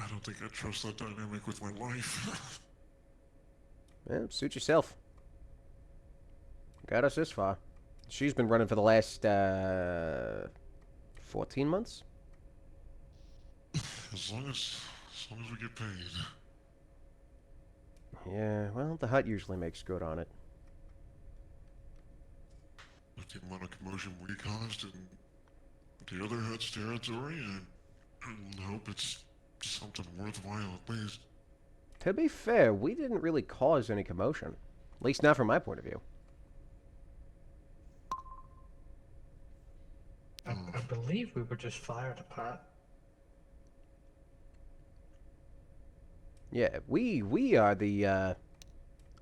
I don't think I trust that dynamic with my life. Well, suit yourself. Got us this far. She's been running for the last 14 months. As long as we get paid. Yeah, well, the hut usually makes good on it. With the amount of commotion we caused in the other hut's territory, I hope it's something worthwhile at least. To be fair, we didn't really cause any commotion. At least not from my point of view. I believe we were just fired apart. Yeah, we are the,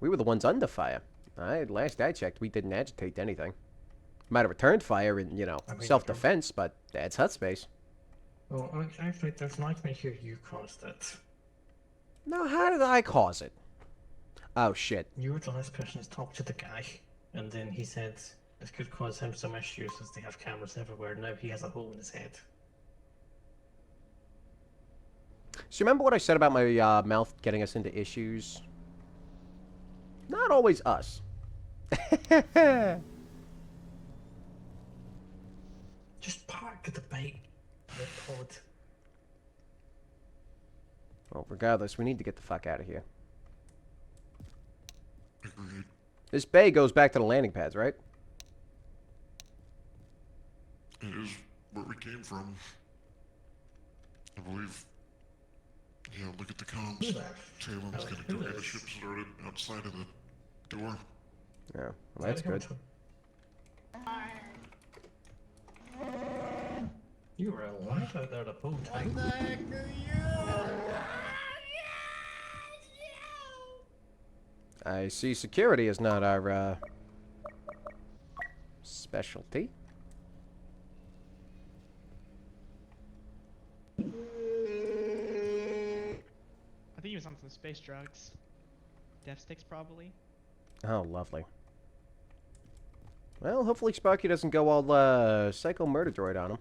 we were the ones under fire. Last I checked, we didn't agitate anything. Might have returned fire in, you know, I mean, self-defense, but that's Huttspace. Well, actually, there's nightmare here. You caused it. No, how did I cause it? Oh, shit. You were the last person to talk to the guy, and then he said this could cause him some issues as they have cameras everywhere. Now he has a hole in his head. So remember what I said about my mouth getting us into issues? Not always us. Just park at the bait. Pod. Well, regardless, we need to get the fuck out of here. Agreed. This bay goes back to the landing pads, right? It is where we came from. I believe. Yeah, look at the comms. Taylor's gonna go get a ship started outside of the door. Yeah, well, that's good. You were alive out there the whole time. I see security is not our specialty. I think he was on some space drugs. Death sticks, probably. Oh, lovely. Well, hopefully Sparky doesn't go all psycho murder droid on him.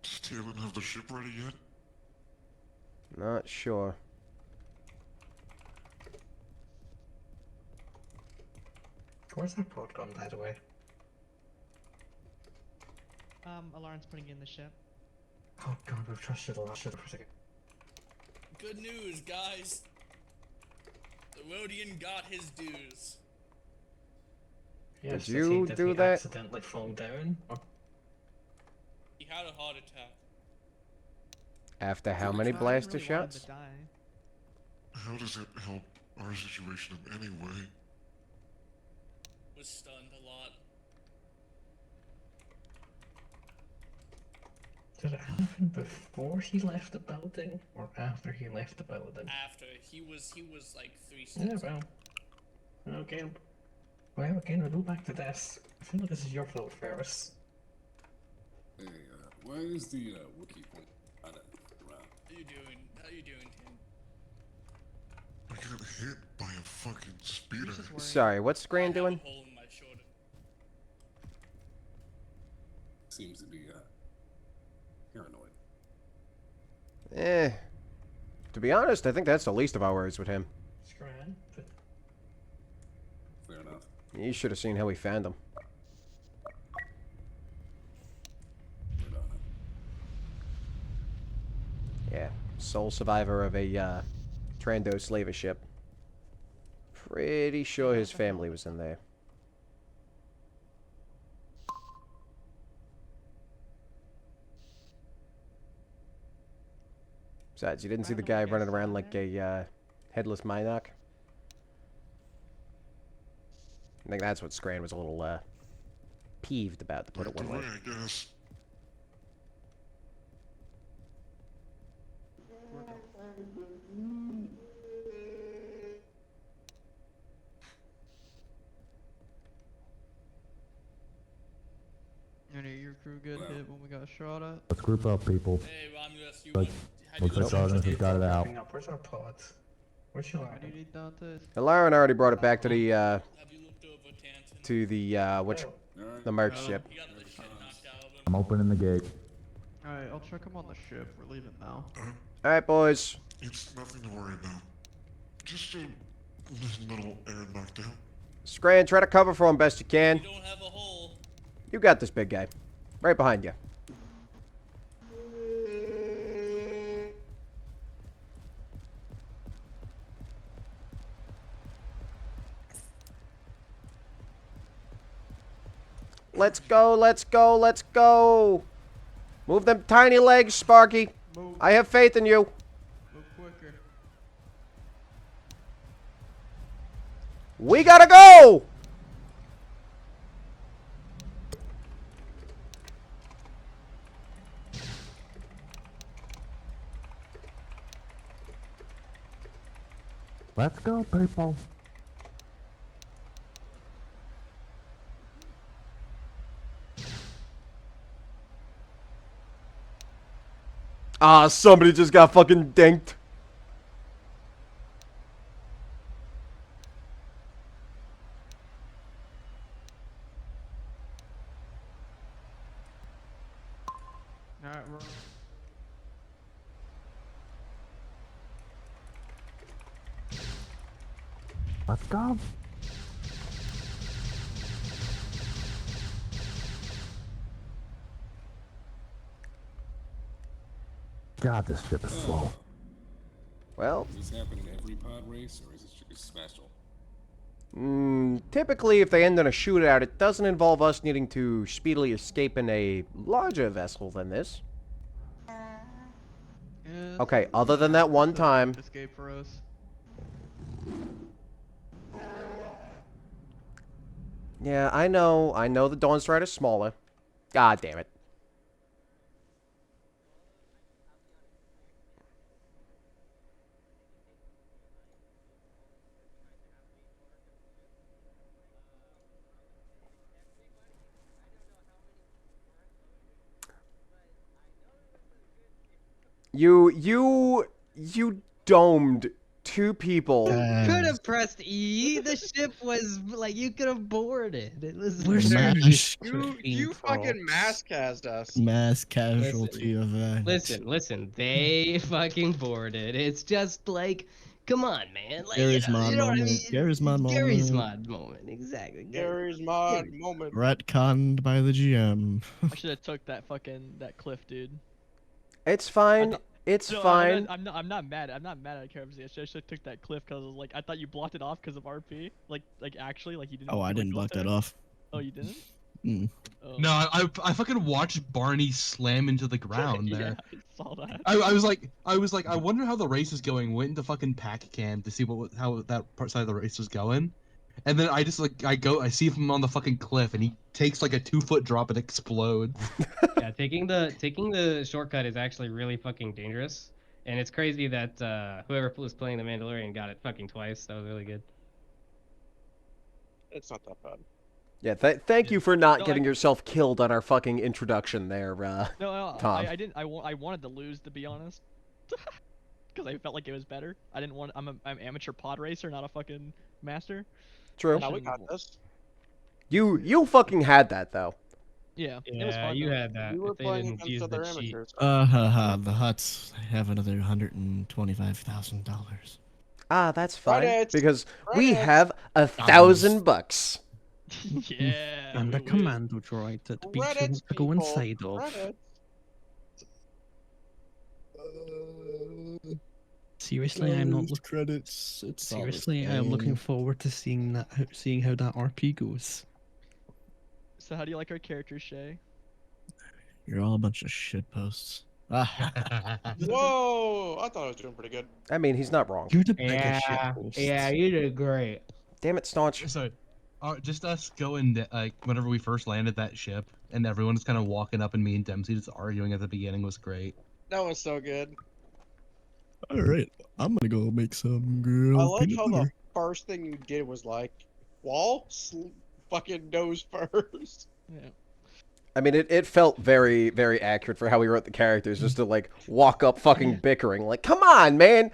Does Taylor have the ship ready yet? Not sure. Where's that pod gone, by the way? Alarm's putting in the ship. Oh god, we've trusted a lot for a second. Good news, guys. The Rhodian got his dues. Yes, Did you did do he that? accidentally fall down? Or... He had a heart attack. After how many blaster shots? How does it help our situation in any way? Was stunned a lot. Did it happen before he left the building or after he left the building? After he was like 3 Yeah, steps. well, okay. Well, again, we'll go back to this. I feel like this is your fault, Ferris. Hey, why is the Wookiee point around? How you doing? How you doing, Tim? I got hit by a fucking speeder. Sorry, what's Scran doing? Hole in my shoulder. Seems to be paranoid. To be honest, I think that's the least of our worries with him. Scran, but Fair enough. You should have seen how we found him. Yeah, sole survivor of a Trando slaver ship. Pretty sure his family was in there. Besides, you didn't see the guy running around like a headless Minoc? I think that's what Scran was a little peeved about, to put it one way. I guess. Any of your crew get hit when we got shot at? Let's group up, people. Hey, Romulus, you Looks like Sergeant has got it out. Where's our pods? Where's your What do you need, Dantes? Lauren already brought it back to the the merch ship. I'm opening the gate. Alright, I'll check him on the ship. We're leaving now. Alright, boys. It's nothing to worry about. Just a little air knockdown. Scran, try to cover for him best you can. You got this, big guy. Right behind you. Let's go, let's go, let's go. Move them tiny legs, Sparky. I have faith in you. Move quicker. We gotta go! Let's go, people. Ah, somebody just got fucking dinked. Alright, we're... Let's go. God, this ship is slow. Well, Does this happen in every pod race, or is it just special? Typically, if they end in a shootout, it doesn't involve us needing to speedily escape in a larger vessel than this. Yeah, Okay, other than that one time. Escape for us. Yeah, I know the Dawn Strider's smaller. God damn it. You domed two people. Could have pressed E. The ship was like you could have boarded. It was. You fucking mass cast us. Mass casualty event. Listen. They fucking boarded. It's just like, come on, man. Like, Gary's mod you know what I moment. mean? Gary's mod moment. Gary's mod moment. Exactly. Gary's mod moment. Retconned by the GM. I should have took that cliff, dude. It's fine. It's No, fine. I'm not mad. I'm not mad at Kermsey. I should have took that cliff because like I thought you blocked it off because of RP. Like actually, like you didn't. Oh, I didn't block that off. Oh, you didn't? No, I fucking watched Barney slam into the ground there. Yeah, I saw that. I was like, I wonder how the race is going. Went into fucking pack cam to see how that side of the race was going, and then I just I see him on the fucking cliff, and he takes like a 2-foot drop and explodes. Yeah, taking the shortcut is actually really fucking dangerous, and it's crazy that whoever was playing the Mandalorian got it fucking twice. That was really good. It's not that bad. Yeah, thank you for not getting yourself killed on our fucking introduction there, No, Tom. I didn't. I wanted to lose, to be honest, because I felt like it was better. I didn't want. I'm amateur pod racer, not a fucking master. True. Now we got this. You fucking had that though. Yeah, Yeah, it was fun. you though. had that. We were If they playing didn't against use other the cheat. amateurs. The Hutts have another $125,000. Ah, that's fine Credits! because we Credits! have $1,000. Yeah. And a commando droid that beats you Credits, to go people, inside of. credits. Seriously, I'm not looking. Credits. It's Seriously, I'm looking forward to seeing how that RP goes. So how do you like our characters, Shay? You're all a bunch of shitposts. Whoa! I thought I was doing pretty good. I mean, he's not wrong. You're the biggest shitpost. Yeah, you did great. Damn it, Staunch. So, just us going like whenever we first landed that ship, and everyone was kind of walking up, and me and Dempsey just arguing at the beginning was great. That was so good. All right, I'm gonna go make some I grilled like peanut how the butter. first thing you did was like, wall, fucking nose first. Yeah. I mean, it felt very, very accurate for how we wrote the characters, just to, like, walk up fucking bickering. Like, come on, man!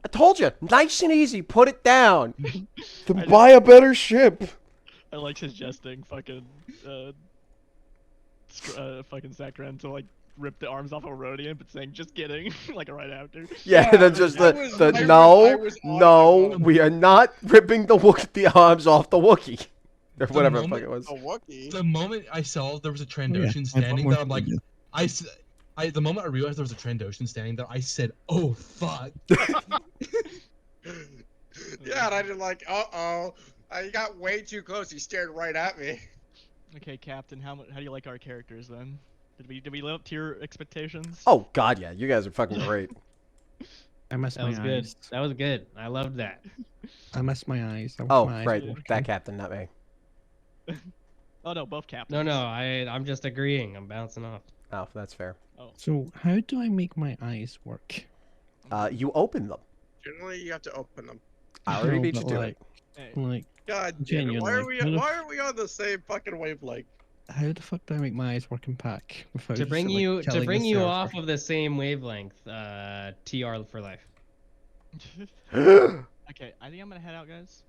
I told you, nice and easy, put it down! Then buy a better ship! I like suggesting fucking fucking Sakran to like rip the arms off of Rodian, but saying just kidding, like right after. Yeah, and then just no, we are not ripping the arms off the Wookiee. Or whatever the fuck it was. The moment I saw there was a yeah, Trandoshan I standing thought there, I'm like, more the moment I realized there was a Trandoshan standing there, I said, "Oh fuck." Yeah, and I did like, uh-oh. He got way too close. He stared right at me. Okay, Captain, how do you like our characters then? Did we live up to your expectations? Oh god, yeah, you guys are fucking great. I missed That my was good. eyes. That was good. I loved that. I missed my eyes. Oh, My eyes right, were working. that captain, not me. Oh no, both captains. No, I'm just agreeing. I'm bouncing off. Oh, that's fair. Oh. So how do I make my eyes work? You open them. Generally, you have to open them. I already No, beat you but to like, it. like, God damn it. Why are we genuinely, on the same fucking wavelength? how the fuck do I make my eyes work in pack without To bring like, you killing the server? off of the same wavelength, TR for life. Okay, I think I'm gonna head out, guys.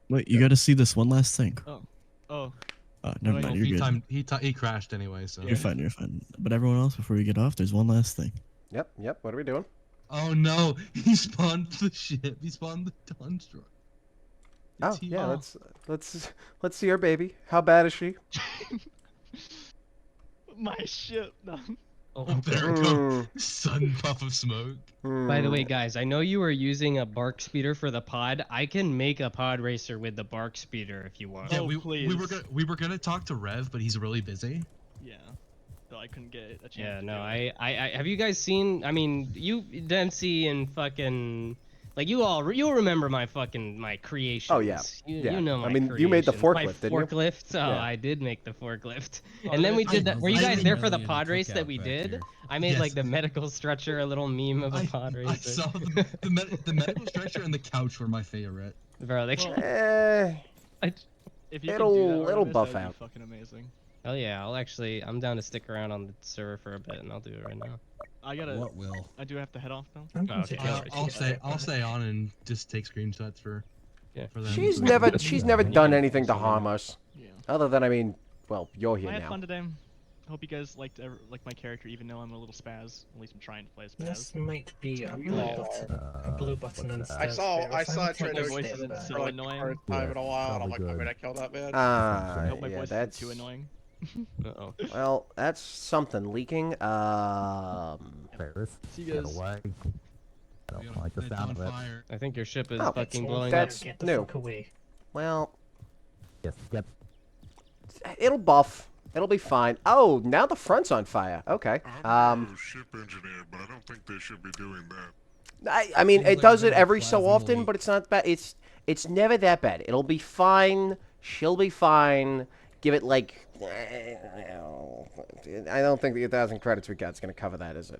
Wait, you gotta see this one last thing. Oh. Never mind, you're good. He crashed anyway, so. You're fine, you're fine. But everyone else, before we get off, there's one last thing. Yep, what are we doing? Oh no, he spawned the ship. He spawned the Tundra. Oh, yeah, let's see our baby. How bad is she? My ship. No. Oh, there it goes. Sudden puff of smoke. By the way, guys, I know you were using a bark speeder for the pod. I can make a pod racer with the bark speeder if you want. Yeah, we were gonna talk to Rev, but he's really busy. Yeah. So I couldn't get a chance. Yeah, to no, do it. I have you guys seen? I mean, you Dempsey and fucking like you'll remember my creations. Oh, yeah. You know my. I mean, you made the creations. forklift, didn't My you? forklift. Oh, Yeah. I did make the forklift. Oh, And then we did I- that. Were you I guys there for the really pod in a race that cookout we back did? here. I made Yes. like the medical stretcher, a little meme of a pod racer. I saw the medical stretcher and the couch were my favorite. Bro, they If you It'll- can do that, it'll Artemis, buff that would out. Be fucking amazing. Hell yeah, I'm down to stick around on the server for a bit, and I'll do it right now. I gotta. What will? I do have to head off though. Oh, okay. I'll stay on and just take screenshots for. Yeah. For them. She's never done anything to harm us. Other than, I mean, well, you're here I had now. fun today. Hope you guys liked my character, even though I'm a little spaz. At least I'm trying to play as spaz. This might be a blue button instead. I saw My Trandoshan voice isn't so for like annoying. the first time in a while, and I'm like, probably oh, good. wait, I killed that man. I hope my Yeah, voice that's isn't too annoying. Uh-oh. Well, that's something leaking. Ferris, See you get guys. away. I don't like the sound of it. I think your ship is Oh, fucking that's- blowing that's up. Get the new. fuck away. Well, Yes, get it'll buff. It'll be fine. Oh, now the front's on fire. Okay. I'm no ship engineer, but I don't think they should be doing that. I mean, Seems it like does a it bit of a every so plasma often, leak. but it's not bad. It's never that bad. It'll be fine. She'll be fine. Give it like, I don't think the 1,000 credits we got is gonna cover that, is it?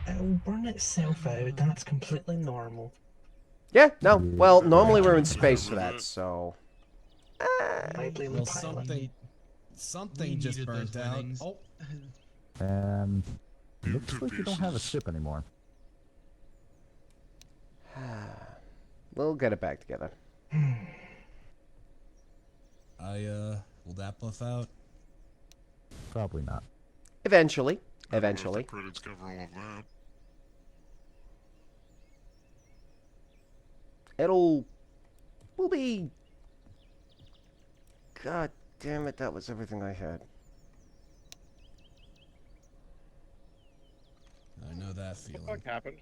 It'll burn itself out. That's completely normal. Yeah. No. Well, normally we're in space for that, so. I blame Well, the pilot. something just needed those burnt out. winnings. Oh, And looks like you don't have a ship anymore. We'll get it back together. will that buff out? Probably not. Eventually. I don't know if Eventually. the credits cover all of that. We'll be. God damn it! That was everything I had. I know that What the feeling. fuck happened?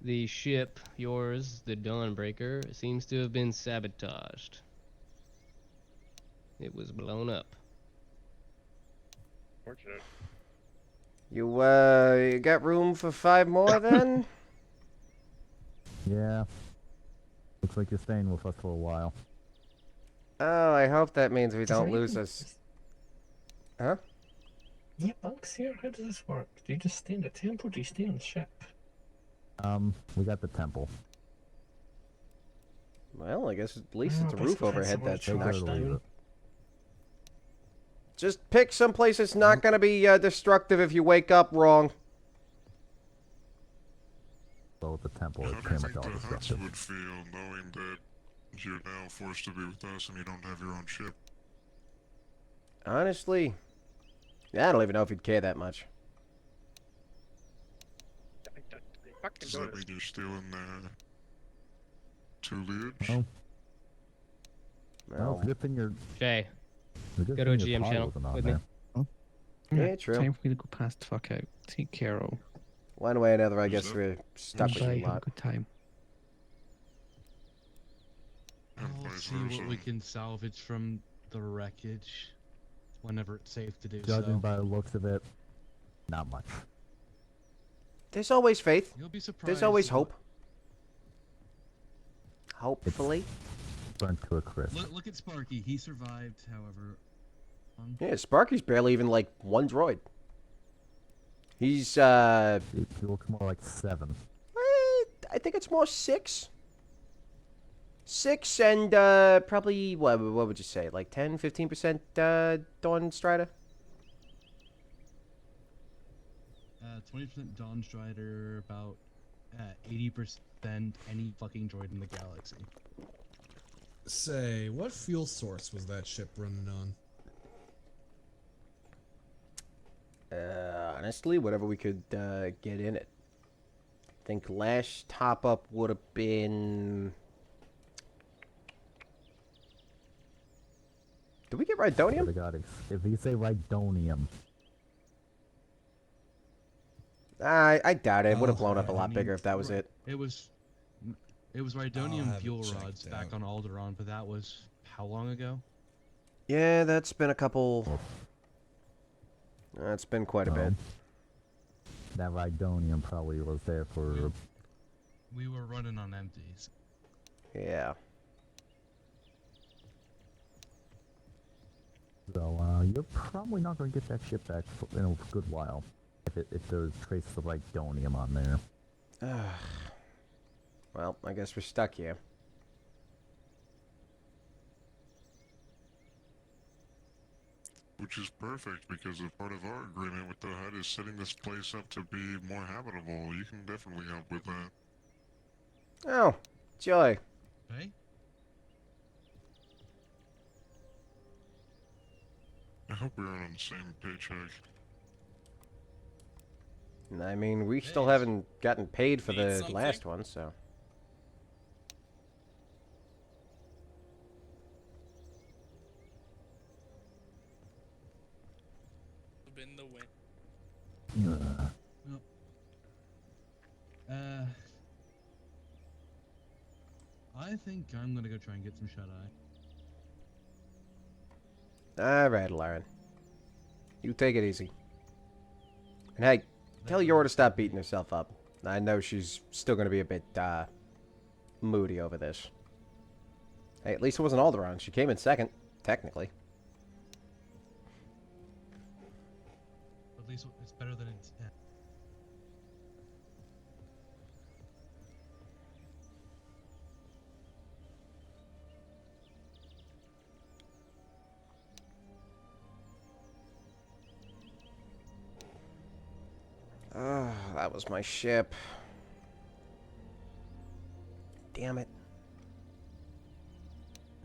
The ship, yours, the Dawnbreaker, seems to have been sabotaged. It was blown up. Fortunate. You got room for 5 more then? Yeah. Looks like you're staying with us for a while. Oh, I hope that means we Does don't there lose even- us. Huh? Yeah, bugs here. How does this work? Do you just stay in the temple? Do you stay on the ship? We got the temple. Well, I guess at least Oh, it's a but roof sometimes overhead someone that's Take not. it or leave it. Just pick some place that's not going to be destructive if you wake up wrong. So the temple is How do you pretty think much all the Hutts destructive. would feel knowing that you're now forced to be with us and you don't have your own ship? Honestly, I don't even know if he'd care that much. Does that mean you're still in there? Tutelage? Oh. Well, Well, good thing you're. Jay, the good go to a thing your GM pod channel wasn't on with me. there. Yeah, true. Time for me to go past the fuck out. Take care, all. One way or another, I guess that- we're stuck with Bye. you a Have a lot. good time. And I'll vice see what versa. we can salvage from the wreckage whenever it's safe to do Judging so. by the looks of it, not much. There's always faith. You'll be surprised. There's always hope. Hopefully. Burnt to a crisp. Look at Sparky. He survived, however. Yeah, Sparky's barely even like 1 droid. He's He looks more like 7. I think it's more 6. 6 and probably what would you say? Like 10-15% Dawn Strider? 20% Dawn Strider, about 80% any fucking droid in the galaxy. Say, what fuel source was that ship running on? Honestly, whatever we could get in it. I think last top up would have been. Did we get Rhydonium? If you say Rhydonium, I doubt it. It would have Oh, blown up a I lot mean, bigger if that was it. It was I'll Rhydonium have it fuel checked rods back out. on Alderaan, but that was how long ago? Yeah, that's been a couple. That's been quite a bit. that Rhydonium probably was there for. We were running on empties. Yeah. So you're probably not going to get that ship back in a good while. If there's traces of Rhydonium on there. Well, I guess we're stuck here. Which is perfect because a part of our agreement with the Hutt is setting this place up to be more habitable. You can definitely help with that. Oh, joy. Hey? I hope we're on the same paycheck. I mean, we still haven't gotten paid for Need the something? last one, so. Been the win. I think I'm gonna go try and get some shut eye. Alright, Lauren. You take it easy. And hey, tell Yor to stop beating herself up. I know she's still gonna be a bit, moody over this. Hey, at least it wasn't Alderaan. She came in second, technically. At least it's better than it's. Yeah. Ah, that was my ship. Damn it.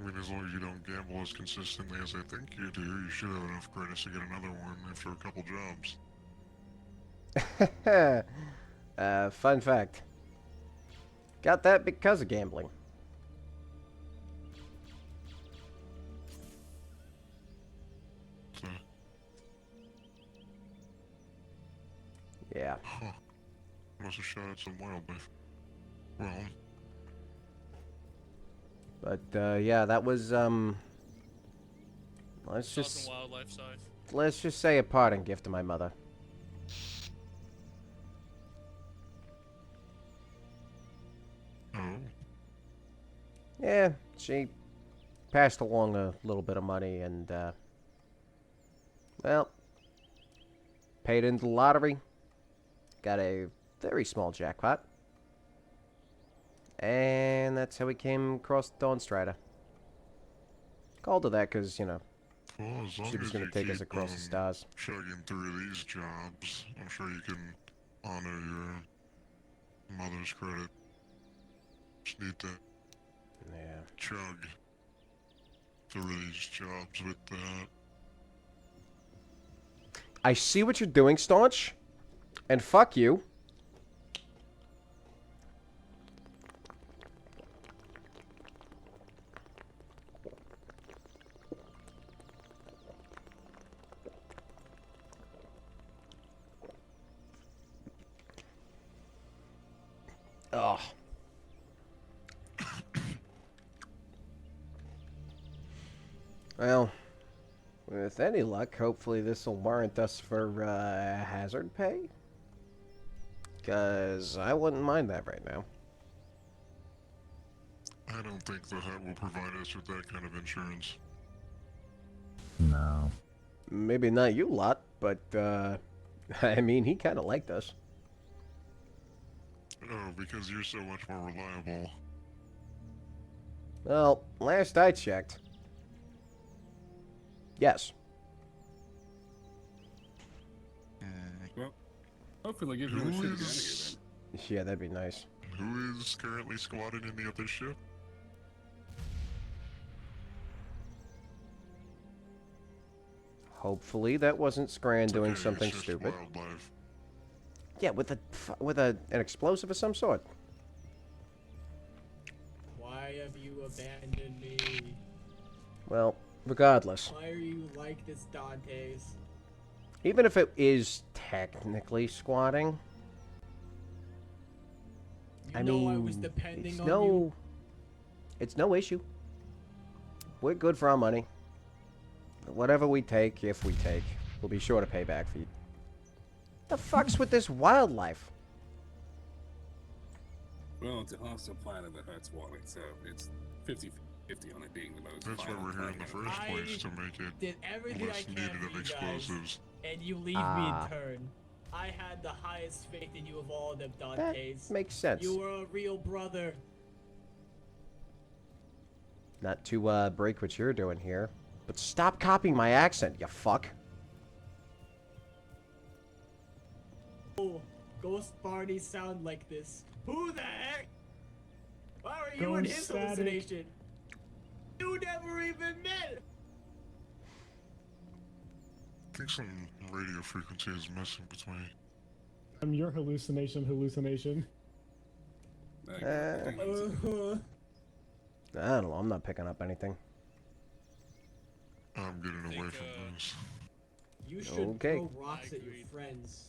I mean, as long as you don't gamble as consistently as I think you do, you should have enough credits to get another one after a couple jobs. Fun fact. Got that because of gambling. So, Yeah. huh. Must have shot at some wildlife. Well, But, yeah, that was, let's Shot just... some wildlife side. Let's just say a parting gift to my mother. oh, Yeah, she passed along a little bit of money and, well, paid into the lottery. Got a very small jackpot. And that's how we came across Dawn Strider. Called her that because, you know, well, as long she was as going you to take us keep, across the stars. chugging through these jobs, I'm sure you can honor your mother's credit. Just need to Yeah. chug through these jobs with that. I see what you're doing, Staunch. And fuck you. Oh. Well, with any luck, hopefully this will warrant us for hazard pay. Because I wouldn't mind that right now. I don't think the Hut will provide us with that kind of insurance. No. Maybe not you lot, but, I mean, he kind of liked us. Oh, because you're so much more reliable. Well, last I checked. Yes. Well, hopefully they'll give you a shit again Who's, Yeah, that'd be nice. who is currently squatted in the other ship? Hopefully that wasn't Scran doing Okay, something it's just stupid. wildlife. Yeah, with an explosive of some sort. Why have you abandoned me? Well, regardless. Why are you like this, Dantes? Even if it is technically squatting. You know I was depending it's on no, you. It's no issue. We're good for our money. Whatever we take, if we take, we'll be sure to pay back for you. The fuck's with this wildlife? Well, it's a hostile planet that Hutt's wanting, so it's 50-50 on it being the most. That's why we're here in the first place, to make it Did everything I less can needed for of you guys, explosives. and you leave me in turn. I had the highest faith in you of all of them, Dantes. makes sense. You were a real brother. Not to break what you're doing here, but stop copying my accent, you fuck. Oh, Ghost Barney sound like this. Who the heck? Why are you in Ghost his static. hallucination? You never even met. I think some radio frequency is messing with me. I'm your hallucination. I don't know, I'm not picking up anything. I'm getting away from this. You should Okay. throw rocks at your friends.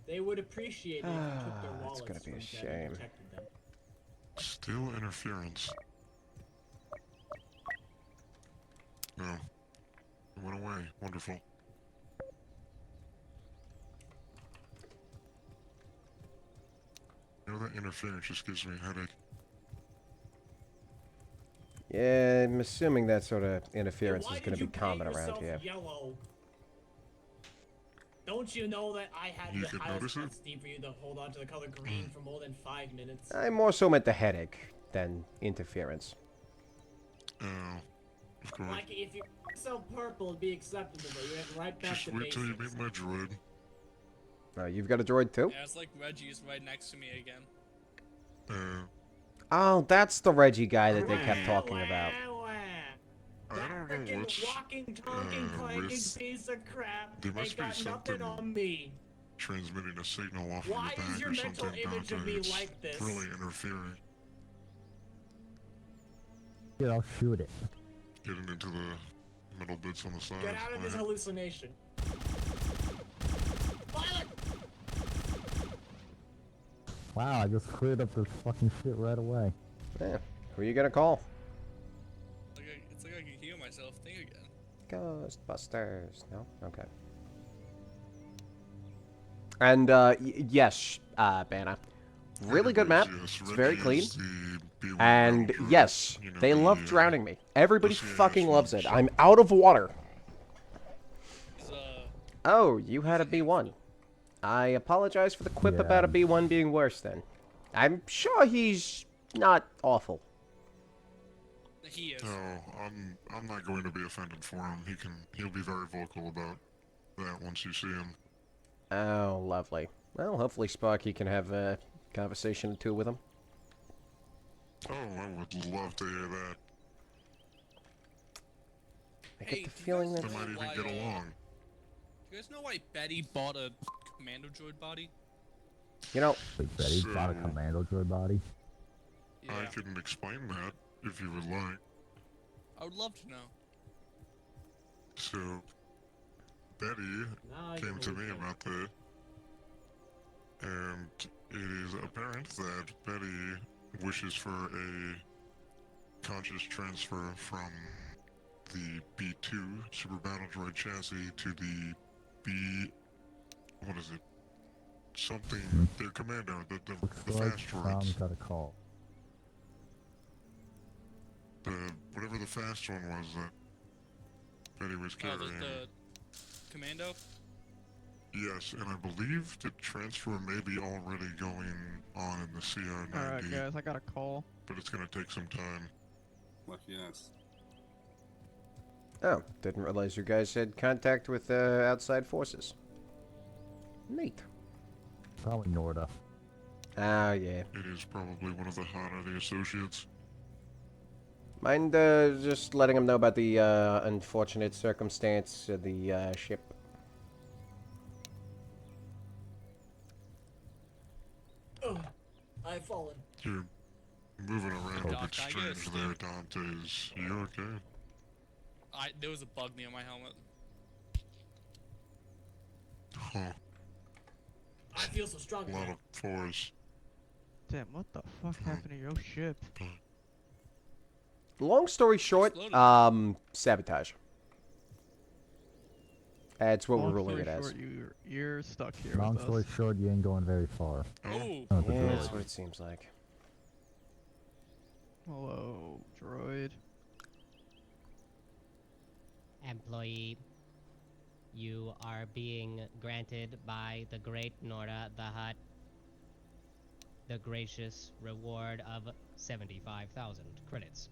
They would appreciate it if you took their It's wallets gonna be a from them and shame. protected them. Still interference. No. It went away. Wonderful. You know, that interference just gives me a headache. Yeah, I'm assuming that sort of interference Why is going did to you be common paint around yourself here. Yellow? Don't you know that I had You the can highest notice it? steam for you to hold on to the color green for more than 5 minutes? I more so meant the headache than interference. Oh, of course. Like, if you so purple, it'd be acceptable, but you went right back Just to wait till you basics. meet my droid. You've got a droid too? Yeah, it's like Reggie's right next to me again. Oh, that's the Reggie guy that they kept talking about. I don't know Freaking what's walking, talking, clanking with... piece of crap. There Ain't must be got something nothing on me. transmitting a signal off Why of the is back your or mental something, image of Dante. me It's like this? really interfering. Here, I'll shoot it. Getting into the middle bits on the side. Get out of this hallucination. Wow, I just cleared up this fucking shit right away. Yeah. Who you gonna call? It's like I can hear myself think again. Ghostbusters. No? Okay. And, yes, Banna. Really good map. Yes, It's very Reggie clean. is the B1 And battle droid, yes, you know, they the, love drowning me. Everybody CIS fucking loves ones. it. I'm out of water. He's, Oh, you had a B1. I apologize for the quip about a B1 being worse then. I'm sure he's not awful. He is. No, I'm not going to be offended for him. He'll be very vocal about that once you see him. Oh, lovely. Well, hopefully Sparky can have a conversation or two with him. Oh, I would love to hear that. I get the feeling that they might even get along. You guys know why Betty bought a commando droid body? You know, Wait, Betty bought a commando droid body? I can explain that if you would like. I would love to know. So, Betty came to me about that, and it is apparent that Betty wishes for a conscious transfer from the B2 Super Battle Droid chassis to the what is it? Something, their commando, the fast droids. Got a call. Whatever the fast one was that Betty was carrying. The commando? Yes, and I believe the transfer may be already going on in the CR90. Alright guys, I got a call. But it's gonna take some time. Lucky us. Oh, didn't realize you guys had contact with outside forces. Neat. Probably Norda. Ah, yeah. It is probably one of the Hottie associates. Mind just letting him know about the unfortunate circumstance of the ship. Oh, I've fallen. You're moving around a Doc, bit I strange guess. there, Dante's. You okay? There was a bug near my helmet. Huh. I feel so strong. A lot of fours. Damn, what the fuck happened to your ship? Long story short, sabotage. That's what we're ruling it as. You're stuck here Long with story us. short, you ain't going very far. Oh, Not the Yeah, droid. that's what it seems like. Hello, droid. Employee, you are being granted by the Great Norda the Hutt the gracious reward of 75,000 credits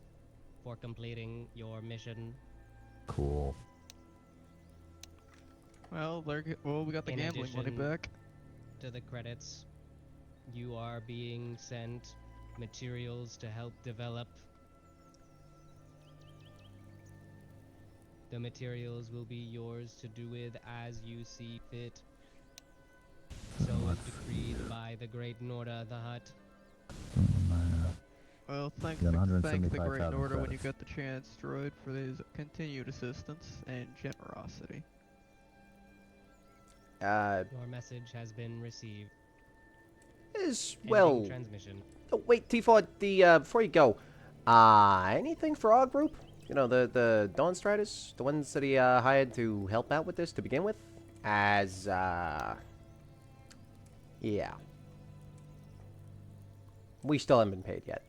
for completing your mission. Cool. Well, we got the In gambling money addition back. To the credits, you are being sent materials to help develop. The materials will be yours to do with as you see fit. So is decreed by the Great Norda the Hutt. Well, thank Got the Great 175,000 Norda when you credits. get the chance, droid, for his continued assistance and generosity. Your message has been received. Is Ending well, transmission. Oh, wait, T4, before you go, anything for our group? You know, the Dawn Striders? The ones that he, hired to help out with this to begin with? As, yeah. We still haven't been paid yet.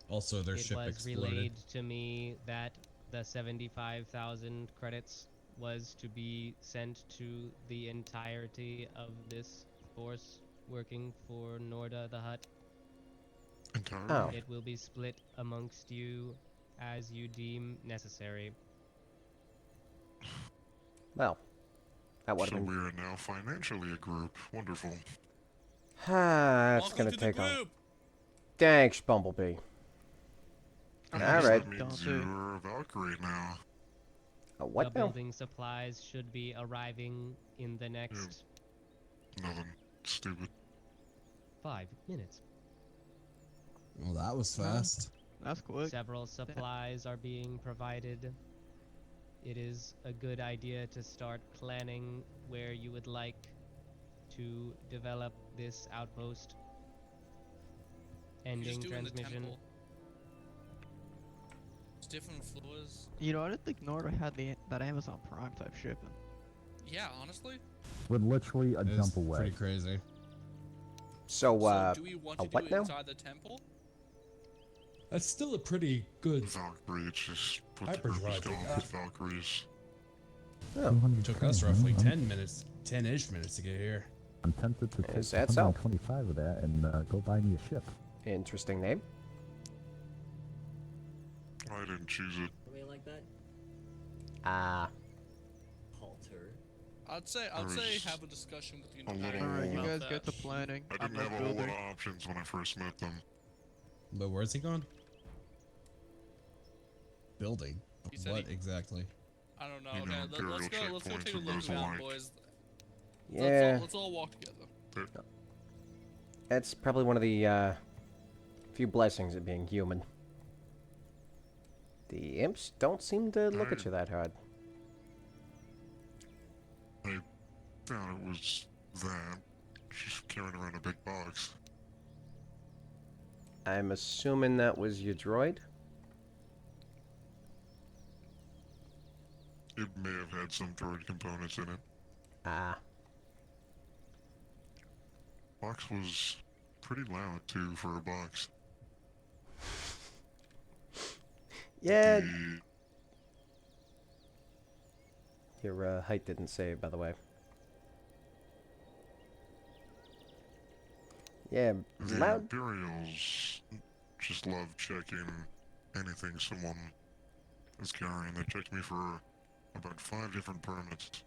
Also, their It ship was exploded. relayed to me that the 75,000 credits was to be sent to the entirety of this force working for Norda the Hutt. Entirely? Oh. It will be split amongst you as you deem necessary. Well, that would So have we been... are now financially a group. Wonderful. That's Welcome gonna to take the a... group. Thanks, Bumblebee. And Alright. that means you're a Valkyrie now. A what the now? building supplies should be arriving in the next Nothing. Stupid. 5 minutes. Well, that was fast. That's quick. Several supplies are being provided. It is a good idea to start planning where you would like to develop this outpost. You're just Ending doing the transmission. temple. It's different floors. You know, I didn't think Norda had that Amazon Prime type shipping. Yeah, honestly. We're literally a It's jump away. pretty crazy. So, So do we want a to do what it now? inside the temple? That's still a pretty good Valkyrie, it's just what the hyperdrive. group is going with Valkyries. Oh. Took us roughly 10 minutes, 10-ish minutes to get here. I'm tempted to take Is that so? 125 of that and go buy me a ship. Interesting name. I didn't choose it. Something like that. Halter. I'd say have a discussion with the a Imperial. little- Alright, you about guys that. get the planning. I I'm didn't not have a whole lot building. of options when I first met them. But where's he gone? Building. He said What he- exactly? I don't know. You know, Okay, Imperial let's go checkpoints take a and look those around, alike. boys. Yeah. Let's all walk together. That's probably one of the, few blessings of being human. The imps don't seem to look at you that hard. I found it was that. Just carrying around a big box. I'm assuming that was your droid? It may have had some droid components in it. Ah. Box was pretty loud too for a box. Yeah. The- Your height didn't save, by the way. Yeah, The loud. Imperials just love checking anything someone is carrying. They checked me for about 5 different permits.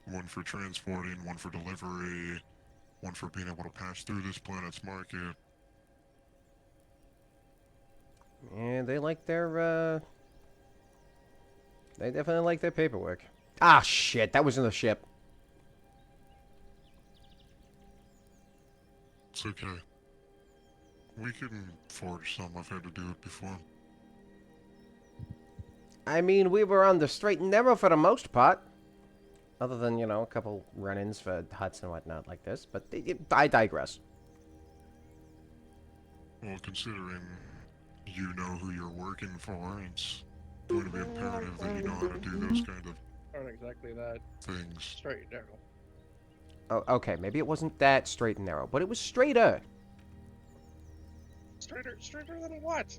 One for transporting, one for delivery, one for being able to pass through this planet's market. Yeah, they like their, they definitely like their paperwork. Ah, shit, that was in the ship. It's okay. We can forge some. I've had to do it before. I mean, we were on the straight and narrow for the most part. Other than, you know, a couple run-ins for huts and whatnot like this. But I digress. Well, considering you know who you're working for, it's going to be imperative that you know how to do those kind of Aren't exactly that. things. Straight and narrow. Oh, okay, maybe it wasn't that straight and narrow, but it was straighter. Straighter than what?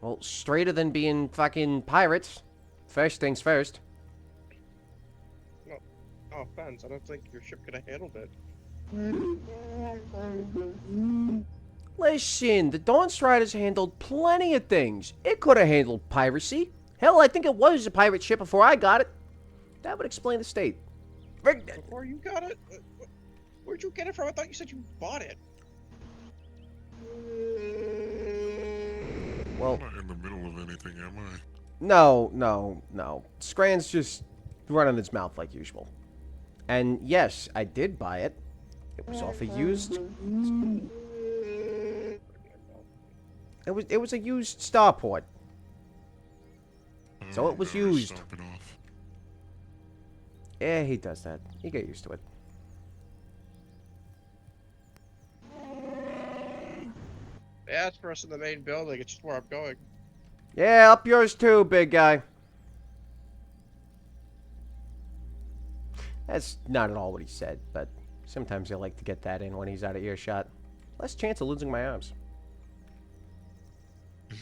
Well, straighter than being fucking pirates. First things first. No offense, I don't think your ship could have handled it. Listen, the Dawn Striders handled plenty of things. It could have handled piracy. Hell, I think it was a pirate ship before I got it. That would explain the state. Before you got it? Where'd you get it from? I thought you said you bought it. Well, I'm not in the middle of anything, am I? No. Scran's just running his mouth like usual. And yes, I did buy it. It was off a used... It was a used starport. So it was used. Stop it off. Yeah, he does that. You get used to it. They asked for us in the main building. It's just where I'm going. Yeah, up yours too, big guy. That's not at all what he said, but sometimes I like to get that in when he's out of earshot. Less chance of losing my arms.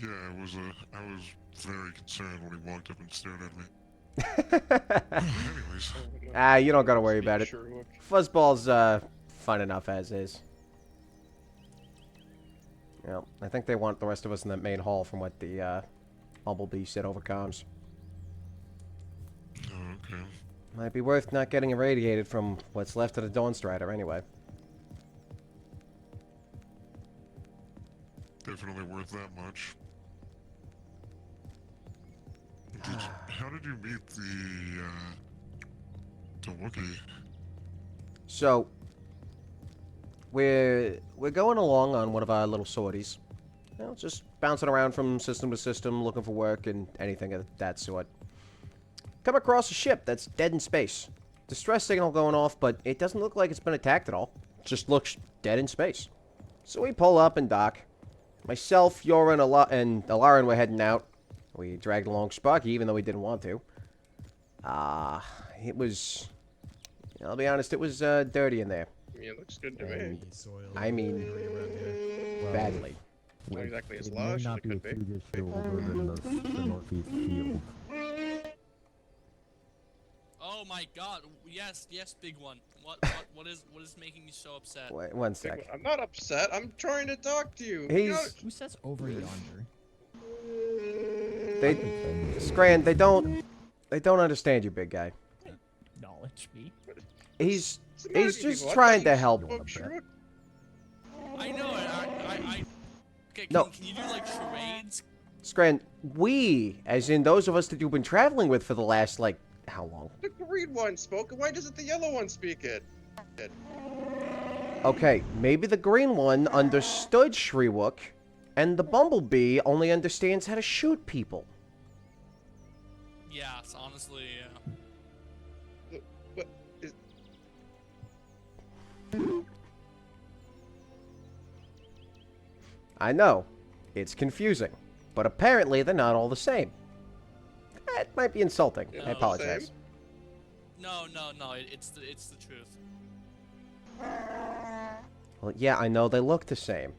Yeah, I was very concerned when he walked up and stared at me. Anyways. Ah, you don't gotta worry about it. Fuzzball's, fun enough as is. Well, I think they want the rest of us in that main hall from what the, Bumblebee said over comms. Oh, okay. Might be worth not getting irradiated from what's left of the Dawn Strider anyway. Definitely worth that much. How did you meet the Wookiee? So, we're going along on one of our little sorties. You know, just bouncing around from system to system, looking for work and anything of that sort. Come across a ship that's dead in space. Distress signal going off, but it doesn't look like it's been attacked at all. It just looks dead in space. So we pull up and dock. Myself, Yorin, and Alarin were heading out. We dragged along Sparky, even though we didn't want to. It was... I'll be honest, it was dirty in there. I mean, it looks good to me. I mean, badly. Not exactly as It may lush as not it be a could be. huge issue over in the northeast field. Oh my god, yes, big one. What is making you so upset? Wait, one sec. I'm not upset. I'm trying to talk to you. He's... Who says over yonder? Scran, they don't understand you, big guy. Acknowledge me. He's Somebody just people, trying to help. I know it. I okay, No. Can you do like charades? Scran, we, as in those of us that you've been traveling with for the last, like, how long? The green one spoke. Why doesn't the yellow one speak it? Okay, maybe the green one understood Shriwook, and the Bumblebee only understands how to shoot people. Yes, honestly, yeah. But is... I know, it's confusing, but apparently they're not all the same. That might be insulting. No. I apologize. No, it's the truth. Well, yeah, I know they look the same.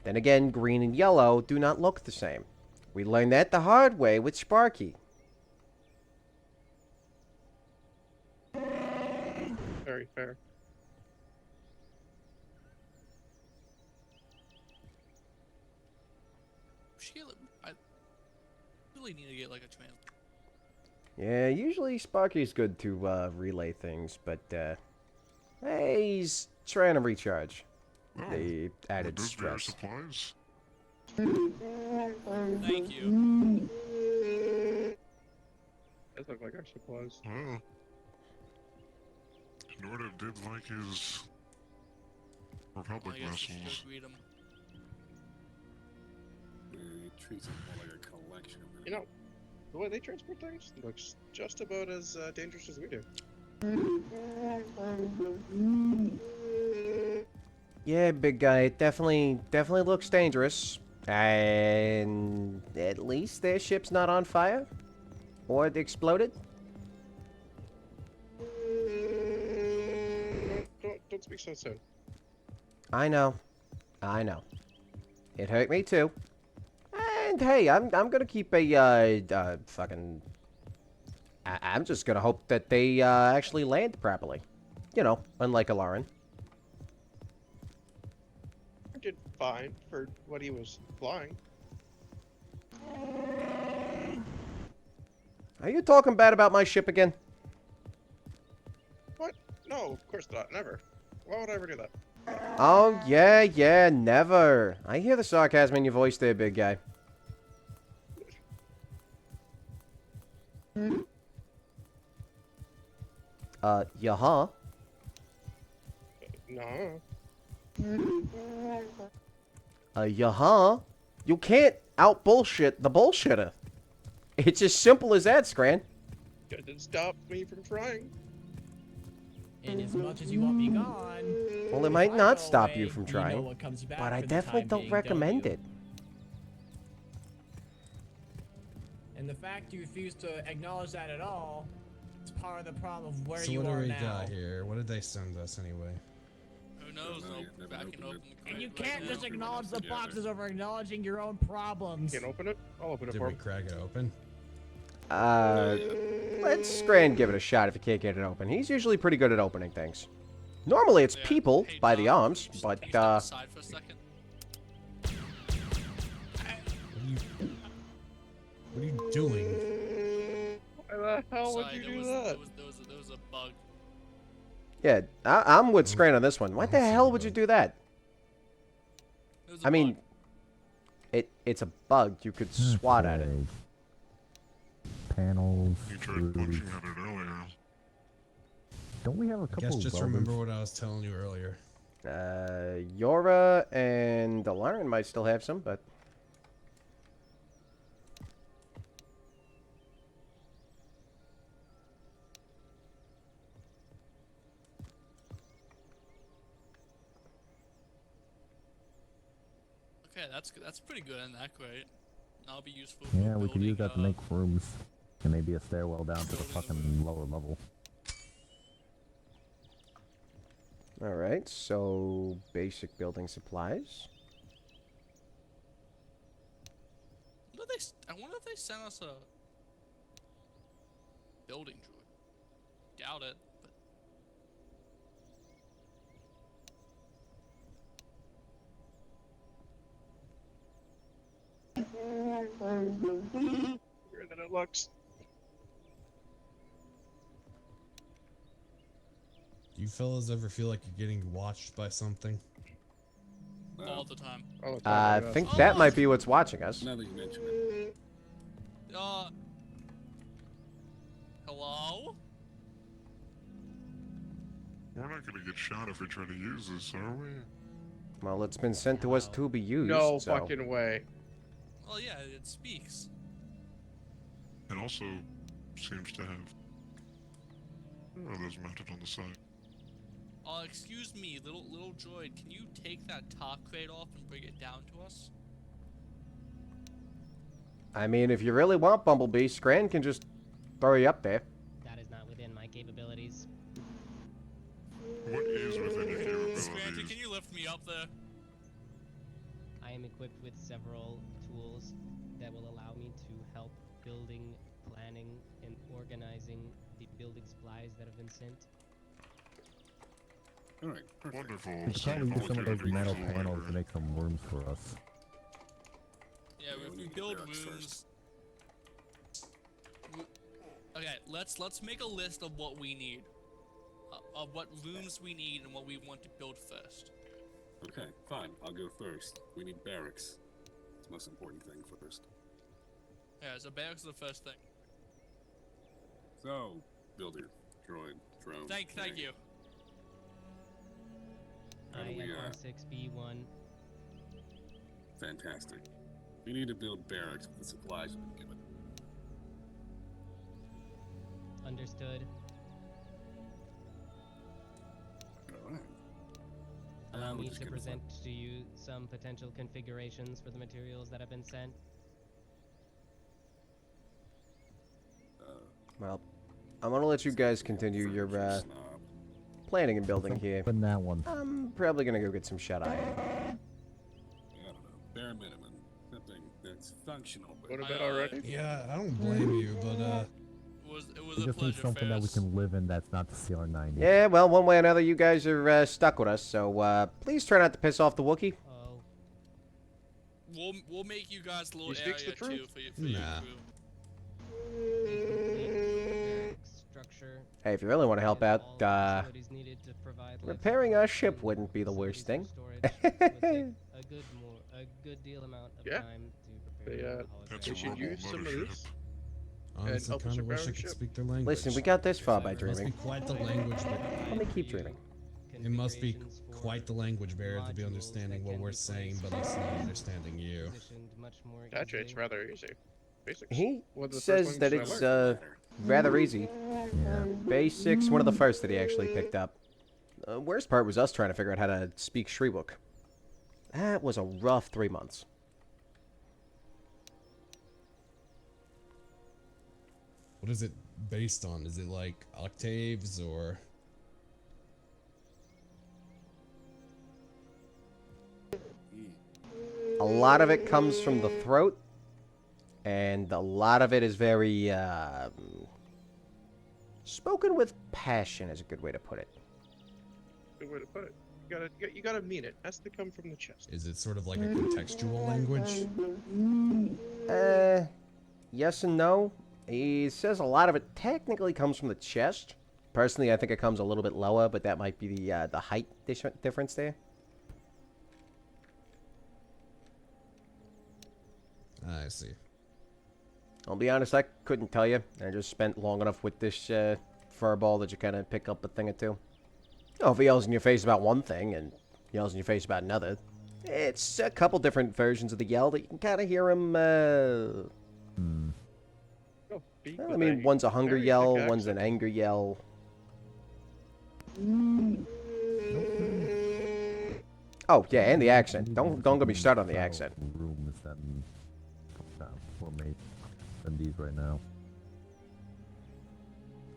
Then again, green and yellow do not look the same. We learned that the hard way with Sparky. Very fair. I really need to get like a trans. Yeah, usually Sparky's good to relay things, but he's trying to recharge. The added Those are your stress. supplies? Thank you. Those look like our supplies. Oh. Norda did like his Republic I guess you should vessels. just read 'em. He treats it more like a collection. You know, the way they transport things looks just about as dangerous as we do. Yeah, big guy, it definitely looks dangerous. And at least their ship's not on fire? Or it exploded? Don't speak so soon. I know. It hurt me too. And hey, I'm gonna keep a fucking. I'm just gonna hope that they actually land properly. You know, unlike Alarin. I did fine for what he was flying. Are you talking bad about my ship again? What? No, of course not. Never. Why would I ever do that? Oh, yeah, never. I hear the sarcasm in your voice there, big guy. Yeah, huh? No. Yeah, huh? You can't out-bullshit the bullshitter. It's as simple as that, Scran. Didn't stop me from trying. And as much as you want me gone, Well, it if might I not go stop away, you from know trying, what comes back but I for the definitely time don't being, recommend you? it. And the fact you refuse to acknowledge that at all is part of the problem of where So you what do are we now. got here? What did they send us anyway? Who knows? They'll back and open the And you crate can't right just now. acknowledge the boxes over acknowledging your own problems. Can't open it? I'll open it Did for we him. crack it open? Let's Scran give it a shot if he can't get it open. He's usually pretty good at opening things. Normally it's people by the arms, but Aside for a second. What are you doing? Why the hell would Sorry, you there do was, that? There was a bug. yeah, I'm with Scran on this one. Why the hell would you do that? I mean, it's a bug. You could swat at it. Okay. Panels. You tried punching at it earlier. Don't we have a I couple guess just welders? remember what I was telling you earlier. Yora and Dalaran might still have some, but Okay, that's pretty good in that crate. That'll be useful. Yeah, for we could use building, that to make rooms. And maybe a stairwell down to the fucking lower level. alright, so basic building supplies. I wonder if they sent us a building droid. Doubt it, but Weirder than it looks. Do you fellas ever feel like you're getting watched by something? all the time. I think that might be what's watching us. Now that you mention it. Hello? We're not gonna get shot if we try to use this, are we? Well, it's been sent to us to be used. No so. fucking way. Well, yeah, it speaks. It also seems to have others mounted on the side. Excuse me, little droid, can you take that top crate off and bring it down to us? I mean, if you really want Bumblebee, Scran can just throw you up there. That is not within my capabilities. What is within your capabilities? Scranton, can you lift me up there? I am equipped with several tools that will allow me to help building, planning, and organizing the building supplies that have been sent. Alright, wonderful. We could probably use some of those metal panels to make some rooms for us. Yeah, if we build rooms. Okay, let's make a list of what we need, of what rooms we need and what we want to build first. Okay, fine. I'll go first. We need barracks. It's the most important thing first. Yeah, so barracks is the first thing. So, builder, droid, drone. Thank you. How I do we, am R6B1. Fantastic. We need to build barracks with the supplies we've been given. Understood. Alright. Allow we're me just to gonna present to you some potential configurations for the materials that have been sent. Well, I'm gonna let you guys continue your planning and building here. Open that one. I'm probably gonna go get some shut-eye. I don't know. Bare minimum. Something that's functional. But Go to bed already? Yeah, I don't blame you, but It was We a just need pleasure, something that we Ferris. can live in that's not the CR90. Yeah, well, one way or another, you guys are stuck with us, so please try not to piss off the Wookiee. We'll make you guys a little He speaks area the too truth. for your Nah. crew. Structure. Hey, if you really want to help out, facilities needed to provide repairing our ship wouldn't be the worst thing. a good deal amount of Yeah. time to They, prepare. That's they a should verbal use some of mothership. this. honestly, help us kind of repair wish I the could ship. speak their language. Listen, we got this far by It must be dreaming. quite the language Let me keep dreaming. It must be quite the language barrier to be understanding what we're saying, but us not understanding you. Much more Actually, it's easily. rather easy. Basics. He One of the first says ones that I it's learned. rather easy. Basics, one of the first that he actually picked up. The worst part was us trying to figure out how to speak Shriwook. That was a rough 3 months. What is it based on? Is it like octaves or? A lot of it comes from the throat, and a lot of it is very, spoken with passion is a good way to put it. Good way to put it. You gotta mean it. Has to come from the chest. Is it sort of like a contextual language? Yes and no. He says a lot of it technically comes from the chest. Personally, I think it comes a little bit lower, but that might be the height difference there. I see. I'll be honest, I couldn't tell you. I just spent long enough with this furball that you kind of pick up a thing or two. Oh, if he yells in your face about one thing and yells in your face about another, it's a couple different versions of the yell that you can kind of hear him. Well, I mean, one's a hunger yell, one's an anger yell. Oh yeah, and the accent. Don't get me started on the accent. Rooms that formate than these right now.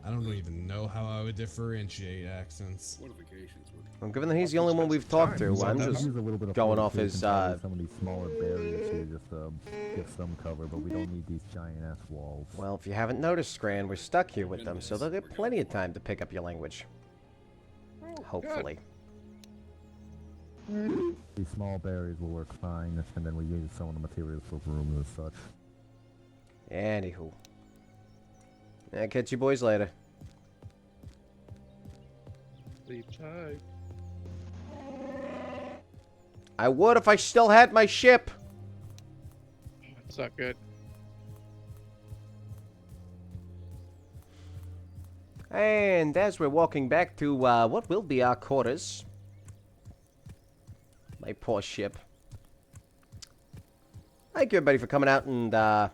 I don't even know how I would differentiate accents. Well, given that he's the only one we've talked to, I'm just Use a little bit of going off fortitude his, to some of these smaller barriers here just to give some cover, but we don't need these giant-ass walls. Well, if you haven't noticed, Scran, we're stuck here with them, so they'll get plenty of time to pick up your language. Hopefully. These small barriers will work fine, and then we use some of the materials for rooms and such. Anywho. I'll catch you boys later. Sleep tight. I would if I still had my ship. It's not good. And as we're walking back to what will be our quarters. My poor ship. Thank you everybody for coming out and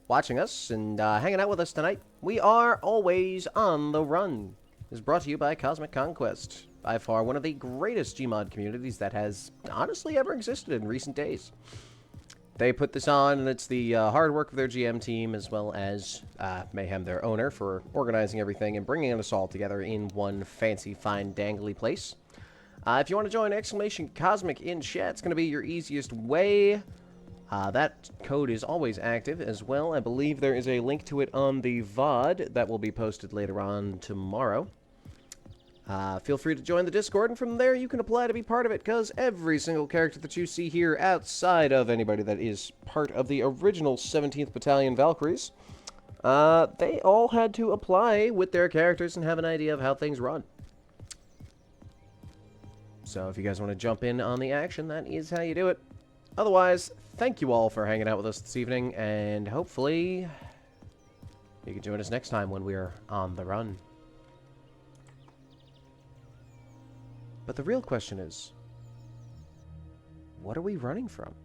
watching us and hanging out with us tonight. We are always on the run. Is brought to you by Cosmic Conquest. By far one of the greatest Gmod communities that has honestly ever existed in recent days. They put this on, and it's the hard work of their GM team, as well as Mayhem, their owner, for organizing everything and bringing us all together in one fancy, fine, dangly place. If you want to join exclamation Cosmic in chat, it's going to be your easiest way. That code is always active as well. I believe there is a link to it on the VOD that will be posted later on tomorrow. Feel free to join the Discord, and from there you can apply to be part of it, because every single character that you see here outside of anybody that is part of the original 17th Battalion Valkyries, they all had to apply with their characters and have an idea of how things run. So if you guys want to jump in on the action, that is how you do it. Otherwise, thank you all for hanging out with us this evening, and hopefully you can join us next time when we're on the run. But the real question is, what are we running from?